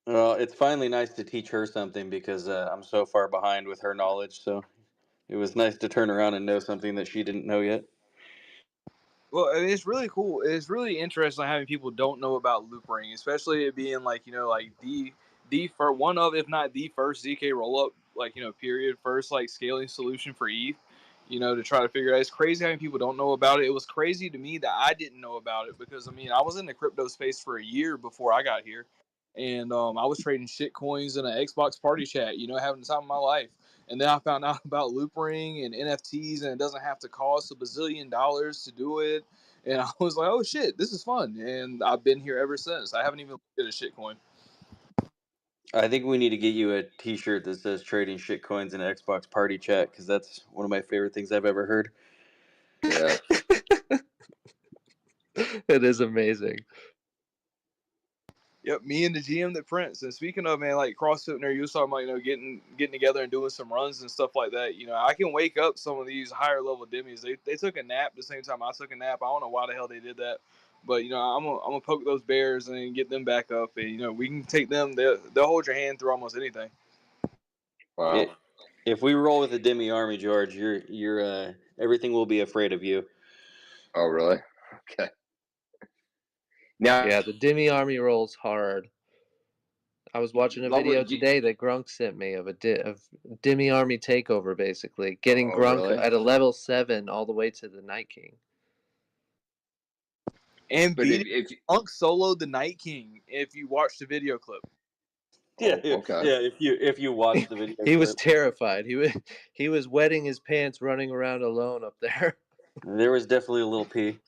Well, it's finally nice to teach her something because I'm so far behind with her knowledge, so it was nice to turn around and know something that she didn't know yet. Well, it's really cool. It's really interesting having people don't know about Loop Ring, especially it being like, like the first one of, if not the first ZK rollup, like, period, first like scaling solution for ETH, to try to figure it out. It's crazy having people don't know about it. It was crazy to me that I didn't know about it because, I was in the crypto space for a year before I got here. And I was trading shit coins in an Xbox party chat, having the time of my life. And then I found out about Loop Ring and NFTs, and it doesn't have to cost $1 bazillion to do it. And I was like, oh shit, this is fun. And I've been here ever since. I haven't even looked at a shit coin. I think we need to get you a t-shirt that says trading shit coins in an Xbox party chat, because that's one of my favorite things I've ever heard. Yeah. It is amazing. Yep, me and the GM that prints. And speaking of, man, like CrossFit there, you was talking about, getting together and doing some runs and stuff like that. I can wake up some of these higher level demis. They took a nap the same time I took a nap. I don't know why the hell they did that. But, I'm gonna poke those bears and get them back up. And, we can take them. They'll hold your hand through almost anything. Wow. If we roll with the Demi army, George, you're everything will be afraid of you. Oh, really? Okay. Now, yeah, the Demi army rolls hard. I was watching a video today that Grunk sent me of Demi army takeover, basically getting Grunk at a level 7 all the way to the Night King. And Grunk soloed the Night King. If you watch the video clip. Yeah, Oh, okay. yeah. If you watch the video He was clip, terrified. He was wetting his pants running around alone up there. there was definitely a little pee.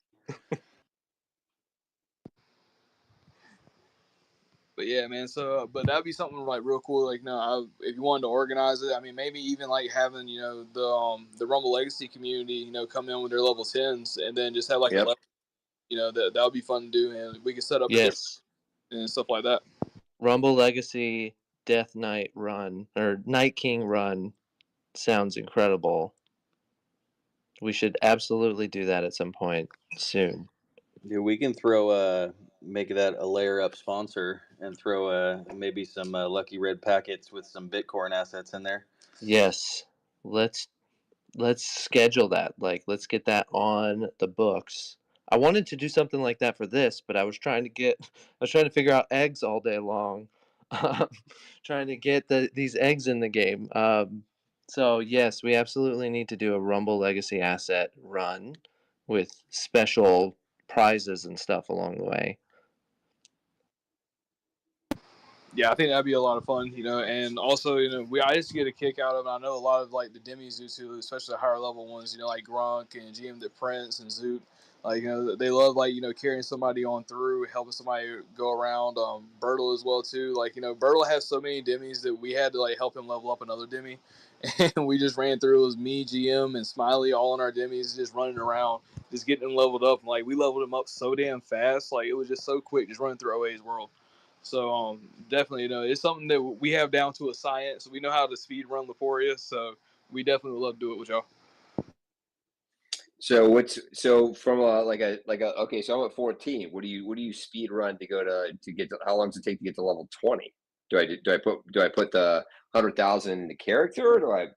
But yeah, man. So, but that'd be something like real cool. Like, if you wanted to organize it, I mean, maybe even like having the Rumble Legacy community, come in with their level 10s, and then just have like Yep. 11. That would be fun to do, and we could set up a different Yes. and stuff like that. Rumble Legacy Death Knight run or Night King run sounds incredible. We should absolutely do that at some point soon. Yeah, we can throw make that a layer up sponsor and throw maybe some lucky red packets with some Bitcoin assets in there. Yes. Let's schedule that. Like, let's get that on the books. I wanted to do something like that for this, but I was trying to figure out eggs all day long, trying to get these eggs in the game. So yes, we absolutely need to do a Rumble Legacy asset run with special prizes and stuff along the way. Yeah, I think that'd be a lot of fun, and also, I just get a kick out of it. I know a lot of like the demis do too, especially the higher level ones, like Gronk and GM the Prince and Zoot. Like, they love like, carrying somebody on through, helping somebody go around. Bertle as well too. Like, Bertle has so many demis that we had to like help him level up another demi. And we just ran through. It was me, GM, and Smiley all in our demis, just running around, just getting them leveled up. And like, we leveled them up so damn fast. Like, it was just so quick, just running through OA's world. So definitely, it's something that we have down to a science. We know how to speed run Leporia, so we definitely would love to do it with y'all. So from okay, so I'm at 14. What do you speed run to go to get to, how long does it take to get to level 20? Do I put the 100,000 in the character, or do I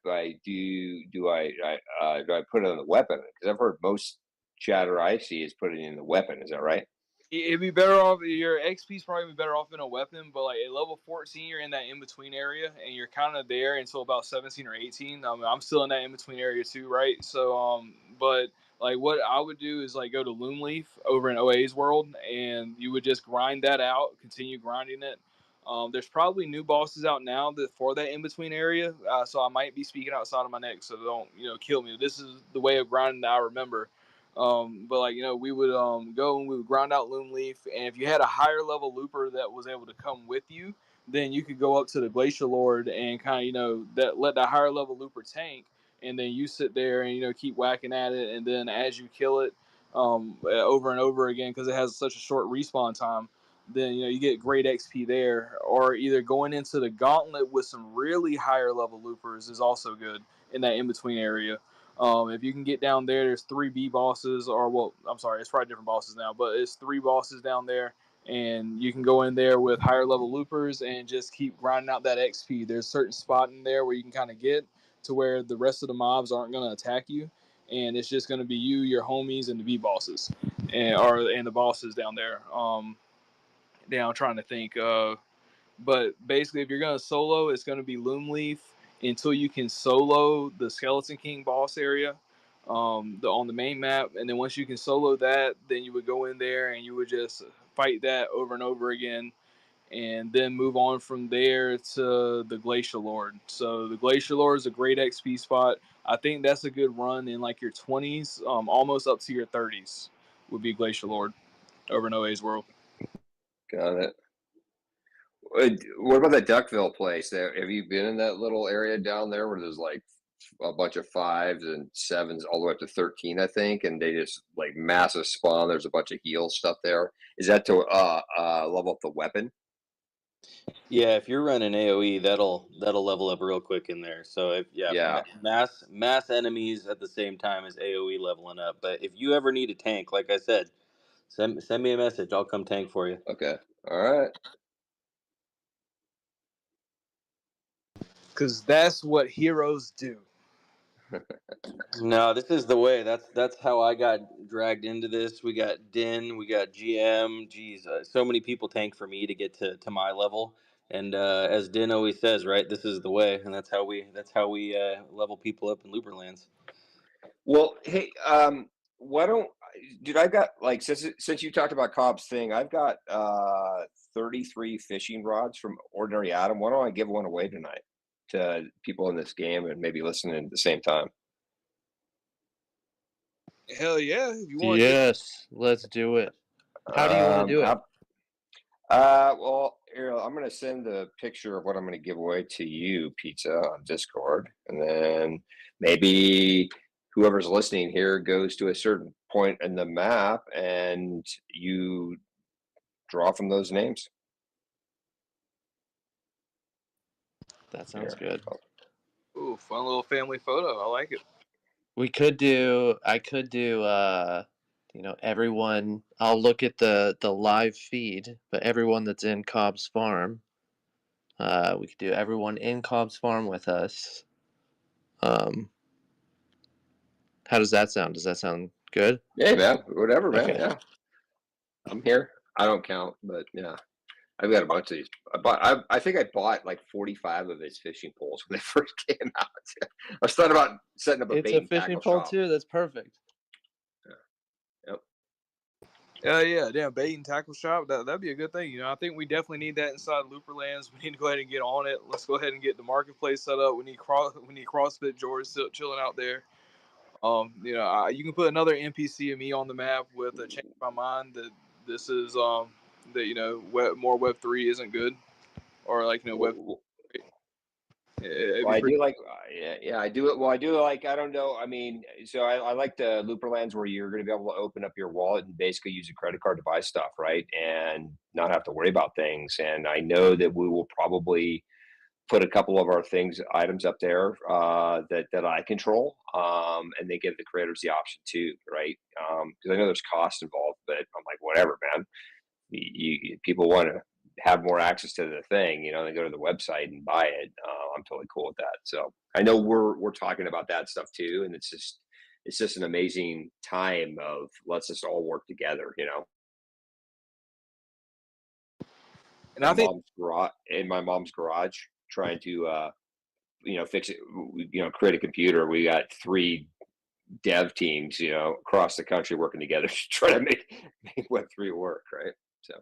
put it on the weapon? Because I've heard most chatter I see is putting it in the weapon. Is that right? It'd be better off. Your XP's probably be better off in a weapon, but like at level 14, you're in that in between area, and you're kind of there until about 17 or 18. I'm still in that in between area too, right? So but like what I would do is like go to Loomleaf over in OA's world, and you would just grind that out, continue grinding it. There's probably new bosses out now that for that in between area, so I might be speaking outside of my neck, so don't kill me. This is the way of grinding that I remember. But like we would go and we would grind out Loomleaf, and if you had a higher level looper that was able to come with you, then you could go up to the Glacier Lord and kind of that let that higher level looper tank, and then you sit there and keep whacking at it, and then as you kill it over and over again because it has such a short respawn time, then you get great XP there. Or either going into the Gauntlet with some really higher level loopers is also good in that in between area. If you can get down there, there's 3 B bosses, or well, I'm sorry, it's probably different bosses now, but it's 3 bosses down there, and you can go in there with higher level loopers and just keep grinding out that XP. There's a certain spot in there where you can kind of get to where the rest of the mobs aren't going to attack you, and it's just going to be you, your homies, and the B bosses, and the bosses down there. I'm trying to think. But basically, if you're going to solo, it's going to be Loomleaf until you can solo the Skeleton King boss area on the main map. And then once you can solo that, then you would go in there and you would just fight that over and over again. And then move on from there to the Glacier Lord. So the Glacier Lord is a great XP spot. I think that's a good run in like your 20s, almost up to your 30s would be Glacier Lord over in OA's world. Got it. What about that Duckville place? There, have you been in that little area down there where there's like a bunch of 5s and 7s all the way up to 13, I think, and they just like massive spawn. There's a bunch of heal stuff there. Is that to level up the weapon? Yeah, if you're running AOE, that'll level up real quick in there. So Yeah. mass enemies at the same time as AOE leveling up. But if you ever need a tank, like I said, send me a message. I'll come tank for you. Okay. All right. Because that's what heroes do. No, this is the way. That's how I got dragged into this. We got Din, we got GM. Geez, so many people tank for me to get to my level. And as Din always says, right, this is the way, and that's how we level people up in Looperlands. Well, hey, why don't dude, I've got like since you talked about Cobb's thing, I've got 33 fishing rods from Ordinary Adam. Why don't I give one away tonight to people in this game and maybe listening at the same time? Hell yeah! If you want to Yes, let's do it. How do you want to do it? Well, here, I'm going to send the picture of what I'm going to give away to you, Pizza, on Discord. And then maybe whoever's listening here goes to a certain point in the map and you draw from those names. That sounds Here. good. ooh, fun little family photo. I like it. I could do everyone. I'll look at the live feed, but everyone that's in Cobb's Farm, we could do everyone in Cobb's Farm with us. How does that sound? Does that sound good? Yeah, man. Whatever, man. Okay. Yeah. I'm here. I don't count, but yeah. I've got a bunch of these. I think I bought like 45 of his fishing poles when they first came out. I was thought about setting up a It's bait a and fishing tackle pole shop. too. That's perfect. Yeah, damn bait and tackle shop. That'd be a good thing. I think we definitely need that inside Looperlands. We need to go ahead and get on it. Let's go ahead and get the marketplace set up. We need CrossFit George still chilling out there. You can put another NPC of me on the map with a change my mind that this is more Web3 isn't good, or like Web. Well, I do like, yeah, I do it. Well, I do like, I don't know. I mean, so I like the Looperlands where you're going to be able to open up your wallet and basically use a credit card to buy stuff, right? And not have to worry about things. And I know that we will probably put a couple of our items up there that I control, and they give the creators the option too, right? Because I know there's cost involved, but I'm like, whatever, man. People want to have more access to the thing, they go to the website and buy it. I'm totally cool with that. So I know we're talking about that stuff too, and it's just an amazing time of let's just all work together, And I think in my mom's garage, trying to fix it, create a computer. We got 3 dev teams, across the country working together to try to make Web3 work, right? So.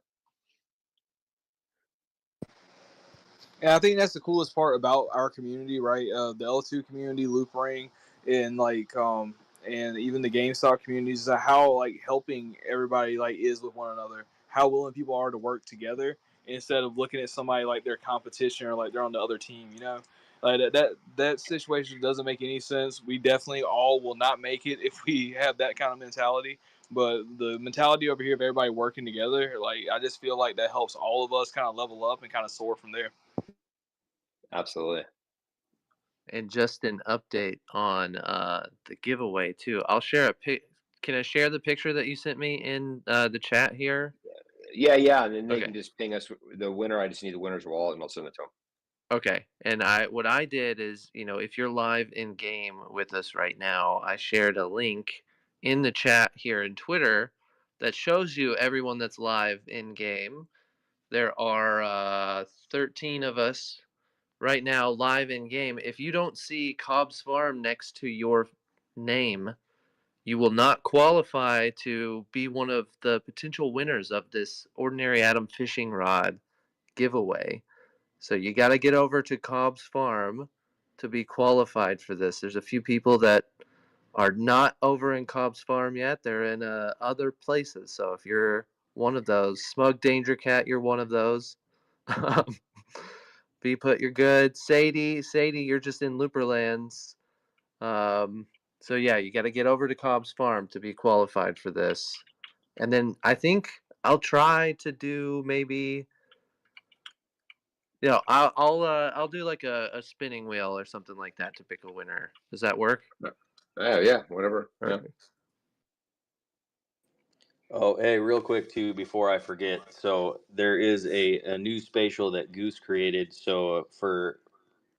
And I think that's the coolest part about our community, right? The L2 community, Loop Ring, and and even the GameStop communities, is how like helping everybody like is with one another. How willing people are to work together instead of looking at somebody like their competition or like they're on the other team. Like that situation doesn't make any sense. We definitely all will not make it if we have that kind of mentality. But the mentality over here of everybody working together, like I just feel like that helps all of us kind of level up and kind of soar from there. Absolutely. And just an update on the giveaway too. I'll share a pic. Can I share the picture that you sent me in the chat here? Yeah, and then they Okay. can just ping us the winner. I just need the winner's wallet, and I'll send it to them. Okay. And what I did is, if you're live in game with us right now, I shared a link in the chat here in Twitter that shows you everyone that's live in game. There are 13 of us right now live in game. If you don't see Cobb's Farm next to your name, you will not qualify to be one of the potential winners of this Ordinary Adam fishing rod giveaway. So you got to get over to Cobb's Farm to be qualified for this. There's a few people that are not over in Cobb's Farm yet. They're in other places. So if you're one of those, Smug Danger Cat, you're one of those. Be put, you're good. Sadie, you're just in Looperlands. So yeah, you got to get over to Cobb's Farm to be qualified for this. And then I think I'll try to do maybe, I'll do like a spinning wheel or something like that to pick a winner. Does that work? Yeah, whatever. Perfect. Yeah. Oh, hey, real quick too, before I forget. So there is a new spatial that Goose created. So for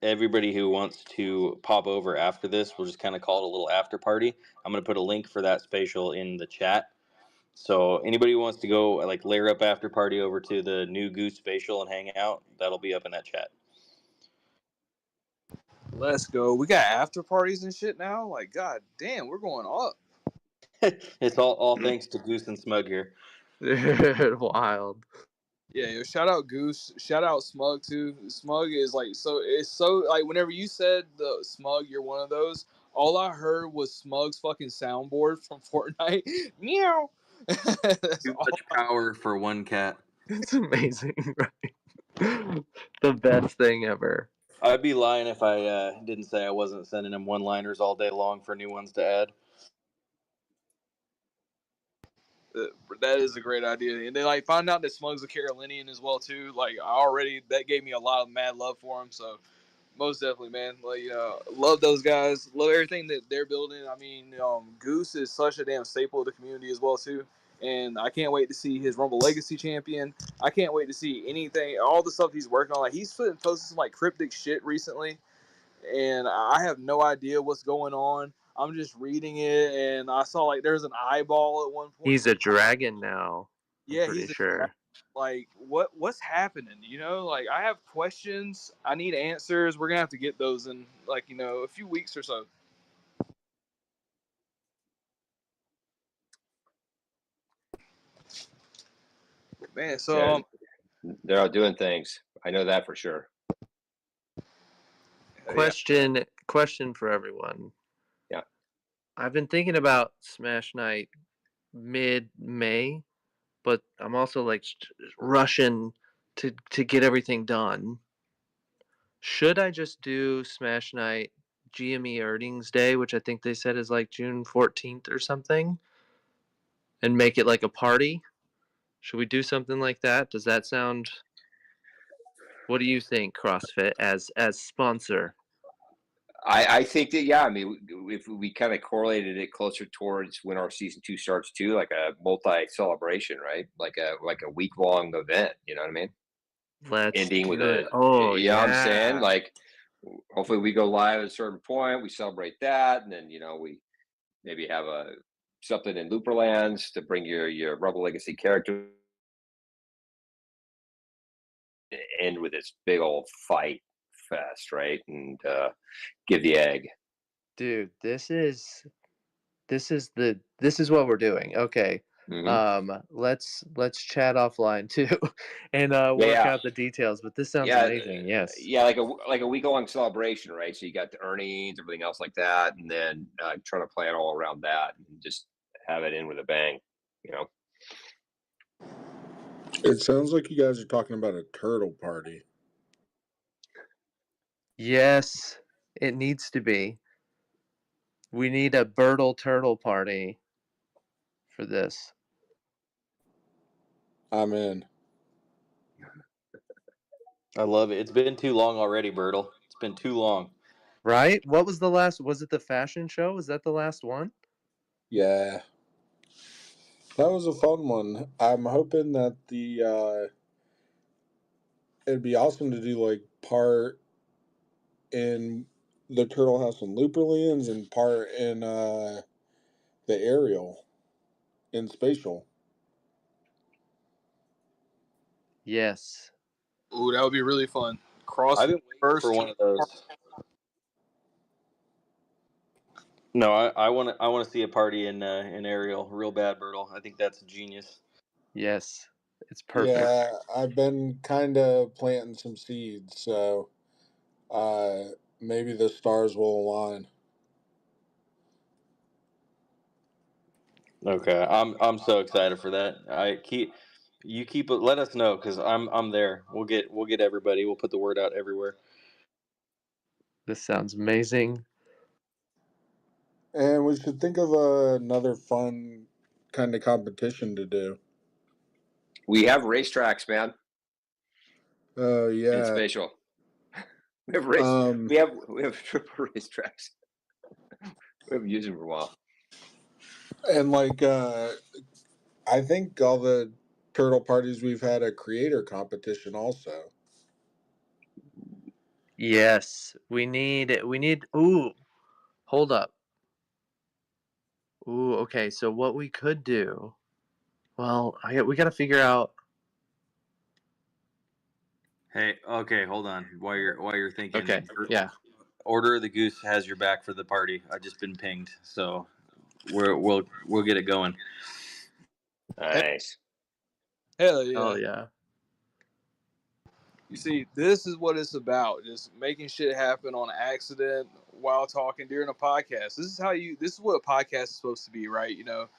everybody who wants to pop over after this, we'll just kind of call it a little after party. I'm going to put a link for that spatial in the chat. So anybody who wants to go like layer up after party over to the new Goose spatial and hang out, that'll be up in that chat. Let's go. We got after parties and shit now. Like, god damn, we're going up. It's all thanks to Goose and Smug here. Dude, wild. Yeah, yo, shout out Goose, shout out Smug too. Smug is like it's so like whenever you said the Smug, you're one of those. All I heard was Smug's fucking soundboard from Fortnite. Meow. That's Too all. much power for one cat. It's amazing, right? The best thing ever. I'd be lying if I didn't say I wasn't sending him one-liners all day long for new ones to add. That is a great idea, and then like find out that Smug's a Carolinian as well too. Like I already that gave me a lot of mad love for him. So most definitely, man. Like love those guys. Love everything that they're building. I mean, Goose is such a damn staple of the community as well too. And I can't wait to see his Rumble Legacy champion. I can't wait to see anything, all the stuff he's working on. Like he's posted some like cryptic shit recently, and I have no idea what's going on. I'm just reading it, and I saw like there's an eyeball at one point. He's a dragon now. Yeah, I'm pretty he's sure. like what's happening, like I have questions, I need answers. We're gonna have to get those in like a few weeks or so. Man, so Yeah, they're all doing things. I know that for sure. Question for everyone. Yeah. I've been thinking about Smash Night mid-May, but I'm also like rushing to get everything done. Should I just do Smash Night GME Earnings Day, which I think they said is like June 14th or something, and make it like a party? Should we do something like that? Does that sound? What do you think, CrossFit, as sponsor? I think that, yeah, I mean, if we kind of correlated it closer towards when our season 2 starts too, like a multi-celebration, right? Like a week-long event, you know what I mean? Let's Ending with do it. a, Oh, you know what I'm saying? yeah. Like, hopefully we go live at a certain point, we celebrate that, and then, we maybe have something in Looperlands to bring your Rebel Legacy character, end with this big old fight fest, right? And give the egg. Dude, this is what we're doing. Okay. Let's chat offline too and work out the details, but this sounds amazing. Yes. Yeah, like a week-long celebration, right? So you got the earnings, everything else like that, and then trying to plan all around that and just have it in with a bang, It sounds like you guys are talking about a turtle party. Yes, it needs to be. We need a Bertle Turtle party for this. I'm in. I love it. It's been too long already, Bertle. It's been too long. Right? What was the last? Was it the fashion show? Was that the last one? Yeah. That was a fun one. I'm hoping that it'd be awesome to do like part in the Turtle House in Looperlands and part in the Aerial in Spatial. Yes. Ooh, that would be really fun. I've been waiting for one of those. No, I want to see a party in Aerial real bad, Bertle. I think that's genius. Yes, it's perfect. Yeah, I've been kind of planting some seeds, so maybe the stars will align. Okay, I'm so excited for that. Let us know because I'm there. We'll get everybody. We'll put the word out everywhere. This sounds amazing. And we should think of another fun kind of competition to do. We have racetracks, man. Oh yeah, in Spatial. We have we have triple racetracks. We haven't used them for a while. And like I think all the turtle parties we've had a creator competition also. Yes, we need. Ooh, hold up. Ooh, okay. So what we could do? Well, we got to figure out. Hey, okay, hold on. While you're thinking, Okay, yeah. Order of the Goose has your back for the party. I just been pinged, so we'll get it going. Nice. Hell yeah. Oh yeah. You see, this is what it's about. Just making shit happen on accident while talking during a podcast. This is what a podcast is supposed to be, right? You know,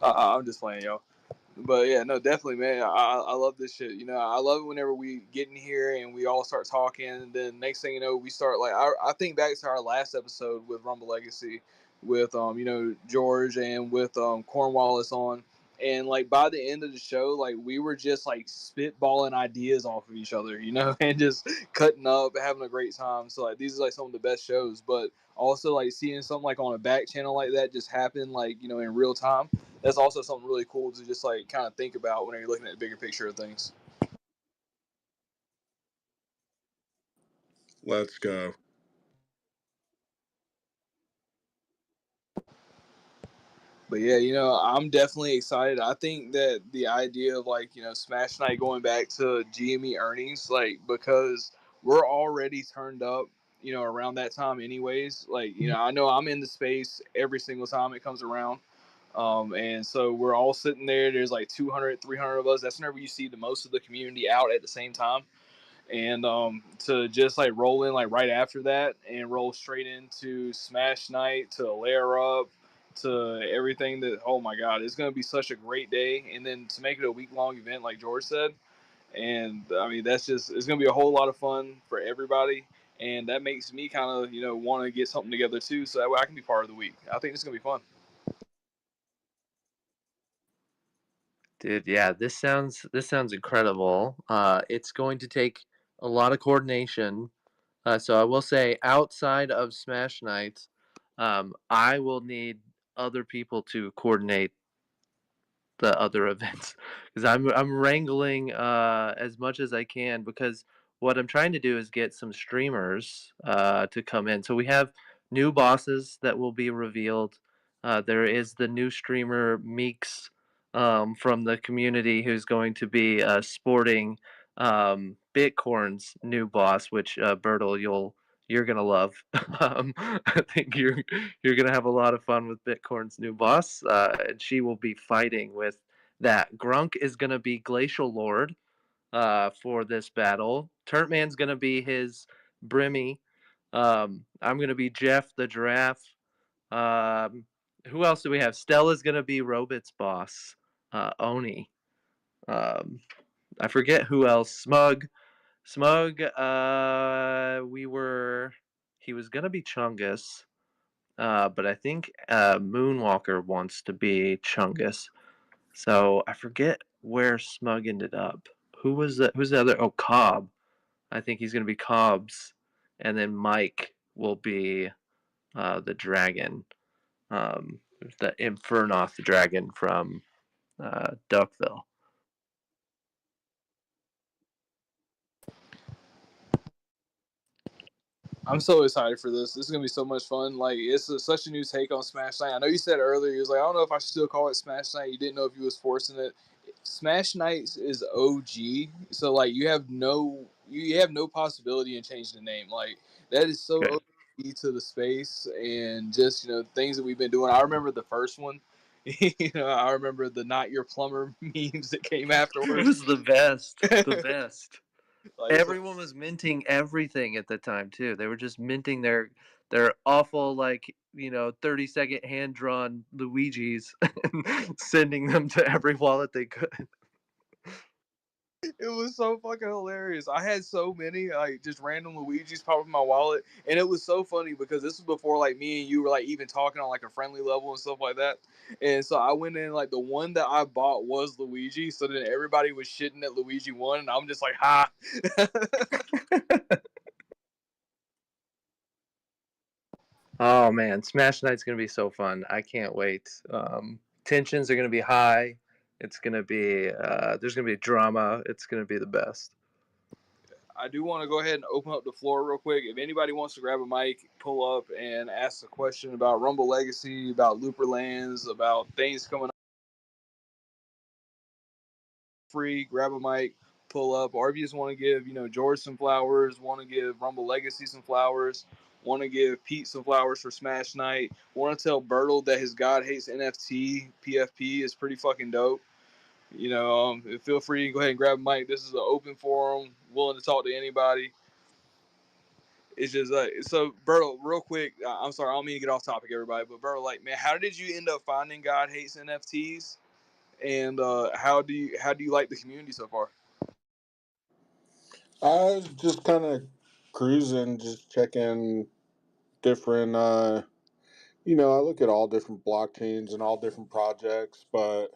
I'm just playing, yo. But yeah, no, definitely, man. I love this shit. You know, I love it whenever we get in here and we all start talking. And then next thing you know, we start like I think back to our last episode with Rumble Legacy, with George and with Cornwallis on, and like by the end of the show, like we were just like spitballing ideas off of each other, you know, and just cutting up, having a great time. So like these are like some of the best shows, but also like seeing something like on a back channel like that just happen, like in real time, that's also something really cool to just like kind of think about when you're looking at the bigger picture of things. Let's go. But yeah, I'm definitely excited. I think that the idea of like, Smash Night going back to GME earnings, like, because we're already turned up, around that time anyways. Like, I know I'm in the space every single time it comes around. And so we're all sitting there. There's like 200, 300 of us. That's whenever you see the most of the community out at the same time. And to just like roll in like right after that and roll straight into Smash Night, to layer up, to everything that, oh my god, it's going to be such a great day. And then to make it a week-long event like George said, and I mean that's just, it's going to be a whole lot of fun for everybody. And that makes me kind of want to get something together too, so that way I can be part of the week. I think it's going to be fun. Dude, yeah, this sounds incredible. It's going to take a lot of coordination. So I will say, outside of Smash Night, I will need other people to coordinate the other events because I'm wrangling as much as I can, because what I'm trying to do is get some streamers to come in. So we have new bosses that will be revealed. There is the new streamer Meeks from the community who's going to be sporting Bitcorn's new boss, which Bertle, you're gonna love. I think you're gonna have a lot of fun with Bitcorn's new boss, and she will be fighting with that. Grunk is gonna be Glacial Lord for this battle. Turtman's gonna be his Brimmy. I'm gonna be Jeff the Giraffe. Who else do we have? Stella's gonna be Robit's boss. Oni. Um, I forget who else. Smug. Smug, he was gonna be Chungus, but I think Moonwalker wants to be Chungus. So I forget where Smug ended up. Who's the other? Oh, Cobb. I think he's gonna be Cobb's, and then Mike will be the dragon, the Infernoth dragon from Duckville. I'm so excited for this. This is gonna be so much fun. Like such a new take on Smash Night. I know you said earlier, you was like, I don't know if I should still call it Smash Night. You didn't know if you was forcing it. Smash Nights is OG, so like you have no possibility in changing the name. Like that is so Good. OG to the space, and just things that we've been doing. I remember the first one. I remember the "Not Your Plumber" memes that came It afterwards. was the best. The best. Like, Everyone was minting everything at the time too. They were just minting their awful, like, 30-second hand drawn Luigi's and sending them to every wallet they could. it was so fucking hilarious. I had so many like just random Luigi's pop up in my wallet, and it was so funny because this was before like me and you were like even talking on like a friendly level and stuff like that. And so I went in, like the one that I bought was Luigi, so then everybody was shitting at Luigi one, and I'm just like, ha. Oh man, Smash Night's gonna be so fun. I can't wait. Tensions are gonna be high. It's gonna be there's gonna be drama. It's gonna be the best. I do want to go ahead and open up the floor real quick. If anybody wants to grab a mic, pull up and ask a question about Rumble Legacy, about Looper Lands, about things coming up, free, grab a mic, pull up. Or if you just want to give, George some flowers, want to give Rumble Legacy some flowers, Want to give Pete some flowers for Smash Night. Want to tell Bertle that his God Hates NFT PFP is pretty fucking dope. Feel free to go ahead and grab a mic. This is an open forum, willing to talk to anybody. It's just so Bertle, real quick. I'm sorry, I don't mean to get off topic, everybody, but Bertle, man, how did you end up finding God Hates NFTs, and how do you like the community so far? I was just kind of cruising, just checking different. I look at all different blockchains and all different projects, but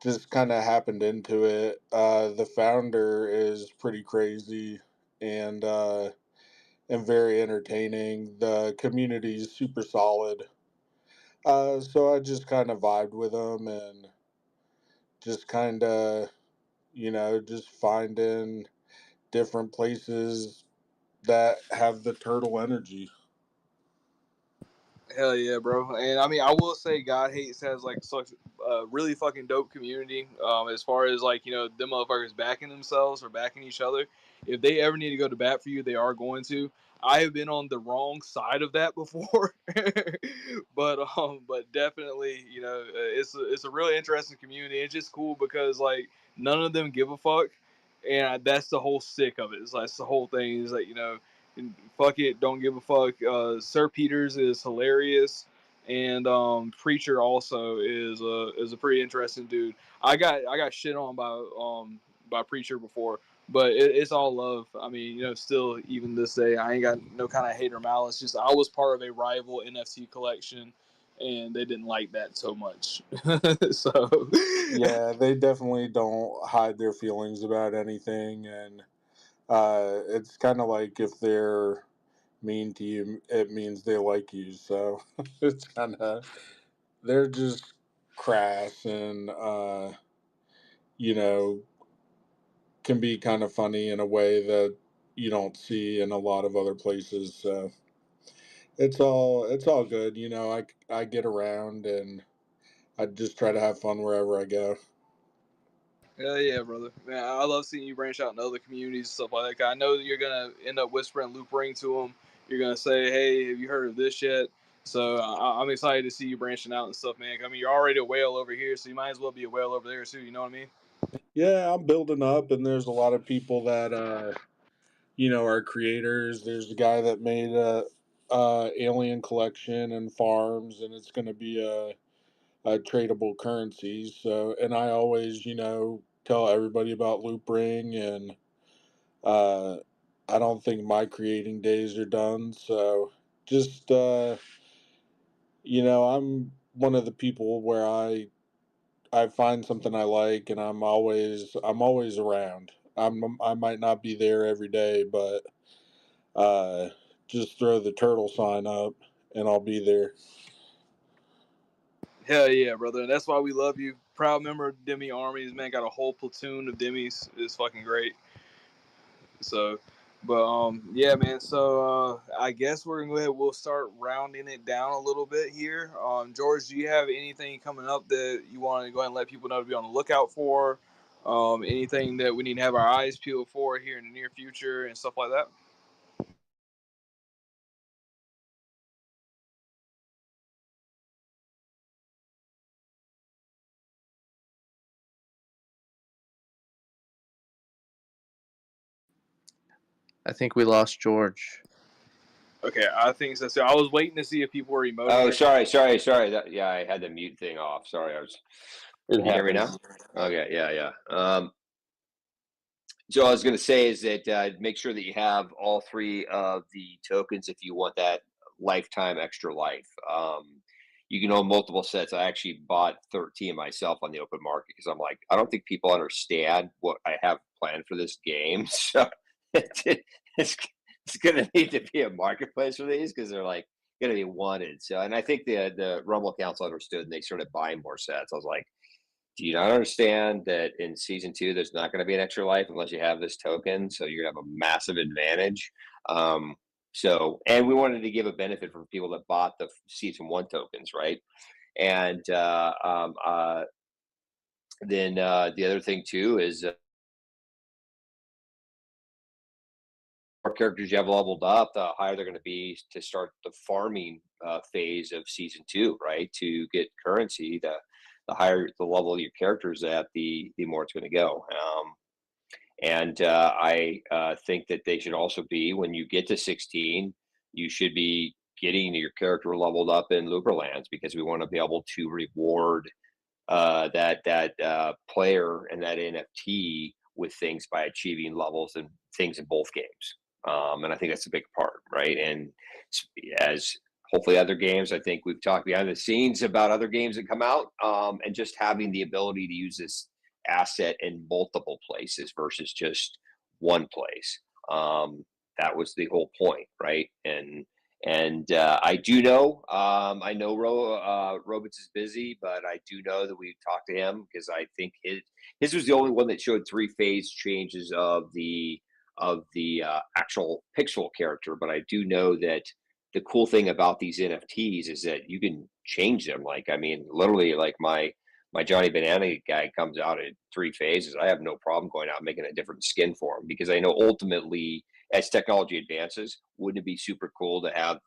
just kind of happened into it. The founder is pretty crazy and very entertaining. The community is super solid. So I just kind of vibed with him and just kind of, just finding different places that have the turtle energy. Hell yeah, bro. And I mean, I will say God Hates has like such a really fucking dope community. As far as like, them motherfuckers backing themselves or backing each other. If they ever need to go to bat for you, they are going to. I have been on the wrong side of that before, but definitely, it's a really interesting community. It's just cool because like none of them give a fuck, and that's the whole sick of it. It's like it's the whole thing is like fuck it, don't give a fuck. Sir Peters is hilarious, and Preacher also is a pretty interesting dude. I got shit on by Preacher before, but it's all love. I mean, still even this day, I ain't got no kind of hate or malice. Just I was part of a rival NFT collection, and they didn't like that so much. So Yeah, they definitely don't hide their feelings about anything, and it's kind of like if they're mean to you, it means they like you. So it's kind of they're just crass and you know can be kind of funny in a way that you don't see in a lot of other places. So it's all good. I get around and I just try to have fun wherever I go. hell yeah, brother. Man, I love seeing you branch out in other communities and stuff like that. I know that you're gonna end up whispering Loop Ring to them. You're gonna say, "Hey, have you heard of this yet?" So I'm excited to see you branching out and stuff, man. I mean, you're already a whale over here, so you might as well be a whale over there too. You know what I mean? Yeah, I'm building up, and there's a lot of people that are creators. There's a guy that made a alien collection and farms, and it's going to be a tradable currency. So, and I always, tell everybody about Loop Ring, and uh, I don't think my creating days are done. So, just I'm one of the people where I find something I like, and I'm always around. I might not be there every day, but uh, just throw the turtle sign up, and I'll be there. Hell yeah, brother. And that's why we love you. Proud member of Demi Armies, man. Got a whole platoon of Demis. It's fucking great. So, but yeah, man. So I guess we're gonna go ahead. We'll start rounding it down a little bit here. George, do you have anything coming up that you want to go ahead and let people know to be on the lookout for? Anything that we need to have our eyes peeled for here in the near future and stuff like that? I think we lost George. Okay, I think so. So I was waiting to see if people were emoting. Oh, sorry. Yeah, I had the mute thing off. Sorry, It Can you hear me now? happens. Okay, yeah. So I was going to say is that make sure that you have all three of the tokens if you want that lifetime extra life. You can own multiple sets. I actually bought 13 myself on the open market because I'm like, I don't think people understand what I have planned for this game. So it's going to need to be a marketplace for these because they're like going to be wanted. So, and I think the Rumble Council understood and they started buying more sets. I was like, do you not understand that in season 2 there's not going to be an extra life unless you have this token, so you're going to have a massive advantage. And we wanted to give a benefit for people that bought the season 1 tokens, right? And then the other thing too is characters you have leveled up, the higher they're going to be to start the farming phase of season 2, right? To get currency, the higher the level of your characters at, the more it's going to go. And I think that they should also be, when you get to 16, you should be getting your character leveled up in Looperlands, because we want to be able to reward that player and that NFT with things by achieving levels and things in both games. And I think that's a big part, right? And as hopefully other games, I think we've talked behind the scenes about other games that come out, and just having the ability to use this asset in multiple places versus just one place. That was the whole point, right? And I do know, I know Robots is busy, but I do know that we've talked to him, because I think his was the only one that showed 3 phase changes of the actual pixel character. But I do know that the cool thing about these NFTs is that you can change them. Like, I mean, literally, like my Johnny Banana guy comes out at 3 phases. I have no problem going out and making a different skin for him, because I know ultimately, as technology advances, wouldn't it be super cool to have,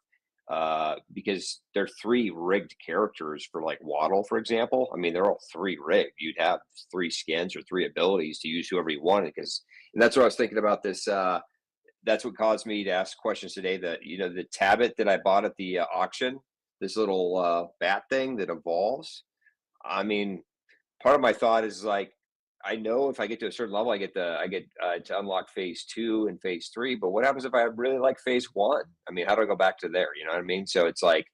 because they're 3 rigged characters for like Waddle, for example. I mean, they're all 3 rigged. You'd have 3 skins or 3 abilities to use whoever you wanted. And that's what I was thinking about this. That's what caused me to ask questions today. The Tablet that I bought at the auction, this little bat thing that evolves. I mean, part of my thought is like, I know if I get to a certain level, I get to unlock phase 2 and phase 3. But what happens if I really like phase 1? I mean, how do I go back to there? You know what I mean? So it's like,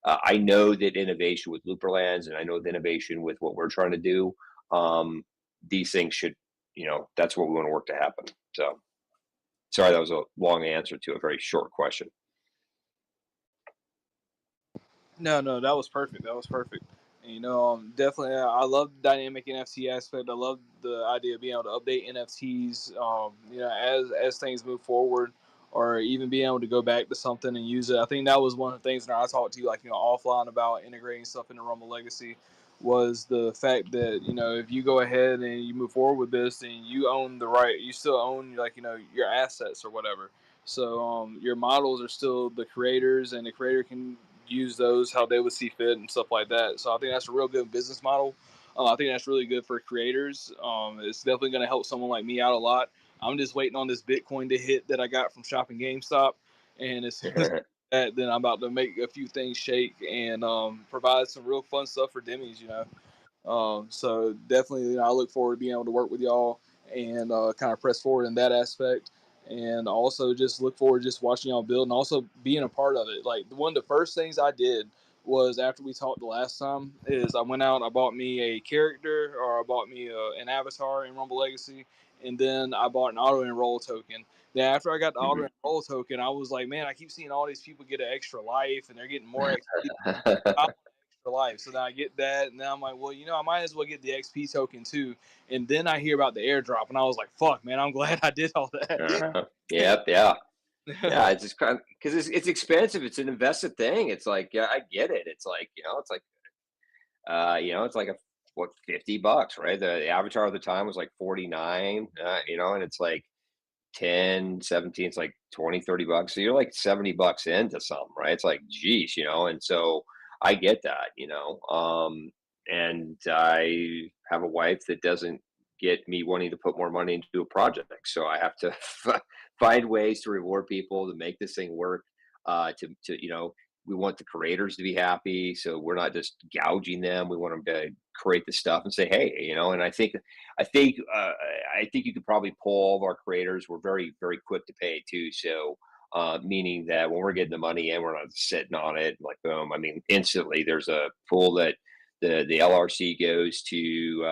I know that innovation with Looperlands, and I know the innovation with what we're trying to do, these things should, that's what we want to work to happen. So sorry, that was a long answer to a very short question. No, that was perfect. That was perfect. And, definitely, I love the dynamic NFT aspect. I love the idea of being able to update NFTs, as things move forward, or even being able to go back to something and use it. I think that was one of the things that I talked to you, offline about integrating stuff into Rumble Legacy, was the fact that, if you go ahead and you move forward with this, and you own the right, you still own, your assets or whatever. So your models are still the creators, and the creator can use those how they would see fit and stuff like that. So I think that's a real good business model. I think that's really good for creators. It's definitely going to help someone like me out a lot. I'm just waiting on this Bitcoin to hit that I got from shopping GameStop, and as soon as that, then I'm about to make a few things shake and provide some real fun stuff for Demis. So definitely, I look forward to being able to work with y'all and kind of press forward in that aspect. And also just look forward to just watching y'all build and also being a part of it. Like, one of the first things I did was, after we talked the last time, is I went out and I bought me a character, or I bought me an avatar in Rumble Legacy, and then I bought an auto enroll token. Then after I got the auto enroll token, I was like, man, I keep seeing all these people get an extra life, and they're getting more XP. For life. So then I get that, and then I'm like, well, I might as well get the XP token too. And then I hear about the airdrop, and I was like, fuck, man, I'm glad I did all that. Yeah. It's just kind of, because it's expensive. It's an invested thing. It's like, yeah, I get it. It's like, it's like $50, right? The avatar of the time was like 49, and it's like 10, 17, it's like 20, $30. So you're like $70 into something, right? It's like, geez, and so I get that, and I have a wife that doesn't get me wanting to put more money into a project. So I have to find ways to reward people to make this thing work. We want the creators to be happy. So we're not just gouging them. We want them to create the stuff and say, hey, and I think you could probably pull all of our creators. We're very, very quick to pay too. So, meaning that when we're getting the money in, we're not sitting on it like boom. I mean, instantly there's a pool that the LRC goes to,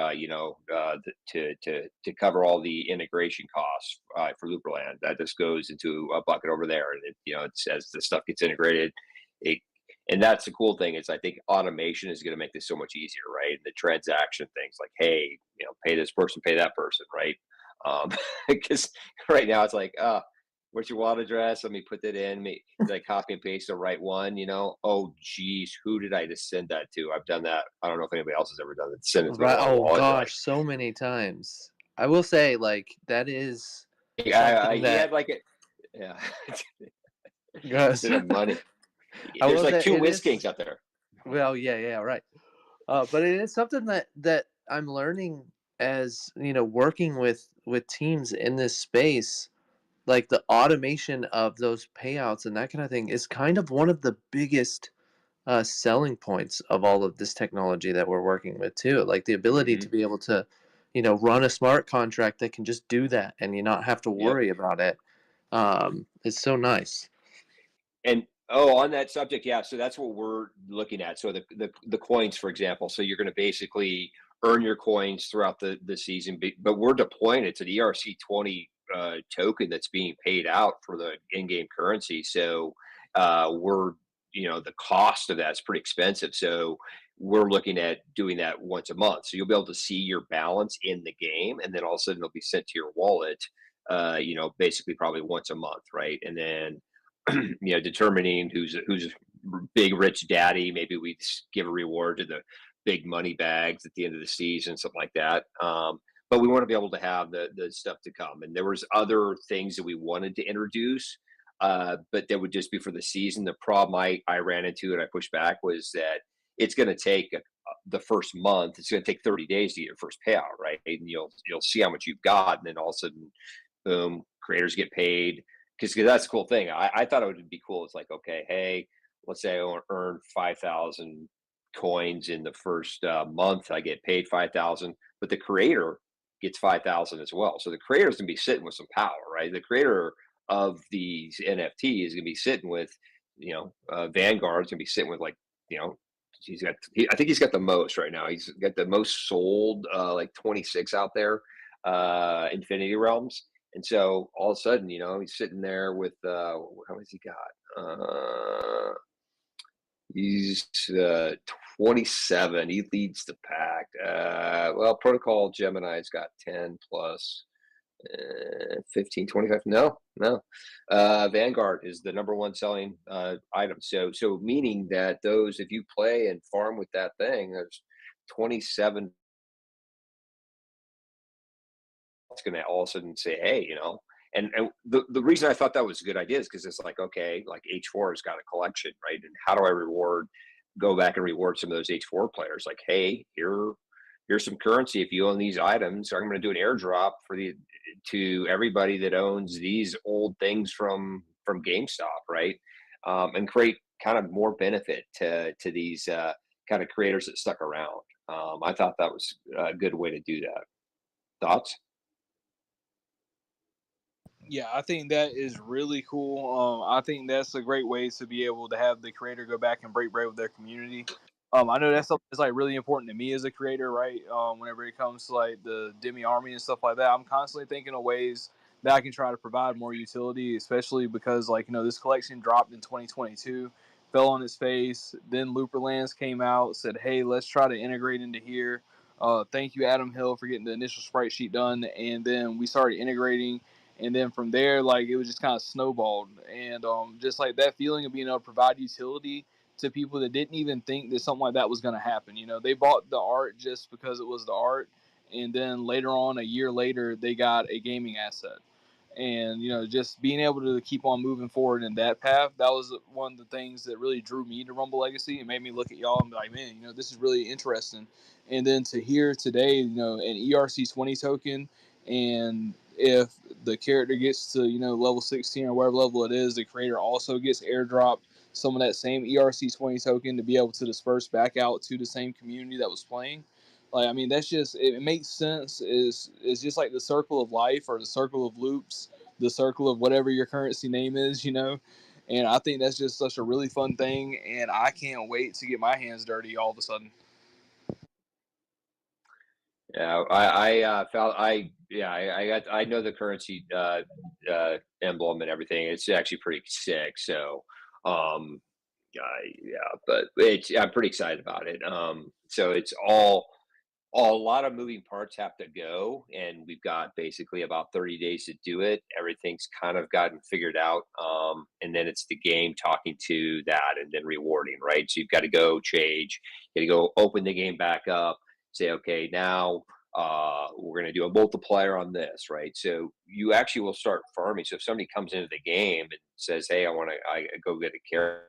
to cover all the integration costs for Looperland. That just goes into a bucket over there, and it's as the stuff gets integrated. And that's the cool thing, is I think automation is going to make this so much easier, right? The transaction things like, hey, pay this person, pay that person, right? Because right now it's like, what's your wallet address? Let me put that in. Did I copy and paste the right one? Oh, geez, who did I just send that to? I've done that. I don't know if anybody else has ever done it. Send it to right. Oh, gosh, so many times. I will say, like, that is. He had like Yeah. Yes. Instead of money. I There's will like say 2 it Whiz is. Kings out there. Well, yeah, right. But it is something that I'm learning as working with teams in this space. Like the automation of those payouts and that kind of thing is kind of one of the biggest selling points of all of this technology that we're working with too. Like the ability Hmm. to be able to, run a smart contract that can just do that and you not have to Yep. worry about it. It's so nice. And on that subject, yeah. So that's what we're looking at. So the coins, for example. So you're going to basically earn your coins throughout the season, but we're deploying it to the ERC20 token that's being paid out for the in-game currency. So we're the cost of that's pretty expensive. So we're looking at doing that once a month. So you'll be able to see your balance in the game, and then all of a sudden it'll be sent to your wallet. Basically probably once a month, right? And then determining who's big rich daddy. Maybe we give a reward to the big money bags at the end of the season, something like that. But we want to be able to have the stuff to come. And there was other things that we wanted to introduce, but that would just be for the season. The problem I ran into and I pushed back was that it's going to take the first month. It's going to take 30 days to get your first payout, right? And you'll see how much you've got, and then all of a sudden, boom, creators get paid because that's the cool thing. I thought it would be cool. It's like, okay, hey, let's say I earn 5,000 coins in the first month. I get paid 5,000, but the creator gets 5,000 as well. So the creator's gonna be sitting with some power, right? The creator of these NFT is gonna be sitting with, Vanguard's gonna be sitting with you know, I think he's got the most right now. He's got the most sold, like 26 out there, Infinity Realms. And so all of a sudden, he's sitting there with how much he got? He's 27. He leads the pack. Well, Protocol Gemini's got 10 plus 15, 25. No. Vanguard is the number one selling item. So meaning that if you play and farm with that thing, there's 27. It's going to all of a sudden say, hey, and the reason I thought that was a good idea is because it's like, okay, like H4 has got a collection, right? And how do I go back and reward some of those H4 players? Like, hey, here's some currency. If you own these items, I'm going to do an airdrop to everybody that owns these old things from GameStop, right? And create kind of more benefit to these kind of creators that stuck around. I thought that was a good way to do that. Thoughts? Yeah, I think that is really cool. I think that's a great way to be able to have the creator go back and break bread with their community. I know that's something that's like really important to me as a creator, right? Whenever it comes to like the Demi army and stuff like that, I'm constantly thinking of ways that I can try to provide more utility, especially because this collection dropped in 2022, fell on its face. Then Looperlands came out, said, "Hey, let's try to integrate into here." Thank you, Adam Hill, for getting the initial sprite sheet done, and then we started integrating, and then from there, like, it was just kind of snowballed, and just like that feeling of being able to provide utility to people that didn't even think that something like that was going to happen. They bought the art just because it was the art, and then later on, a year later, they got a gaming asset. And just being able to keep on moving forward in that path, that was one of the things that really drew me to Rumble Legacy and made me look at y'all and be like, man, this is really interesting. And then to hear today, an ERC20 token, and if the character gets to level 16 or whatever level it is, the creator also gets airdropped some of that same ERC20 token to be able to disperse back out to the same community that was playing. Like, I mean, that's just, it makes sense. It's just like the circle of life, or the circle of loops, the circle of whatever your currency name is, And I think that's just such a really fun thing, and I can't wait to get my hands dirty all of a sudden. Yeah, I felt I know the currency emblem and everything. It's actually pretty sick. So, yeah, but I'm pretty excited about it. So it's a lot of moving parts have to go, and we've got basically about 30 days to do it. Everything's kind of gotten figured out, and then it's the game talking to that, and then rewarding, right? So you've got to go change, you got to go open the game back up, say, okay, now We're going to do a multiplier on this, right? So you actually will start farming. So if somebody comes into the game and says, "Hey, I go get a character,"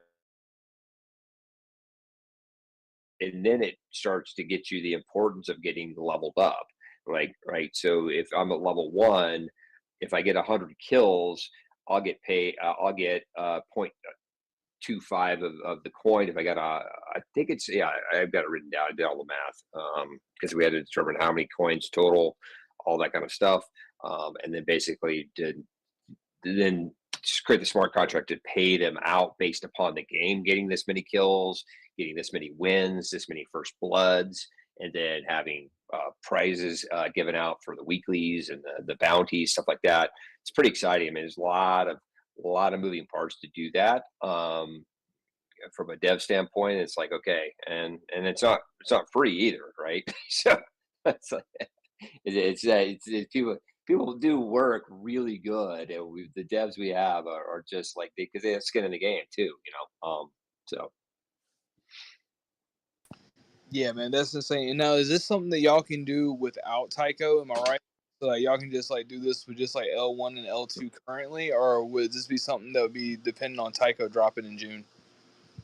and then it starts to get you the importance of getting leveled up, like, right? So if I'm at level 1, if I get 100 kills, I'll get paid. I'll get 0.25 of the coin. If I got I think it's, yeah, I've got it written down. I did all the math because we had to determine how many coins total, all that kind of stuff, and then basically then just create the smart contract to pay them out based upon the game getting this many kills, getting this many wins, this many first bloods, and then having prizes given out for the weeklies and the bounties, stuff like that. It's pretty exciting. I mean, there's a lot of moving parts to do that. From a dev standpoint, it's like, okay, and it's not free either, right? So it's like, it's people do work really good, and the devs we have are just like, because they have skin in the game too, you know. So Yeah, man, that's insane. And now, is this something that y'all can do without Tycho? Am I right? So like, y'all can just like do this with just like L1 and L2 currently, or would this be something that would be dependent on Tycho dropping in June?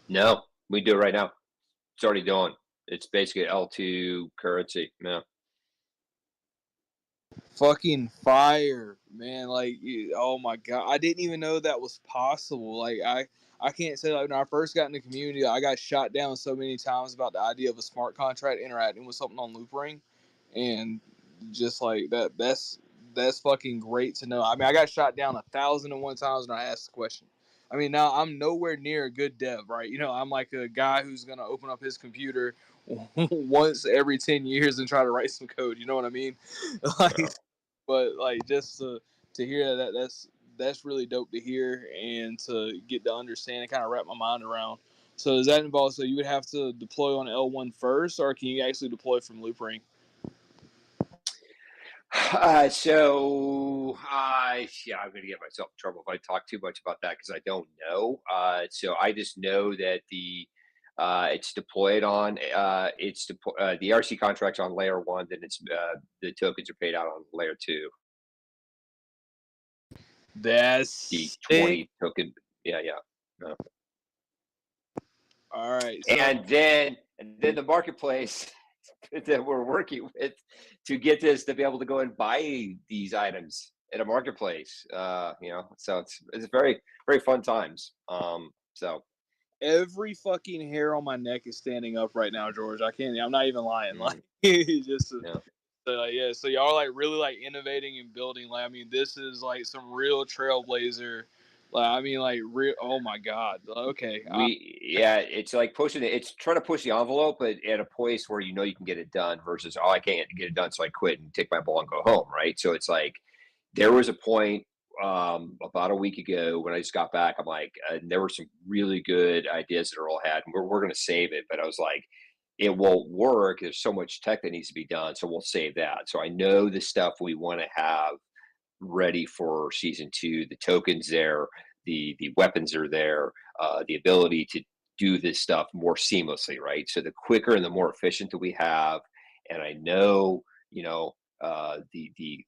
no, we do it right now. It's already done. It's basically L2 currency. No. Fucking fire, man. Like, oh my god, I didn't even know that was possible. Like, I can't say, like, when I first got in the community, I got shot down so many times about the idea of a smart contract interacting with something on Loop Ring, and just like that's fucking great to know. I mean, I got shot down 1,001 times when I asked the question. I mean, now I'm nowhere near a good dev, right? You know, I'm like a guy who's gonna open up his computer once every 10 years and try to write some code. You know what I mean? Like, but like, just to hear that's really dope to hear, and to get to understand and kind of wrap my mind around. So does that involve, so you would have to deploy on L1 first, or can you actually deploy from Loop Ring? Yeah, I'm gonna get myself in trouble if I talk too much about that because I don't know. So I just know that it's deployed on the RC contract's on layer 1, then it's the tokens are paid out on layer 2. That's The sick. 20 token, yeah. All right. So, And then the marketplace that we're working with to get this to be able to go and buy these items at a marketplace. You know, so it's very, very fun times. So every fucking hair on my neck is standing up right now, George. I'm not even lying. Like, just yeah. so like, yeah. So y'all are like really like innovating and building. Like, I mean, this is like some real trailblazer. Like, I mean, like real. Oh my god. Okay. It's like pushing it. It's trying to push the envelope, but at a place where you know you can get it done versus, oh, I can't get it done, so I quit and take my ball and go home, right? So it's like there was a point about a week ago when I just got back. I'm like, there were some really good ideas that Earl had, and we're going to save it. But I was like, it won't work. There's so much tech that needs to be done, so we'll save that. So I know the stuff we want to have ready for season 2. The tokens there, the weapons are there, the ability to do this stuff more seamlessly, right? So the quicker and the more efficient that we have, and I know, you know, the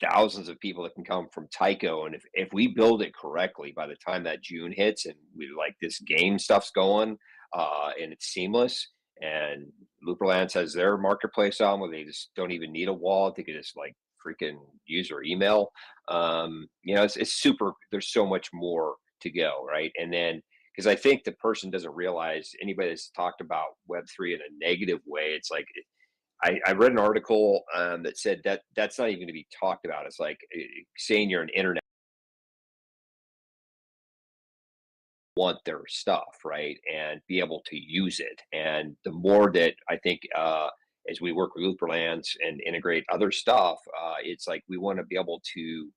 thousands of people that can come from Tycho, and if we build it correctly, by the time that June hits and we like this game stuff's going, and it's seamless, and Looperlands has their marketplace on where they just don't even need a wallet, they can just like freaking use their email. You know, it's super. There's so much more to go, right? And then because I think the person doesn't realize, anybody that's talked about Web3 in a negative way, it's like I read an article that said that's not even going to be talked about. It's like saying you're an internet want their stuff, right, and be able to use it. And the more that I think as we work with Looperlands and integrate other stuff, it's like we want to be able to.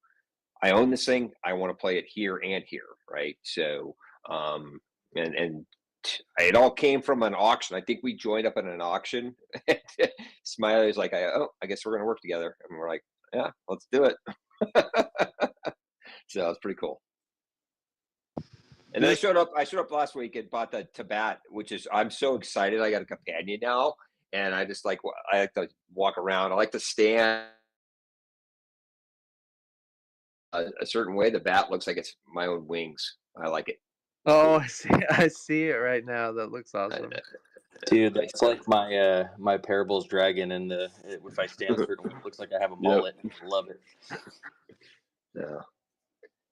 I own this thing. I want to play it here and here, right? So and it all came from an auction. I think we joined up in an auction. Smiley was like, I guess we're going to work together. And we're like, yeah, let's do it. So it's pretty cool. And then I showed up last week and bought the Tabat, which is, I'm so excited. I got a companion now. and I just I like to walk around. I like to stand a certain way. The bat looks like it's my own wings. I like it. Oh, Cool. I see it right now. That looks I, awesome. Dude, nice. that's like my Parables dragon, and if I stand a certain way, it looks like I have a mullet. Love it. Yeah.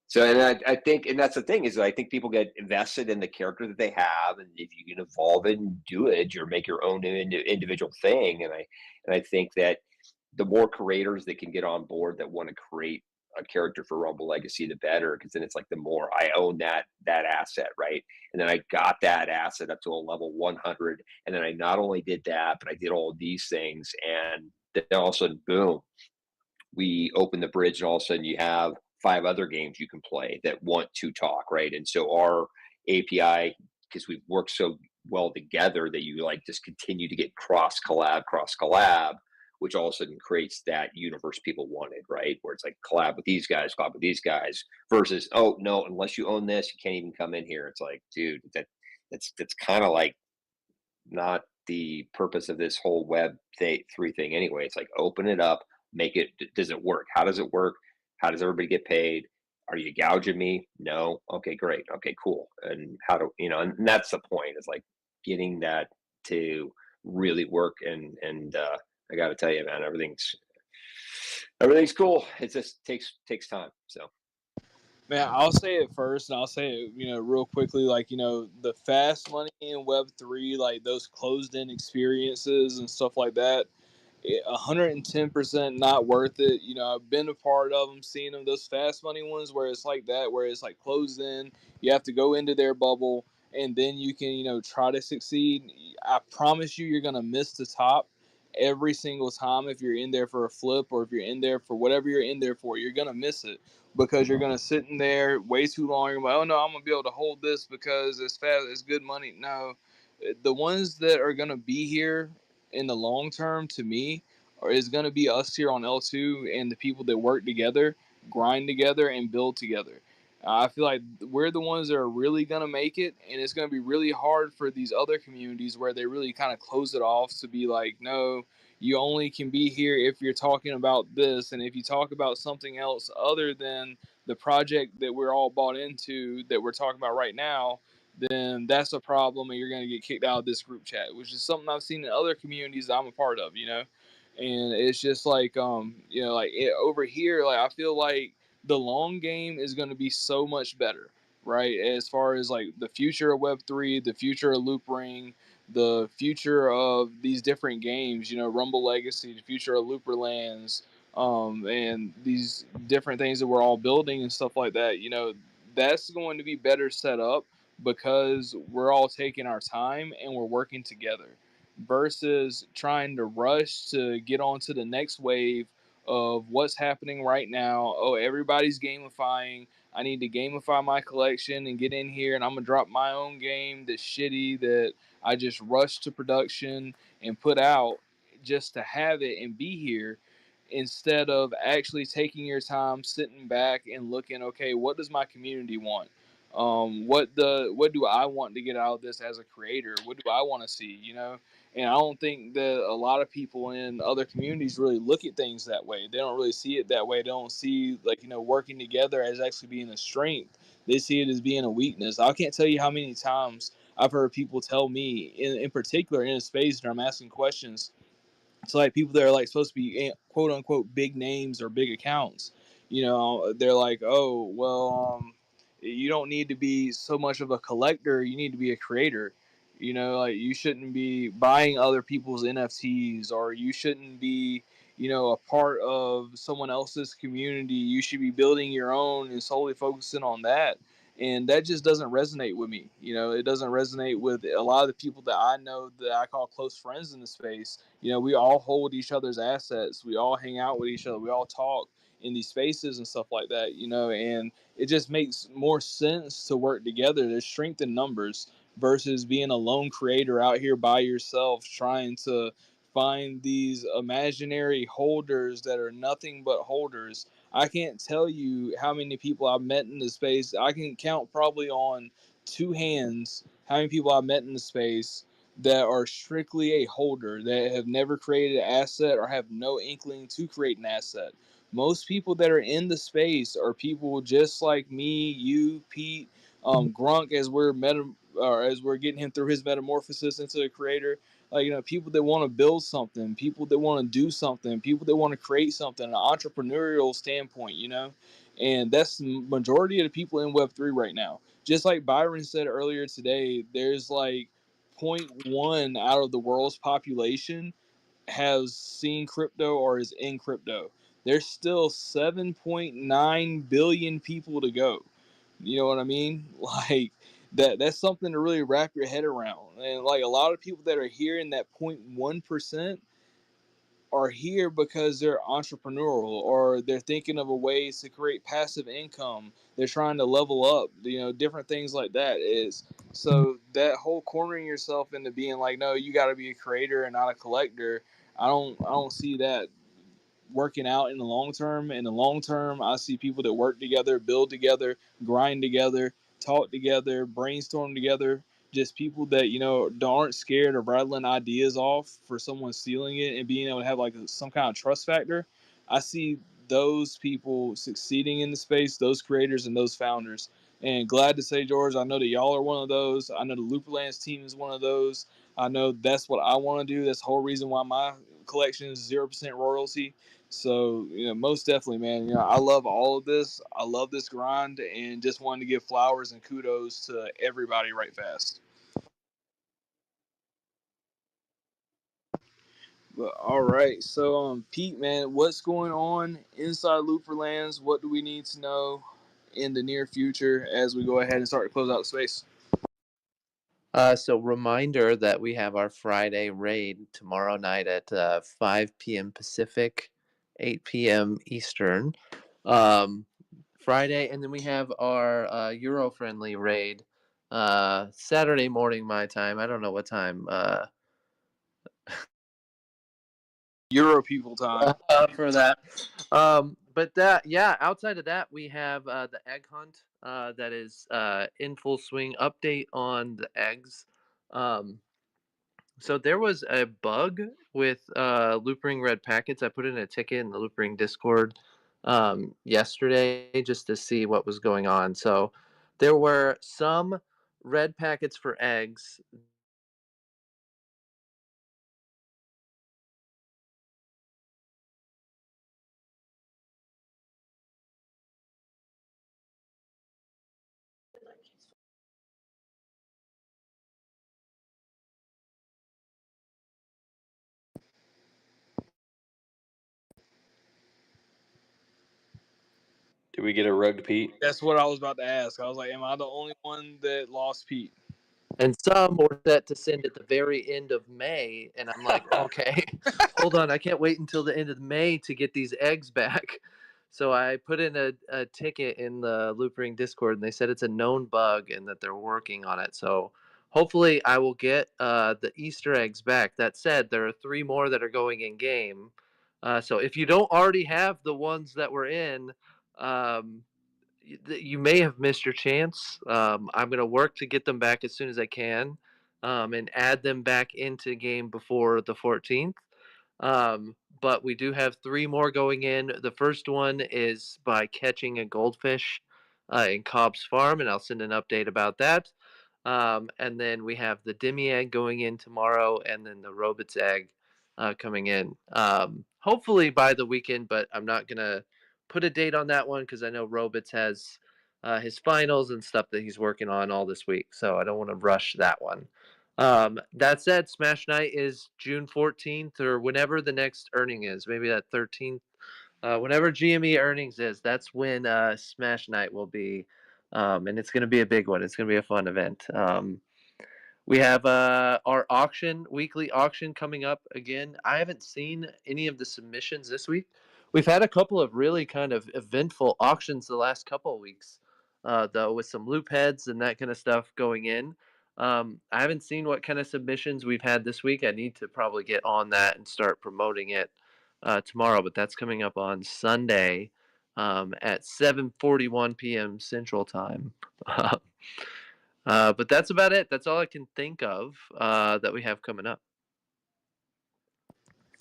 So, and I think, and that's the thing is, I think people get invested in the character that they have, and if you can evolve it and do it, or make your own individual thing. And I think that the more creators that can get on board that want to create a character for Rumble Legacy, the better, because then it's like the more I own that asset, right? And then I got that asset up to a level 100, and then I not only did that, but I did all of these things, and then all of a sudden, boom, we open the bridge, and all of a sudden you have 5 other games you can play that want to talk, right? And so our API, because we've worked so well together, that you like just continue to get cross collab, which all of a sudden creates that universe people wanted, right? Where it's like collab with these guys, versus, oh no, unless you own this, you can't even come in here. It's like, dude, that's kind of like not the purpose of this whole Web3 thing anyway. It's like, open it up, make it. Does it work? How does it work? How does everybody get paid? Are you gouging me? No. Okay, great. Okay, cool. And how do and that's the point, is like getting that to really work. And I got to tell you, man, everything's cool. It just takes time. So. Man, I'll say it first, and I'll say it, real quickly. Like, the fast money in Web3, like those closed-in experiences and stuff like that, 110% not worth it. I've been a part of them, seen them, those fast money ones where it's like that, where it's like closed in. You have to go into their bubble, and then you can, try to succeed. I promise you, you're gonna miss the top every single time if you're in there for a flip, or if you're in there for whatever you're in there for. You're gonna miss it because you're gonna sit in there way too long. You're like, oh no, I'm gonna be able to hold this because it's fast, it's good money. No, the ones that are gonna be here in the long term, to me, or is going to be us here on L2, and the people that work together, grind together, and build together. I feel like we're the ones that are really going to make it, and it's going to be really hard for these other communities where they really kind of close it off to be like, no, you only can be here if you're talking about this, and if you talk about something else other than the project that we're all bought into that we're talking about right now, then that's a problem, and you're going to get kicked out of this group chat, which is something I've seen in other communities that I'm a part of, and it's just like, over here, like, I feel like the long game is going to be so much better, right? As far as like the future of Web3, the future of Loop Ring, the future of these different games, Rumble Legacy, the future of Looperlands, and these different things that we're all building and stuff like that, that's going to be better set up because we're all taking our time and we're working together versus trying to rush to get onto the next wave of what's happening right now. Oh, everybody's gamifying. I need to gamify my collection and get in here, and I'm gonna drop my own game that's shitty that I just rushed to production and put out just to have it and be here, instead of actually taking your time, sitting back and looking, okay, what does my community want? What do I want to get out of this as a creator? What do I want to see? And I don't think that a lot of people in other communities really look at things that way. They don't really see it that way. They don't see, like, working together as actually being a strength. They see it as being a weakness. I can't tell you how many times I've heard people tell me, in particular in a space where I'm asking questions, it's like people that are like supposed to be quote unquote big names or big accounts. They're like, oh well, you don't need to be so much of a collector. You need to be a creator. Like, you shouldn't be buying other people's NFTs, or you shouldn't be, a part of someone else's community. You should be building your own and solely focusing on that. And that just doesn't resonate with me. It doesn't resonate with a lot of the people that I know that I call close friends in the space. We all hold each other's assets. We all hang out with each other. We all talk in these spaces and stuff like that, and it just makes more sense to work together. There's strength in numbers versus being a lone creator out here by yourself trying to find these imaginary holders that are nothing but holders. I can't tell you how many people I've met in the space. I can count probably on two hands how many people I've met in the space that are strictly a holder, that have never created an asset or have no inkling to create an asset. Most people that are in the space are people just like me, you, Pete, Grunk, as we're as we're getting him through his metamorphosis into a creator. Like, people that want to build something, people that want to do something, people that want to create something, an entrepreneurial standpoint, and that's the majority of the people in Web3 right now. Just like Byron said earlier today, there's like zero point 0.1 out of the world's population has seen crypto or is in crypto. There's still 7.9 billion people to go. You know what I mean? Like that's something to really wrap your head around. And like a lot of people that are here in that 0.1% are here because they're entrepreneurial or they're thinking of a ways to create passive income. They're trying to level up, different things like that. Is so that whole cornering yourself into being like, no, you got to be a creator and not a collector. I don't see that working out in the long term. In the long term, I see people that work together, build together, grind together, talk together, brainstorm together. Just people that aren't scared of rattling ideas off for someone stealing it and being able to have like some kind of trust factor. I see those people succeeding in the space, those creators and those founders. And glad to say, George, I know that y'all are one of those. I know the Looperlands team is one of those. I know that's what I want to do. That's the whole reason why my collection is 0% royalty. So, most definitely, man. I love all of this. I love this grind, and just wanted to give flowers and kudos to everybody right fast. But all right, so Pete, man, what's going on inside Looperlands? What do we need to know in the near future as we go ahead and start to close out the space? So reminder that we have our Friday raid tomorrow night at 5 p.m. Pacific, 8 p.m. Eastern. Friday, and then we have our Euro friendly raid Saturday morning my time. I don't know what time Euro people time. for that. But that, yeah, outside of that, we have the egg hunt that is in full swing. Update on the eggs. So there was a bug with Loopring red packets. I put in a ticket in the Loopring Discord yesterday just to see what was going on. So there were some red packets for eggs. Did we get a rugged Pete? That's what I was about to ask. I was like, am I the only one that lost Pete? And some were set to send at the very end of May. And I'm like, okay, hold on. I can't wait until the end of May to get these eggs back. So I put in a ticket in the Loopring Discord, and they said it's a known bug and that they're working on it. So hopefully I will get the Easter eggs back. That said, there are 3 more that are going in game. So if you don't already have the ones that were in, you may have missed your chance. I'm going to work to get them back as soon as I can and add them back into game before the 14th. But we do have 3 more going in. The first one is by catching a goldfish in Cobb's Farm, and I'll send an update about that. And then we have the Demi egg going in tomorrow, and then the Robit's egg coming in. Hopefully by the weekend, but I'm not going to put a date on that one because I know Robitz has his finals and stuff that he's working on all this week. So I don't want to rush that one. That said, Smash Night is June 14th or whenever the next earning is, maybe that 13th. Whenever GME earnings is, that's when Smash Night will be. And it's going to be a big one. It's going to be a fun event. We have our weekly auction coming up again. I haven't seen any of the submissions this week. We've had a couple of really kind of eventful auctions the last couple of weeks, though, with some loop heads and that kind of stuff going in. I haven't seen what kind of submissions we've had this week. I need to probably get on that and start promoting it tomorrow, but that's coming up on Sunday at 7:41 p.m. Central Time. But that's about it. That's all I can think of that we have coming up.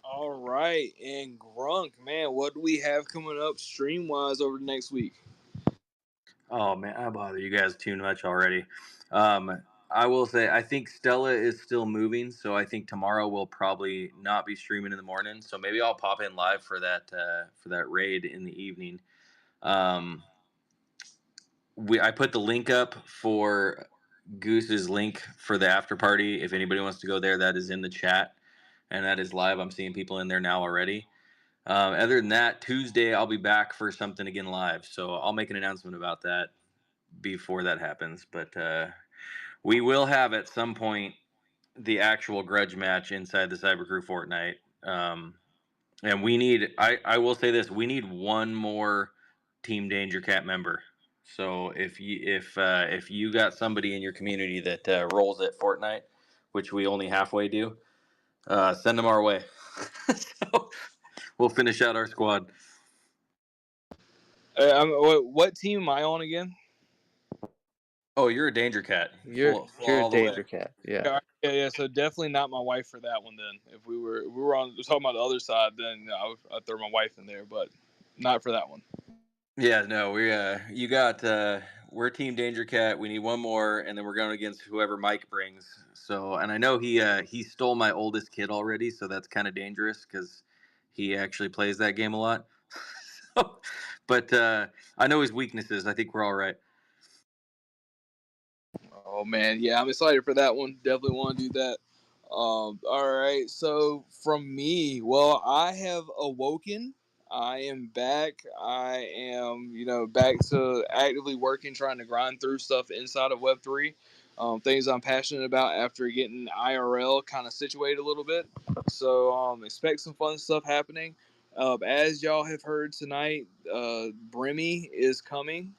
All right, and Grunk, man, what do we have coming up stream wise over the next week? Oh man, I bother you guys too much already. I will say I think Stella is still moving, so I think tomorrow we'll probably not be streaming in the morning. So maybe I'll pop in live for that raid in the evening. Um, I put the link up for Goose's link for the after party. If anybody wants to go there, that is in the chat and that is live. I'm seeing people in there now already. Other than that, Tuesday I'll be back for something again live, so I'll make an announcement about that before that happens. But we will have at some point the actual grudge match inside the Cyber Crew Fortnite. And we need, I will say this, we need one more Team Danger Cat member. So if you got somebody in your community that rolls at Fortnite, which we only halfway do, send them our way. So we'll finish out our squad. What team am I on again? Oh, you're a Danger Cat. You're all a the way. Danger Cat. Yeah. Yeah. So definitely not my wife for that one. Then, if we were talking about the other side, then I'd throw my wife in there, but not for that one. Yeah, no, you got we're Team Danger Cat. We need one more, and then we're going against whoever Mike brings. So, and I know he stole my oldest kid already, so that's kind of dangerous because he actually plays that game a lot. So, but I know his weaknesses. I think we're all right. Oh man, yeah, I'm excited for that one. Definitely want to do that. All right, so from me, well, I have awoken. I am back. I am, back to actively working, trying to grind through stuff inside of Web3. Things I'm passionate about after getting IRL kind of situated a little bit. So expect some fun stuff happening. As y'all have heard tonight, Brimmy is coming.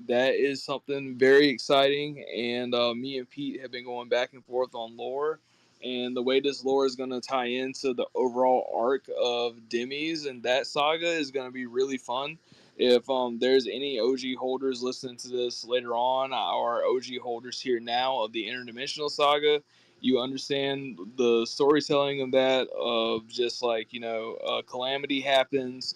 That is something very exciting, and me and Pete have been going back and forth on lore, and the way this lore is going to tie into the overall arc of Demis and that saga is going to be really fun. If there's any OG holders listening to this later on, or OG holders here now of the interdimensional saga, you understand the storytelling of that, of just like, calamity happens,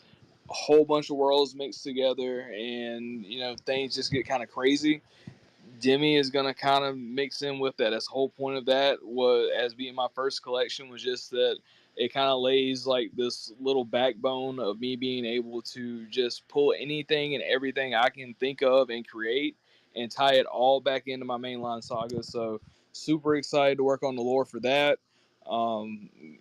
a whole bunch of worlds mixed together, and things just get kind of crazy. Demi is gonna kind of mix in with that. That's the whole point of that, was as being my first collection, was just that it kind of lays like this little backbone of me being able to just pull anything and everything I can think of and create and tie it all back into my mainline saga. So super excited to work on the lore for that.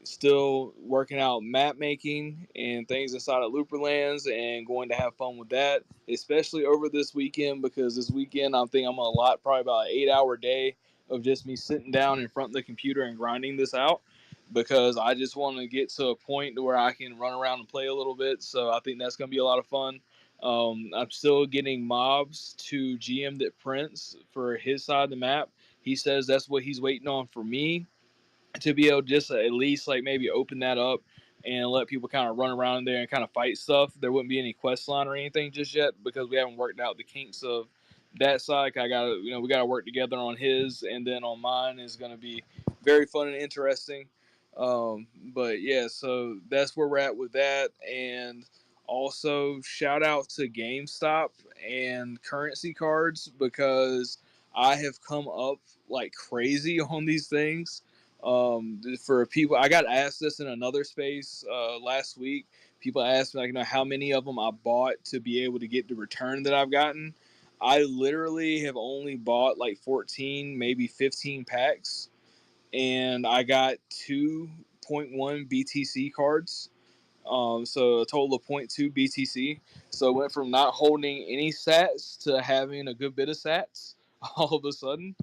Still working out map making and things inside of Looperlands, and going to have fun with that, especially over this weekend, because this weekend I think I'm gonna allot probably about an 8-hour day of just me sitting down in front of the computer and grinding this out, because I just want to get to a point to where I can run around and play a little bit. So I think that's gonna be a lot of fun. I'm still getting mobs to GM that prints for his side of the map. He says that's what he's waiting on for me to be able to just at least like maybe open that up and let people kind of run around there and kind of fight stuff. There wouldn't be any quest line or anything just yet, because we haven't worked out the kinks of that side. I got to, we got to work together on his, and then on mine is going to be very fun and interesting. But yeah, so that's where we're at with that. And also shout out to GameStop and currency cards, because I have come up like crazy on these things. For people, I got asked this in another space last week. People asked me, like, how many of them I bought to be able to get the return that I've gotten. I literally have only bought like 14, maybe 15 packs, and I got 2.1 BTC cards. So a total of 0.2 BTC. So it went from not holding any sats to having a good bit of sats all of a sudden.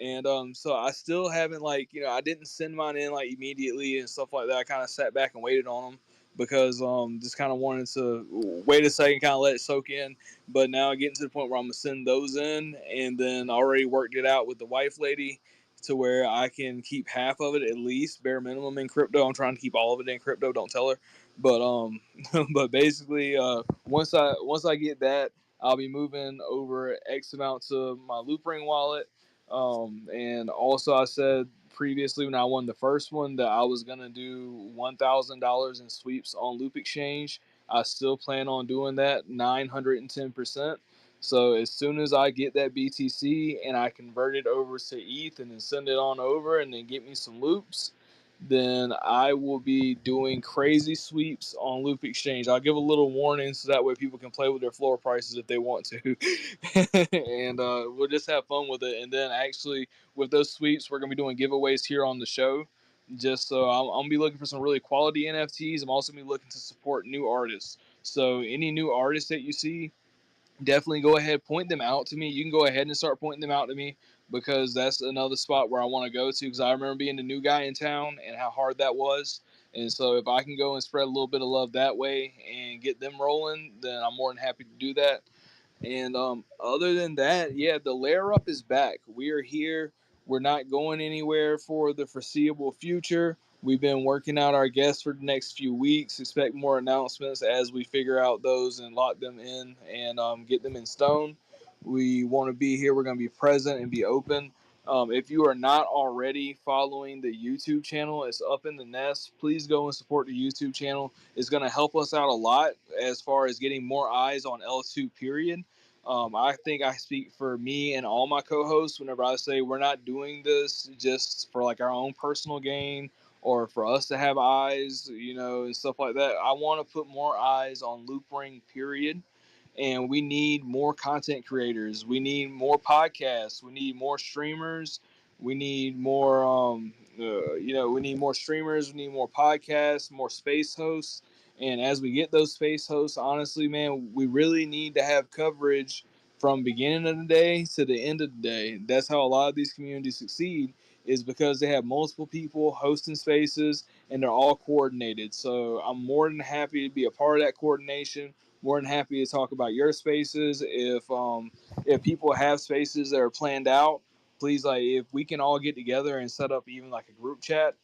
And so I still haven't, like, I didn't send mine in like immediately and stuff like that. I kind of sat back and waited on them, because just kind of wanted to wait a second, kind of let it soak in. But now getting to the point where I'm gonna send those in, and then already worked it out with the wife lady to where I can keep half of it at least, bare minimum, in crypto. I'm trying to keep all of it in crypto. Don't tell her. But but basically, once I get that, I'll be moving over X amount to my Loopring wallet. And also, I said previously when I won the first one that I was gonna do $1,000 in sweeps on Loop Exchange. I still plan on doing that 910%. So as soon as I get that BTC and I convert it over to ETH and then send it on over and then get me some loops, then I will be doing crazy sweeps on Loop Exchange. I'll give a little warning so that way people can play with their floor prices if they want to. And we'll just have fun with it. And then actually, with those sweeps, we're going to be doing giveaways here on the show. Just so I'm going to be looking for some really quality NFTs. I'm also going to be looking to support new artists. So any new artists that you see, definitely go ahead, point them out to me. You can go ahead and start pointing them out to me because that's another spot where I want to go to because I remember being the new guy in town and how hard that was. And so if I can go and spread a little bit of love that way and get them rolling, then I'm more than happy to do that. And other than that, yeah, the layer up is back. We are here. We're not going anywhere for the foreseeable future. We've been working out our guests for the next few weeks. Expect more announcements as we figure out those and lock them in and get them in stone. We want to be here. We're going to be present and be open. If you are not already following the YouTube channel, it's Up in the Nest. Please go and support the YouTube channel. It's going to help us out a lot as far as getting more eyes on L2 period. I think I speak for me and all my co-hosts whenever I say we're not doing this just for like our own personal gain or for us to have eyes, and stuff like that. I want to put more eyes on Loop Ring period, and we need more content creators. We need more podcasts. We need more streamers. We need more, we need more streamers. We need more podcasts, more space hosts. And as we get those space hosts, honestly, man, we really need to have coverage from beginning of the day to the end of the day. That's how a lot of these communities succeed is because they have multiple people hosting spaces and they're all coordinated. So I'm more than happy to be a part of that coordination, more than happy to talk about your spaces. If people have spaces that are planned out, please, like, if we can all get together and set up even like a group chat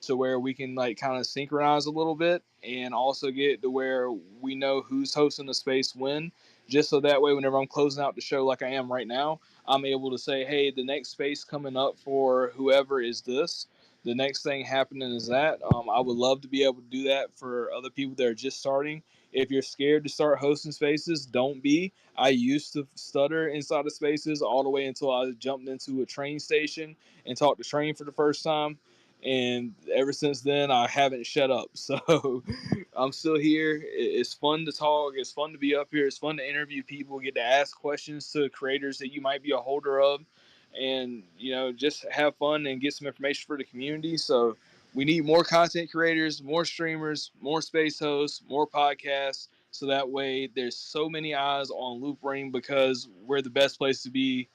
to where we can like kind of synchronize a little bit and also get to where we know who's hosting the space when, just so that way whenever I'm closing out the show like I am right now, I'm able to say, hey, the next space coming up for whoever is this. The next thing happening is that. I would love to be able to do that for other people that are just starting. If you're scared to start hosting spaces, don't be. I used to stutter inside of spaces all the way until I jumped into a train station and talked to train for the first time. And ever since then, I haven't shut up. So I'm still here. It's fun to talk. It's fun to be up here. It's fun to interview people, get to ask questions to creators that you might be a holder of, and just have fun and get some information for the community. So we need more content creators, more streamers, more space hosts, more podcasts. So that way, there's so many eyes on Loop Ring because we're the best place to be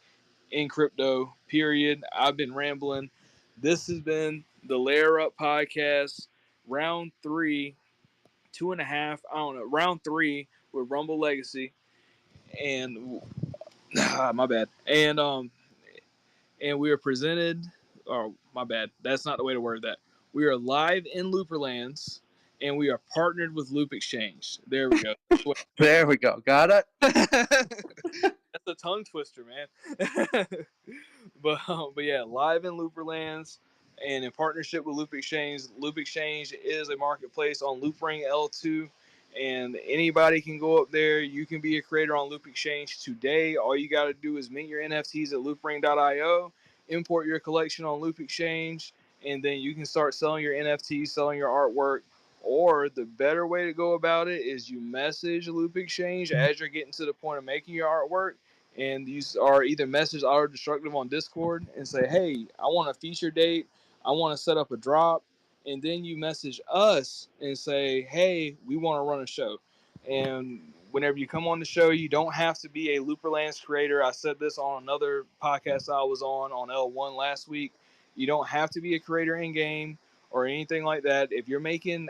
in crypto. Period. I've been rambling. This has been the Layer Up Podcast, round 3, 2.5. I don't know, round 3 with Rumble Legacy, and my bad. And we are presented. Oh, my bad. That's not the way to word that. We are live in Looperlands, and we are partnered with Loop Exchange. There we go. There we go. Got it? That's a tongue twister, man. But yeah, live in Looperlands and in partnership with Loop Exchange. Loop Exchange is a marketplace on Loopring L2, and anybody can go up there. You can be a creator on Loop Exchange today. All you got to do is mint your NFTs at loopring.io, import your collection on Loop Exchange, and then you can start selling your NFTs, selling your artwork. Or the better way to go about it is you message Loop Exchange as you're getting to the point of making your artwork, and these are either message auto destructive on Discord and say, hey, I want a feature date, I want to set up a drop, and then you message us and say, hey, we want to run a show. And whenever you come on the show, you don't have to be a Looperlands creator. I said this on another podcast I was on L1 last week. You don't have to be a creator in game or anything like that. If you're making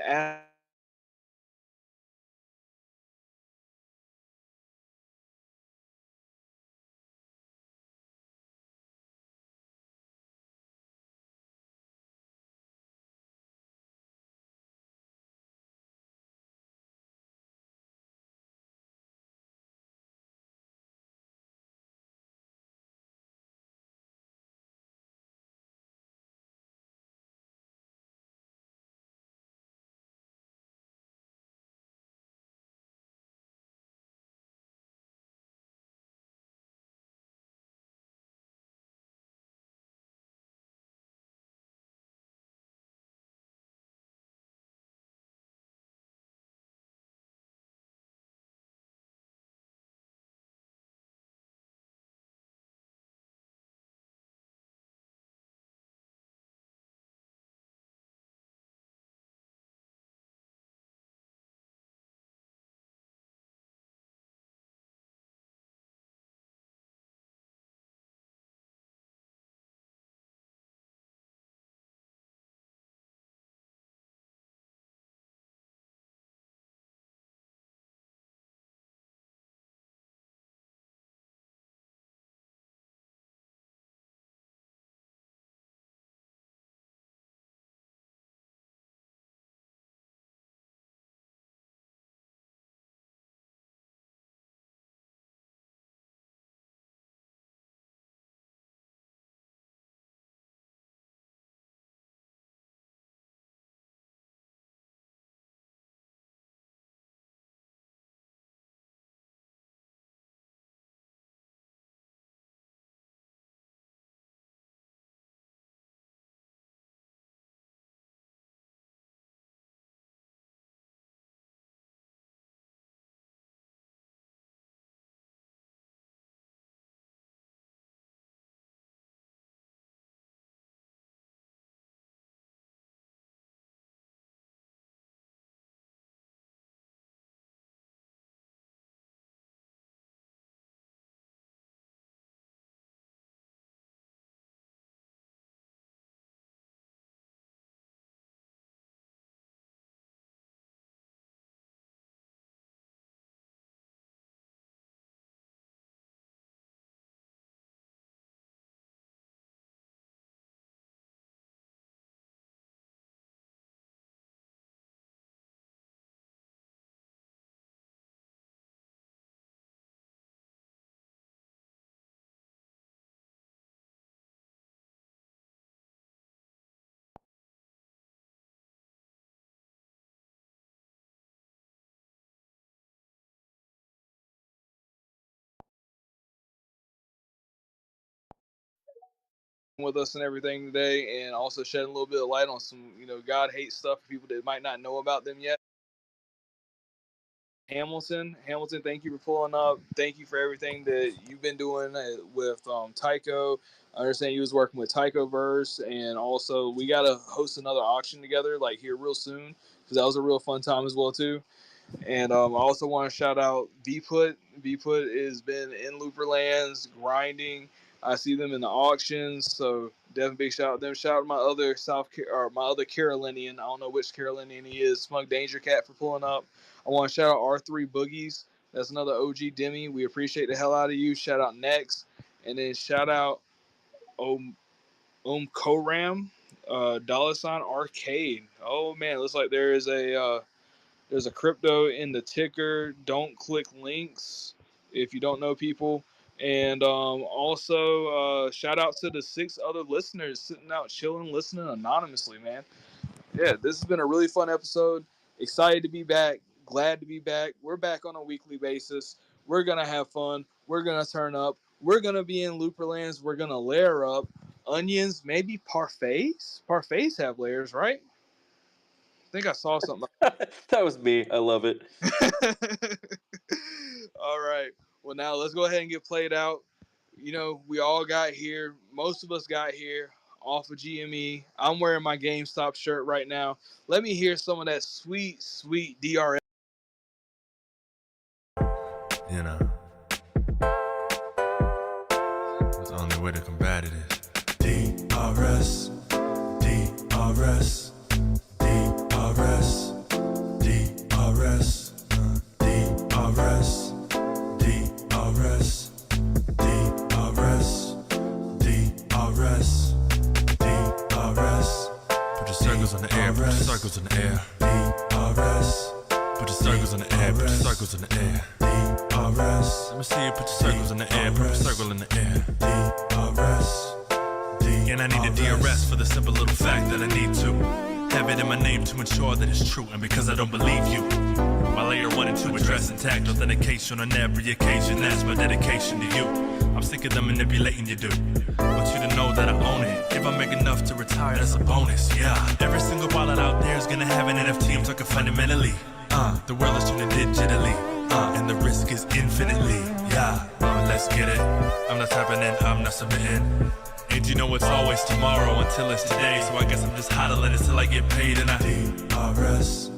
with us and everything today, and also shedding a little bit of light on some, God hate stuff for people that might not know about them yet. Hamilton, thank you for pulling up. Thank you for everything that you've been doing with Tycho. I understand you was working with Tychoverse, and also we got to host another auction together, like here real soon, because that was a real fun time as well too. And I also want to shout out VPut. VPut has been in Looperlands grinding. I see them in the auctions, so definitely big shout out to them. Shout out to my other Carolinian. I don't know which Carolinian he is. Smug Danger Cat for pulling up. I want to shout out R3 Boogies. That's another OG Demi. We appreciate the hell out of you. Shout out Next, and then shout out Koram, $ Arcade. Oh man, looks like there's a crypto in the ticker. Don't click links if you don't know people. And also, shout out to the 6 other listeners sitting out chilling, listening anonymously, man. Yeah, this has been a really fun episode. Excited to be back. Glad to be back. We're back on a weekly basis. We're going to have fun. We're going to turn up. We're going to be in Looperlands. We're going to layer up. Onions, maybe parfaits? Parfaits have layers, right? I think I saw something. That was me. I love it. All right. Well, now let's go ahead and get played out. We all got here. Most of us got here off of GME. I'm wearing my GameStop shirt right now. Let me hear some of that sweet, sweet DRS. You know, the only way to combat it is DRS, DRS, DRS, DRS, DRS, DRS, DRS, DRS, DRS. Put your circles in the air, put your circles in the air. DRS. Put your circles in the air, put your circles in the air. DRS. Let me see you put your circles in the air, put your circle in the air. DRS. And I need a DRS for the simple little fact that I need to have it in my name to ensure that it's true. And because I don't believe you, my layer 1 and 2 address intact authentication on every occasion. That's my dedication to you. I'm sick of them manipulating you, dude. Want you to know that I own it. If I make enough to retire, that's a bonus, yeah. Every single wallet out there is gonna have an NFT. I'm talking fundamentally. The world is turning digitally, and the risk is infinitely, yeah. Let's get it. I'm not tapping in, I'm not submitting. And you know it's always tomorrow until it's today. So I guess I'm just hodling until I get paid. And I DRS,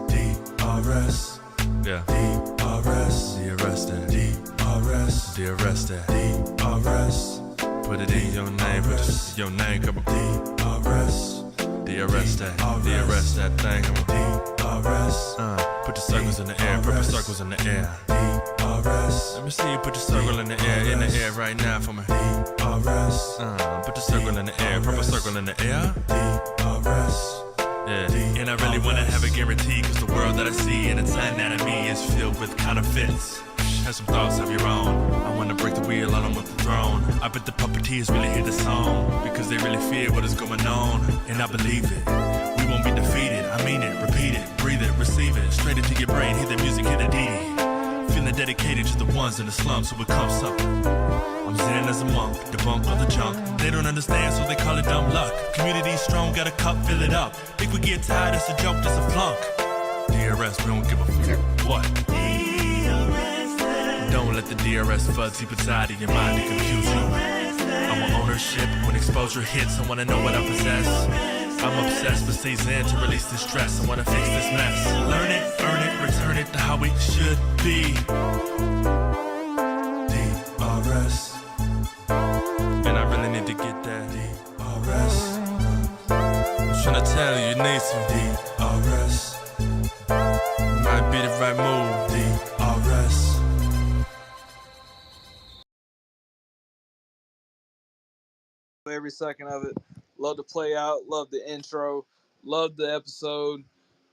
DRS, yeah. DRS, DRS that, DRS, DRS that, DRS. Put it in your name, put it in your name, come on. DRS, DRS that, DRS that thing, come on. DRS. Put your circles in the air, put your circles in the air. DRS. Let me see you put your circle in the air right now for me. DRS. Put your circle in the air, put a circle in the air. DRS. Yeah. And I really wanna have a guarantee, cause the world that I see in its anatomy is filled with counterfeits. Have some thoughts of your own. I wanna break the wheel on them with the throne. I bet the puppeteers really hear the song, because they really fear what is going on. And I believe it. We won't be defeated. I mean it, repeat it, breathe it, receive it. Straight into your brain, hear the music, hear the DD. Feeling dedicated to the ones in the slums who become something. I'm zen as a monk, debunk all the junk. They don't understand, so they call it dumb luck. Community strong, got a cup, fill it up. Think we get tired, it's a joke, it's a flunk. DRS, we don't give a fuck. What? Don't let the DRS fuzz deep inside of your mind to confuse you. I want ownership when exposure hits. I wanna know what I possess. I'm obsessed with stay zen to release the stress. I wanna fix this mess. Learn it, earn it, return it to how it should be. DRS. And I really need to get that. DRS. I'm trying to tell you, you need some DRS. Might be the right move. DRS. Every second of it. Love to play out. Love the intro. Love the episode.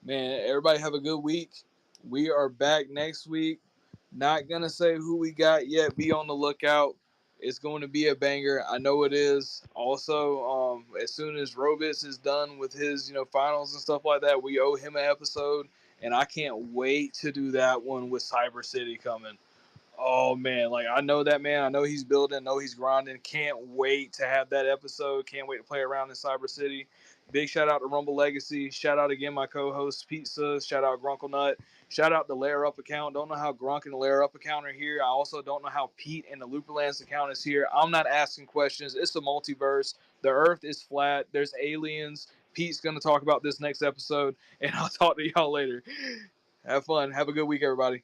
Man, everybody have a good week. We are back next week. Not going to say who we got yet. Be on the lookout. It's going to be a banger. I know it is. Also, as soon as Robitz is done with his, finals and stuff like that, we owe him an episode. And I can't wait to do that one with Cyber City coming. Oh man, like I know that man. I know he's building. Know he's grinding. Can't wait to have that episode. Can't wait to play around in Cyber City. Big shout out to Rumble Legacy. Shout out again my co-host Pizza. Shout out Grunkle Nut. Shout out the Layer Up account. Don't know how Grunk and the Layer Up account are here. I also don't know how Pete and the Looperlands account is here. I'm not asking questions. It's a multiverse. The Earth is flat. There's aliens. Pete's gonna talk about this next episode, and I'll talk to y'all later. Have fun. Have a good week, everybody.